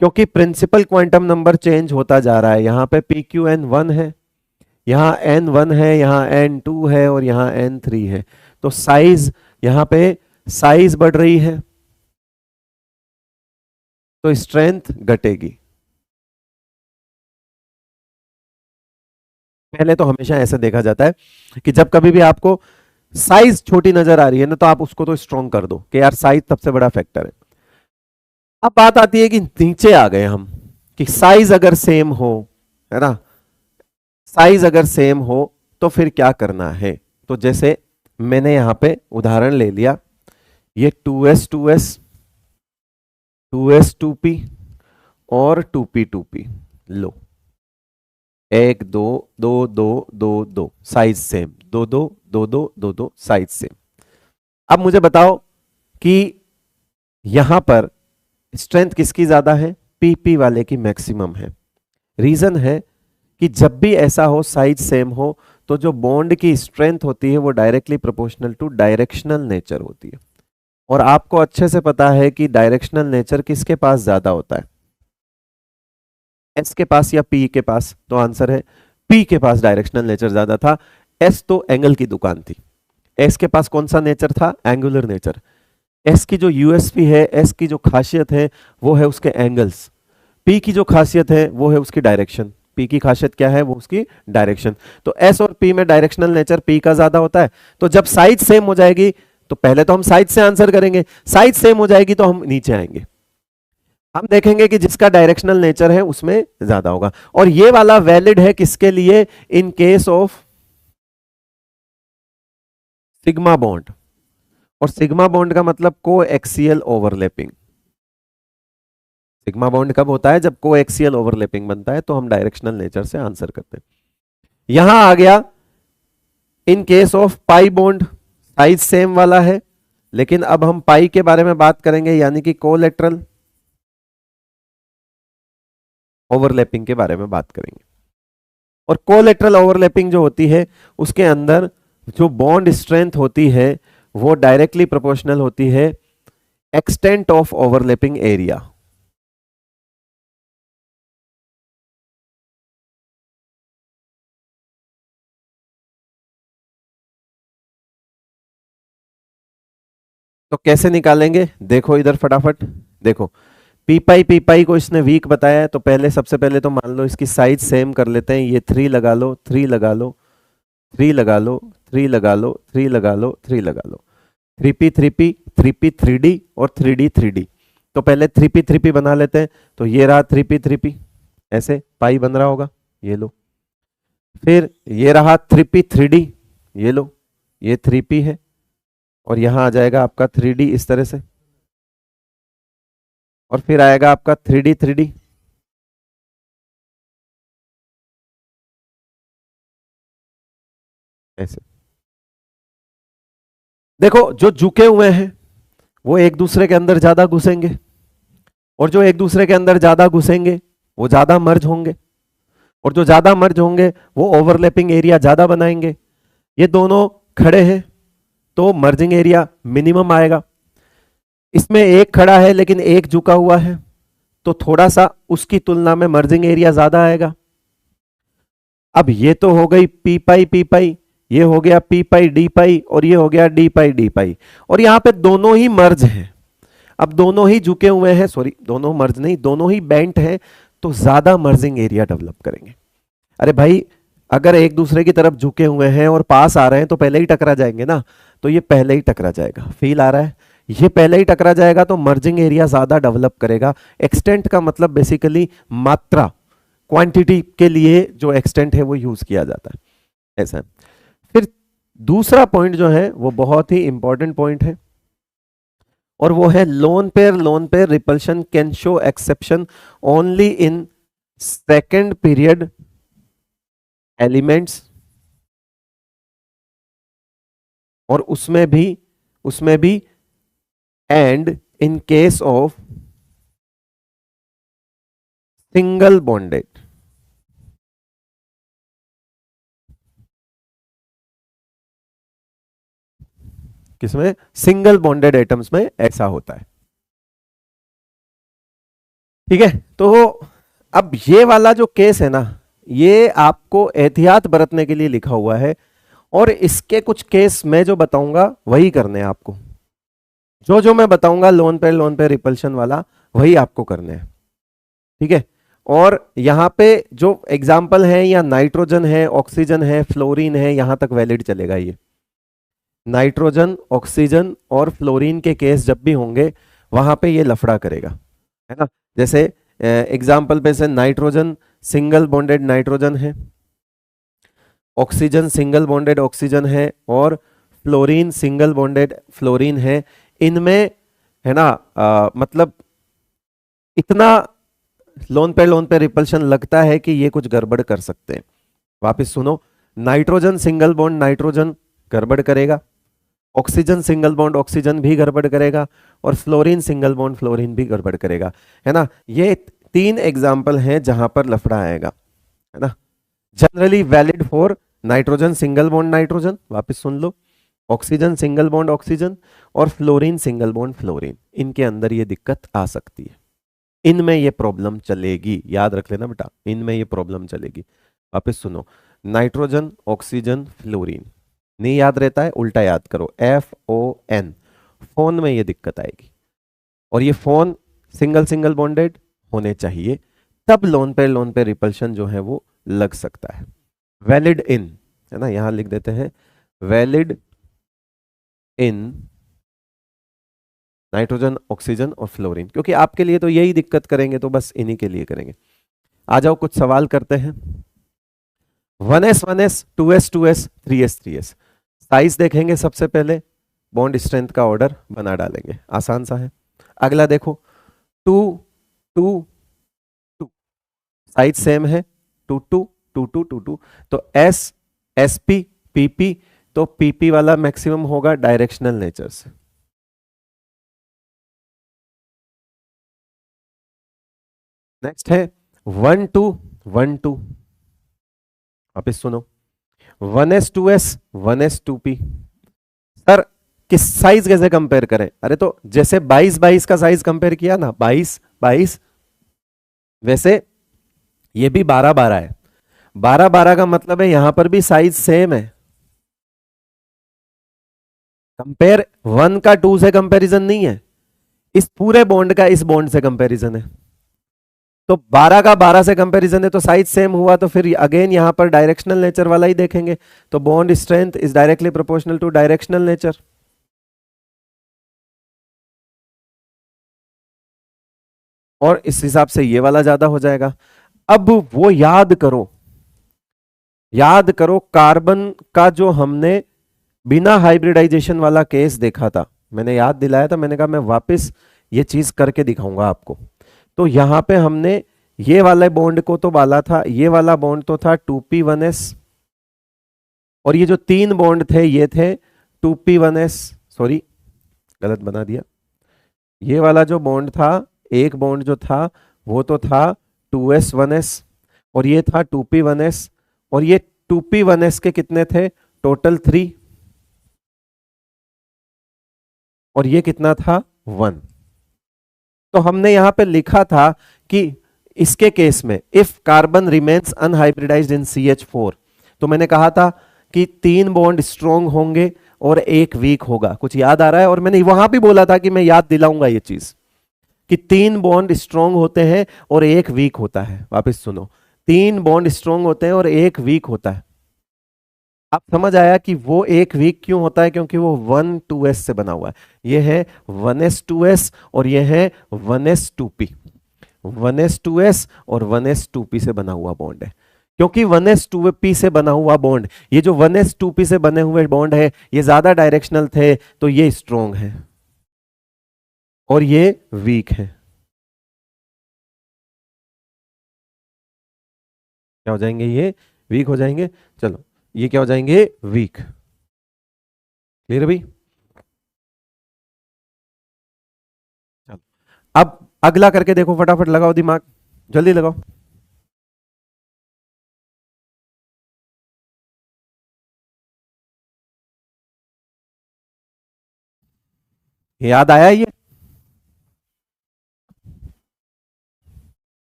क्योंकि प्रिंसिपल क्वांटम नंबर चेंज होता जा रहा है। यहां पे PQN 1 है, यहाँ N1 है, यहाँ N2 है और यहाँ N3 है, तो साइज यहाँ पे साइज बढ़ रही है तो स्ट्रेंथ घटेगी। पहले तो हमेशा ऐसे देखा जाता है कि जब कभी भी आपको साइज छोटी नजर आ रही है ना, तो आप उसको तो स्ट्रॉन्ग कर दो कि यार साइज सबसे बड़ा फैक्टर है। अब बात आती है कि नीचे आ गए हम कि साइज अगर सेम हो, है ना, साइज अगर सेम हो तो फिर क्या करना है? तो जैसे मैंने यहां पे उदाहरण ले लिया, ये 2s 2p और 2p लो, 1 2 2 2 2 2 साइज सेम, 2 2 2 2 2 2 साइज सेम। अब मुझे बताओ कि यहां पर स्ट्रेंथ किसकी ज्यादा है? पीपी वाले की मैक्सिमम है। रीजन है कि जब भी ऐसा हो साइज सेम हो तो जो बॉन्ड की स्ट्रेंथ होती है वो directly proportional to directional nature होती है। और आपको अच्छे से पता है कि डायरेक्शनल नेचर किसके पास ज्यादा होता है? एस के पास या पी के पास? तो आंसर है पी के पास डायरेक्शनल नेचर ज्यादा था। एस तो एंगल की दुकान थी, एस के पास कौन सा नेचर था? Angular nature. एस की जो यूएसपी है, एस की जो खासियत है वो है उसके एंगल्स, पी की जो खासियत है वो है उसकी डायरेक्शन। पी की खासियत क्या है? वो उसकी डायरेक्शन। तो एस और पी में डायरेक्शनल नेचर पी का ज्यादा होता है। तो जब साइज सेम हो जाएगी तो पहले तो हम साइज से आंसर करेंगे, साइज सेम हो जाएगी तो हम नीचे आएंगे, हम देखेंगे कि जिसका डायरेक्शनल नेचर है उसमें ज्यादा होगा। और ये वाला वैलिड है किसके लिए? In case of sigma bond. और सिग्मा बॉन्ड का मतलब को एक्सियल ओवरलैपिंग। सिग्मा बॉन्ड कब होता है? जब कोएक्सियल ओवरलैपिंग बनता है, तो हम डायरेक्शनल नेचर से आंसर करते हैं। यहां आ गया in case of pi bond, size same वाला है, लेकिन अब हम पाई के बारे में बात करेंगे, यानी कि कोलेटरल ओवरलैपिंग के बारे में बात करेंगे। और कोलेटरल ओवरलैपिंग जो होती है, उसके अंदर जो बॉन्ड स्ट्रेंथ होती है वो डायरेक्टली प्रोपोर्शनल होती है एक्सटेंट ऑफ ओवरलैपिंग एरिया। तो कैसे निकालेंगे? देखो इधर फटाफट देखो, पी पाई को इसने वीक बताया है, तो पहले सबसे पहले तो मान लो इसकी साइज सेम कर लेते हैं। ये 3 लगा लो, 3 लगा लो, 3 लगा लो, 3 लगा लो, 3 लगा लो, 3 लगा लो, 3p 3p 3p 3d और 3d 3d। तो पहले 3p 3p बना लेते हैं। तो ये रहा 3p 3p, ऐसे पाई बन रहा होगा, ये लो। फिर ये रहा 3p 3d, ये लो, ये 3p है, और यहां आ जाएगा आपका 3d इस तरह से, और फिर आएगा आपका 3d 3d। ऐसे देखो, जो झुके हुए हैं वो एक दूसरे के अंदर ज्यादा घुसेंगे, और जो एक दूसरे के अंदर ज्यादा घुसेंगे वो ज्यादा मर्ज होंगे, और जो ज्यादा मर्ज होंगे वो ओवरलैपिंग एरिया ज्यादा बनाएंगे। ये दोनों खड़े हैं तो मर्जिंग एरिया मिनिमम आएगा। इसमें एक खड़ा है लेकिन एक झुका हुआ है, तो थोड़ा सा उसकी तुलना में मर्जिंग एरिया ज्यादा आएगा। अब ये तो हो गई पी पाई, ये हो गया पी पाई डी पाई, और ये हो गया डी पाई, और यहां पे दोनों ही मर्ज हैं। अब दोनों ही झुके हुए हैं, सॉरी दोनों मर्ज नहीं, दोनों ही बेंट हैं, तो ज्यादा मर्जिंग एरिया डेवलप करेंगे। अरे भाई, अगर एक दूसरे की तरफ झुके हुए हैं और पास आ रहे हैं तो पहले ही टकरा जाएंगे ना, तो ये पहले ही टकरा जाएगा। फील आ रहा है? ये पहले ही टकरा जाएगा तो मर्जिंग एरिया ज्यादा डेवलप करेगा। एक्सटेंट का मतलब बेसिकली मात्रा, क्वांटिटी के लिए जो एक्सटेंट है वो यूज किया जाता है, ऐसा है। फिर दूसरा पॉइंट जो है वो बहुत ही इंपॉर्टेंट पॉइंट है, और वो है lone pair repulsion can show exception only in second period elements, और उसमें भी and in case of single bonded. किसमें? सिंगल बॉन्डेड एटम्स में ऐसा होता है। ठीक है, तो अब ये वाला जो केस है ना, ये आपको एहतियात बरतने के लिए लिखा हुआ है, और इसके कुछ केस मैं जो बताऊंगा वही करने हैं आपको। जो जो मैं बताऊंगा लोन पे रिपल्शन वाला, वही आपको करने हैं। ठीक है, और यहां पे जो एग्जाम्पल है, या नाइट्रोजन है, ऑक्सीजन है, फ्लोरीन है, यहां तक वैलिड चलेगा। ये नाइट्रोजन, ऑक्सीजन और फ्लोरीन के केस जब भी होंगे वहां पे ये लफड़ा करेगा, है ना। जैसे एग्जाम्पल पे से नाइट्रोजन सिंगल बॉन्डेड नाइट्रोजन है, ऑक्सीजन सिंगल बॉन्डेड ऑक्सीजन है, और फ्लोरीन सिंगल बॉन्डेड फ्लोरीन है। इनमें है ना मतलब इतना लोन पे रिपल्शन लगता है कि ये कुछ गड़बड़ कर सकते हैं। वापस सुनो, नाइट्रोजन सिंगल बॉन्ड नाइट्रोजन गड़बड़ करेगा, ऑक्सीजन सिंगल बॉन्ड ऑक्सीजन भी गड़बड़ करेगा, और फ्लोरीन सिंगल बॉन्ड फ्लोरीन भी गड़बड़ करेगा, है ना। ये 3 एग्जाम्पल हैं जहां पर लफड़ा आएगा, है ना। Generally valid for nitrogen single bond nitrogen, वापस सुन लो, ऑक्सीजन सिंगल बॉन्ड ऑक्सीजन, और फ्लोरीन सिंगल बॉन्ड फ्लोरीन। इनके अंदर ये दिक्कत आ सकती है, इनमें ये प्रॉब्लम चलेगी, याद रख लेना बेटा, इनमें ये प्रॉब्लम चलेगी। वापस सुनो, नाइट्रोजन ऑक्सीजन फ्लोरीन, नहीं याद रहता है, उल्टा याद करो, FON, फोन में ये दिक्कत आएगी, और ये फोन सिंगल सिंगल बॉन्डेड होने चाहिए, तब लोन पे रिपल्शन जो है वो लग सकता है। वैलिड इन, है ना, यहां लिख देते हैं वैलिड इन नाइट्रोजन ऑक्सीजन और फ्लोरीन, क्योंकि आपके लिए तो यही दिक्कत करेंगे, तो बस इन्हीं के लिए करेंगे। आ जाओ कुछ सवाल करते हैं। 1s 1s 2s 2s 3s 3s, size देखेंगे सबसे पहले, बॉन्ड स्ट्रेंथ का ऑर्डर बना डालेंगे, आसान सा है। अगला देखो 2 टू टू, साइज सेम है, two two two two two two, तो एस एस पी पीपी, तो पीपी वाला मैक्सिमम होगा डायरेक्शनल नेचर से। नेक्स्ट है 1 2 1 2, आप इस सुनो, 1s 2s 1s 2p। Sir किस साइज कैसे कंपेयर करें? अरे तो जैसे 22 22 का साइज कंपेयर किया ना, 22 22, वैसे ये भी 12 12 है। 12 12 का मतलब है यहां पर भी साइज सेम है। कंपेयर 1 का 2 से कंपैरिजन नहीं है, इस पूरे बॉन्ड का इस बॉन्ड से कंपैरिजन है। तो 12 का 12 से कंपैरिजन है तो साइज सेम हुआ, तो फिर अगेन यहां पर डायरेक्शनल नेचर वाला ही देखेंगे। तो bond strength is directly proportional to directional nature. और इस हिसाब से ये वाला ज्यादा हो जाएगा। अब वो याद करो, याद करो कार्बन का जो हमने बिना हाइब्रिडाइजेशन वाला केस देखा था, मैंने याद दिलाया था, मैंने कहा मैं वापस ये चीज करके दिखाऊंगा आपको। तो यहां पे हमने ये वाले बॉन्ड को तो बाला था, ये वाला बॉन्ड तो था 2p1s, और ये जो 3 बॉन्ड थे ये थे 2p1s, सॉरी गलत बना दिया, ये वाला जो बॉन्ड था, एक बॉन्ड जो था वो तो था 2s1s, और ये था 2p1s, और ये 2p1s के कितने थे टोटल 3, और ये कितना था 1। तो हमने यहां पे लिखा था कि इसके केस में if carbon remains unhybridised in CH4, तो मैंने कहा था कि 3 बॉन्ड स्ट्रॉन्ग होंगे और एक वीक होगा। कुछ याद आ रहा है? और मैंने वहां भी बोला था कि मैं याद दिलाऊंगा ये चीज कि 3 बॉन्ड स्ट्रॉन्ग होते हैं और एक वीक होता है। वापस सुनो, 3 बॉन्ड स्ट्रॉन्ग होते हैं और एक वीक होता है। आप समझ आया कि वो एक वीक क्यों होता है? क्योंकि वो 1 2s से बना हुआ है। ये है 1s 2s और ये है 1s 2p, 1s 2s और 1s 2p से बना हुआ बॉन्ड है। क्योंकि 1s 2p से बना हुआ बॉन्ड, ये जो 1s 2p से बने हुए बॉन्ड है ये ज्यादा डायरेक्शनल थे, तो ये स्ट्रॉन्ग है और ये वीक है। क्या हो जाएंगे? ये वीक हो जाएंगे। चलो ये क्या हो जाएंगे? वीक। क्लियर भाई? चलो अब अगला करके देखो, फटाफट लगाओ दिमाग, जल्दी लगाओ। याद आया ये?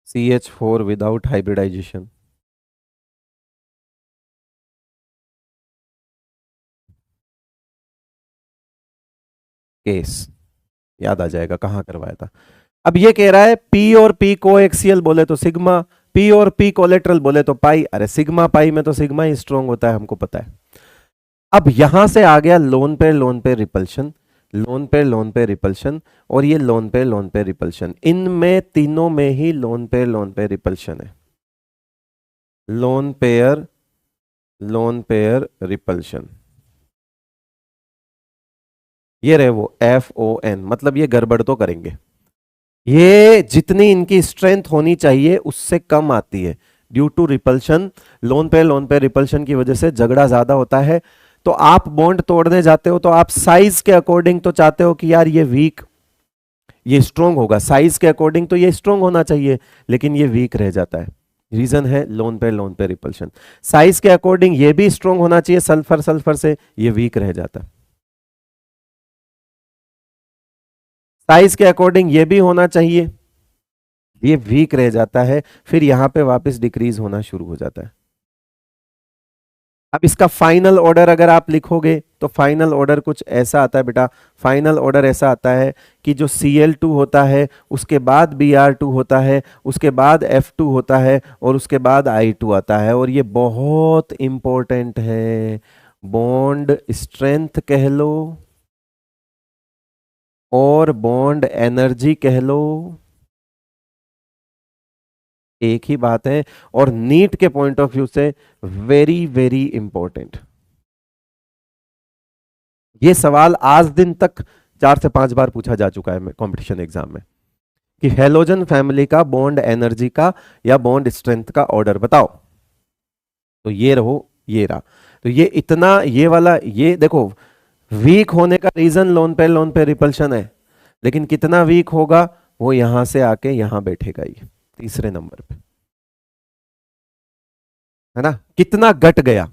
CH4 without hybridisation. केस याद आ जाएगा कहां करवाया था। अब ये कह रहा है P और P कोएक्सियल बोले तो सिग्मा, P और P कोलेटरल बोले तो पाई। अरे सिग्मा पाई में तो सिग्मा ही स्ट्रांग होता है, हमको पता है। अब यहां से आ गया लोन पे रिपल्शन, लोन पे रिपल्शन, और ये लोन पे रिपल्शन। इनमें तीनों में ही लोन पे रिपल्शन है। लोन पेयर रिपल्शन, ये रहे वो FON, मतलब ये गड़बड़ तो करेंगे। ये जितनी इनकी स्ट्रेंथ होनी चाहिए उससे कम आती है ड्यू टू रिपल्शन। लोन पे रिपल्शन की वजह से झगड़ा ज्यादा होता है। तो आप बॉन्ड तोड़ने जाते हो तो आप साइज के अकॉर्डिंग तो चाहते हो कि यार ये वीक, ये स्ट्रोंग होगा, साइज के अकॉर्डिंग तो ये स्ट्रोंग होना चाहिए, लेकिन ये वीक रह जाता है। रीजन है लोन पे रिपल्शन। साइज के अकॉर्डिंग ये भी स्ट्रोंग होना चाहिए, सल्फर सल्फर से, ये वीक रह जाता है। साइज के अकॉर्डिंग ये भी होना चाहिए, ये वीक रह जाता है, फिर यहां पे वापस डिक्रीज होना शुरू हो जाता है। अब इसका फाइनल ऑर्डर अगर आप लिखोगे तो फाइनल ऑर्डर कुछ ऐसा आता है बेटा। फाइनल ऑर्डर ऐसा आता है कि जो Cl2 होता है उसके बाद Br2 होता है, उसके बाद F2 होता है, और उसके बाद I2 आता है। और ये बहुत इंपॉर्टेंट है, बॉन्ड स्ट्रेंथ कह लो और बॉन्ड एनर्जी कह लो, एक ही बात है, और नीट के पॉइंट ऑफ व्यू से वेरी वेरी इंपॉर्टेंट। ये सवाल आज दिन तक 4 से 5 बार पूछा जा चुका है कंपटीशन एग्जाम में कि हेलोजन फैमिली का बॉन्ड एनर्जी का या बॉन्ड स्ट्रेंथ का ऑर्डर बताओ। तो ये ये रहा। तो ये इतना, ये वाला, ये देखो वीक होने का रीजन लोन पे रिपल्शन है, लेकिन कितना वीक होगा वो यहां से आके यहां बैठेगा, ये तीसरे नंबर पे, है ना। कितना घट गया,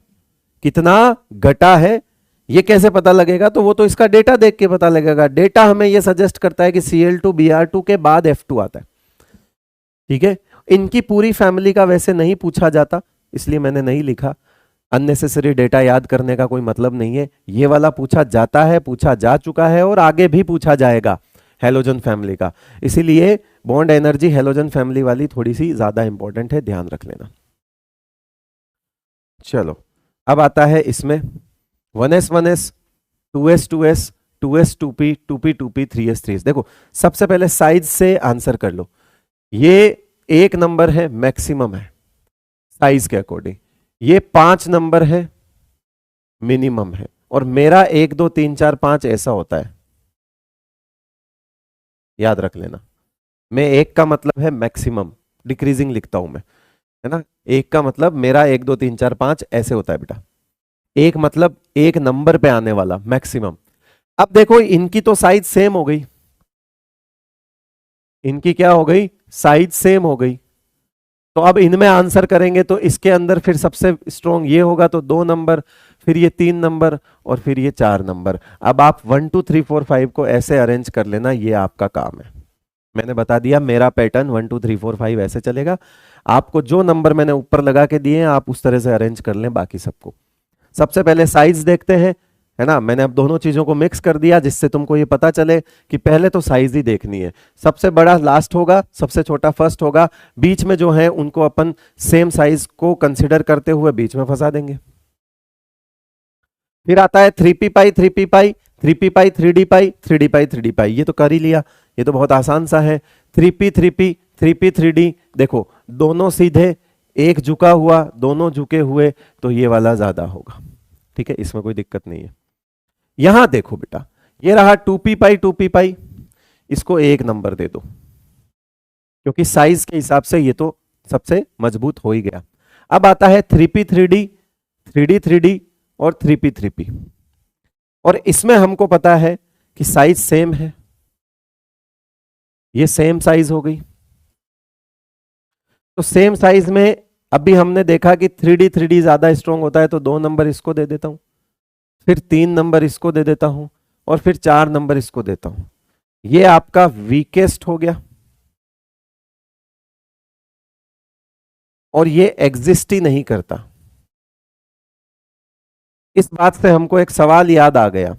कितना घटा है, ये कैसे पता लगेगा? तो वो तो इसका डेटा देख के पता लगेगा। डेटा हमें ये सजेस्ट करता है कि Cl2 Br2 के बाद F2 आता है, ठीक है। इनकी पूरी फैमिली का वैसे नहीं पूछा जाता, इसलिए मैंने नहीं लिखा। अननेसेसरी डेटा याद करने का कोई मतलब नहीं है। ये वाला पूछा जाता है, पूछा जा चुका है और आगे भी पूछा जाएगा हेलोजन फैमिली का, इसीलिए बॉन्ड एनर्जी हेलोजन फैमिली वाली थोड़ी सी ज्यादा इंपॉर्टेंट है, ध्यान रख लेना। चलो अब आता है इसमें 1s 1s 2s 2s 2s 2p 2p 2p 3s 3s। देखो सबसे पहले साइज से आंसर कर लो। ये 1 नंबर है, मैक्सिमम है साइज के अकॉर्डिंग। ये 5 नंबर है, मिनिमम है। और मेरा 1 2 3 4 5 ऐसा होता है, याद रख लेना। मैं 1 का मतलब है मैक्सिमम, डिक्रीजिंग लिखता हूं मैं, है ना। 1 का मतलब मेरा 1 2 3 4 5 ऐसे होता है बेटा। 1 मतलब 1 नंबर पे आने वाला मैक्सिमम। अब देखो इनकी तो साइज सेम हो गई, इनकी क्या हो गई, साइज सेम हो गई। तो अब इनमें आंसर करेंगे तो इसके अंदर फिर सबसे स्ट्रॉन्ग ये होगा, तो 2 नंबर, फिर ये 3 नंबर और फिर ये 4 नंबर। अब आप 1 2 3 4 5 को ऐसे अरेंज कर लेना, ये आपका काम है। मैंने बता दिया मेरा पैटर्न 1 2 3 4 5 ऐसे चलेगा। आपको जो नंबर मैंने ऊपर लगा के दिए हैं आप उस तरह से अरेंज कर लें बाकी सबको। सबसे पहले साइज देखते हैं, है ना। मैंने अब दोनों चीजों को मिक्स कर दिया जिससे तुमको ये पता चले कि पहले तो साइज ही देखनी है। सबसे बड़ा लास्ट होगा, सबसे छोटा फर्स्ट होगा, बीच में जो है उनको अपन सेम साइज को कंसिडर करते हुए बीच में फंसा देंगे। फिर आता है 3p पाई 3p पाई 3p पाई 3d पाई 3d पाई 3d पाई। ये तो कर ही लिया, ये तो बहुत आसान सा है। 3p 3p 3p 3d, देखो दोनों सीधे, एक झुका हुआ, दोनों झुके हुए, तो ये वाला ज्यादा होगा, ठीक है, इसमें कोई दिक्कत नहीं है। यहां देखो बेटा, ये रहा 2p पाई 2p पाई, इसको 1 नंबर दे दो क्योंकि साइज के हिसाब से ये तो सबसे मजबूत हो ही गया। अब आता है 3p 3d 3d 3d और 3p 3p, और इसमें हमको पता है कि साइज सेम है, ये सेम साइज हो गई। तो सेम साइज में अभी हमने देखा कि 3d 3d ज्यादा स्ट्रॉन्ग होता है, तो 2 नंबर इसको दे देता हूं, फिर 3 नंबर इसको दे देता हूं और फिर 4 नंबर इसको देता हूं। ये आपका वीकेस्ट हो गया और ये एग्जिस्ट ही नहीं करता। इस बात से हमको एक सवाल याद आ गया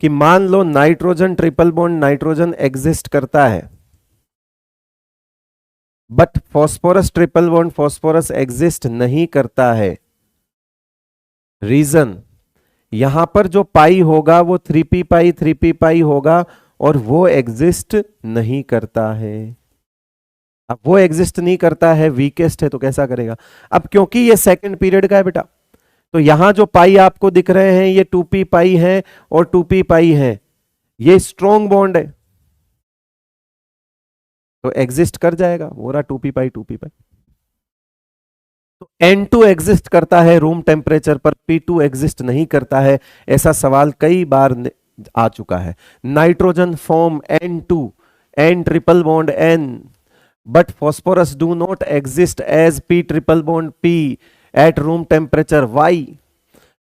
कि मान लो nitrogen triple bond nitrogen exist करता है, but phosphorus triple bond phosphorus exist नहीं करता है। रीजन, यहां पर जो पाई होगा वो 3p पाई 3p पाई होगा और वो एग्जिस्ट नहीं करता है। अब वो एग्जिस्ट नहीं करता है, वीकेस्ट है, तो कैसा करेगा? अब क्योंकि ये सेकंड पीरियड का है बेटा, तो यहां जो पाई आपको दिख रहे हैं ये 2p पाई है और 2p पाई है, ये स्ट्रॉन्ग बॉन्ड है तो एग्जिस्ट कर जाएगा, वो रहा 2p पाई 2p पाई। तो N2 एग्जिस्ट करता है रूम टेम्परेचर पर, P2 एग्जिस्ट नहीं करता है। ऐसा सवाल कई बार आ चुका है। Nitrogen form N2 N triple bond N, but phosphorus do not exist as P triple bond P at room temperature. Why?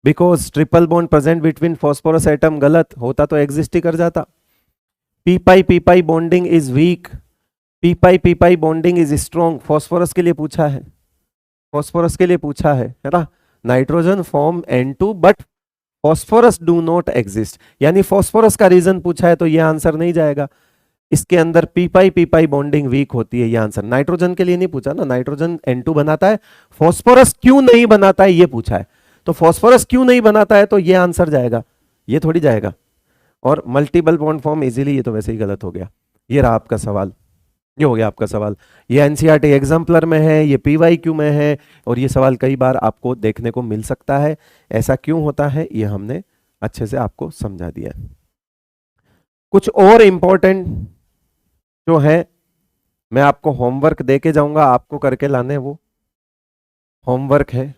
Because triple bond present between phosphorus atom. गलत होता तो एग्जिस्ट ही कर जाता। P pi bonding is weak, P pi bonding is strong. Phosphorus के लिए पूछा है, फॉस्फोरस के लिए पूछा है ना। Nitrogen form N2 but phosphorus do not exist, यानी फॉस्फोरस का रीजन पूछा है तो ये आंसर नहीं जाएगा। इसके अंदर P पाई बॉन्डिंग वीक होती है, ये आंसर। नाइट्रोजन के लिए नहीं पूछा ना, नाइट्रोजन N2 बनाता है, फॉस्फोरस क्यों नहीं बनाता है ये पूछा है, तो फॉस्फोरस क्यों नहीं बनाता है तो ये आंसर जाएगा, ये थोड़ी जाएगा। और मल्टीपल बॉन्ड फॉर्म इजीली, ये तो वैसे ही गलत हो गया। ये रहा आपका सवाल, ये हो गया आपका सवाल। ये एनसीईआरटी एग्जाम्पलर में है, ये पीवाईक्यू में है, और ये सवाल कई बार आपको देखने को मिल सकता है। ऐसा क्यों होता है ये हमने अच्छे से आपको समझा दिया है। कुछ और इंपॉर्टेंट जो है मैं आपको होमवर्क दे के जाऊंगा, आपको करके लाने। वो होमवर्क है,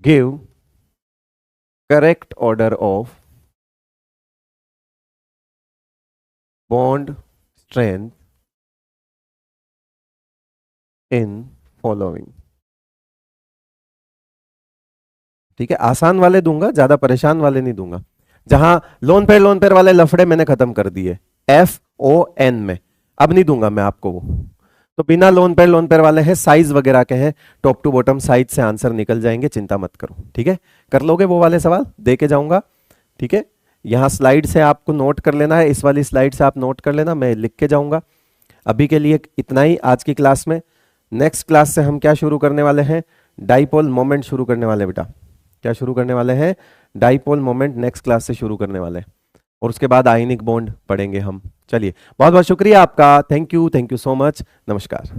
give correct order of bond strength in following. ठीक है, आसान वाले दूंगा, ज्यादा परेशान वाले नहीं दूंगा। जहां लोन पेयर वाले लफड़े मैंने खत्म कर दिए, FON में, अब नहीं दूंगा मैं आपको वो। तो बिना लोन पेयर वाले हैं, साइज वगैरह के हैं, टॉप टू बॉटम साइज से आंसर निकल जाएंगे, चिंता मत करो। ठीक है, कर लोगे वो वाले सवाल, दे के जाऊंगा। ठीक है, यहां स्लाइड से आपको नोट कर लेना है, इस वाली स्लाइड से आप नोट कर लेना, मैं लिख के जाऊंगा। अभी के लिए इतना ही आज की क्लास में। नेक्स्ट क्लास से हम क्या शुरू करने वाले हैं, डाइपोल मोमेंट शुरू करने वाले बेटा। क्या शुरू करने वाले हैं, डाइपोल मोमेंट नेक्स्ट क्लास से शुरू करने वाले हैं, और उसके बाद आयनिक बॉन्ड पढ़ेंगे हम। चलिए, बहुत बहुत शुक्रिया आपका, थैंक यू सो मच, नमस्कार।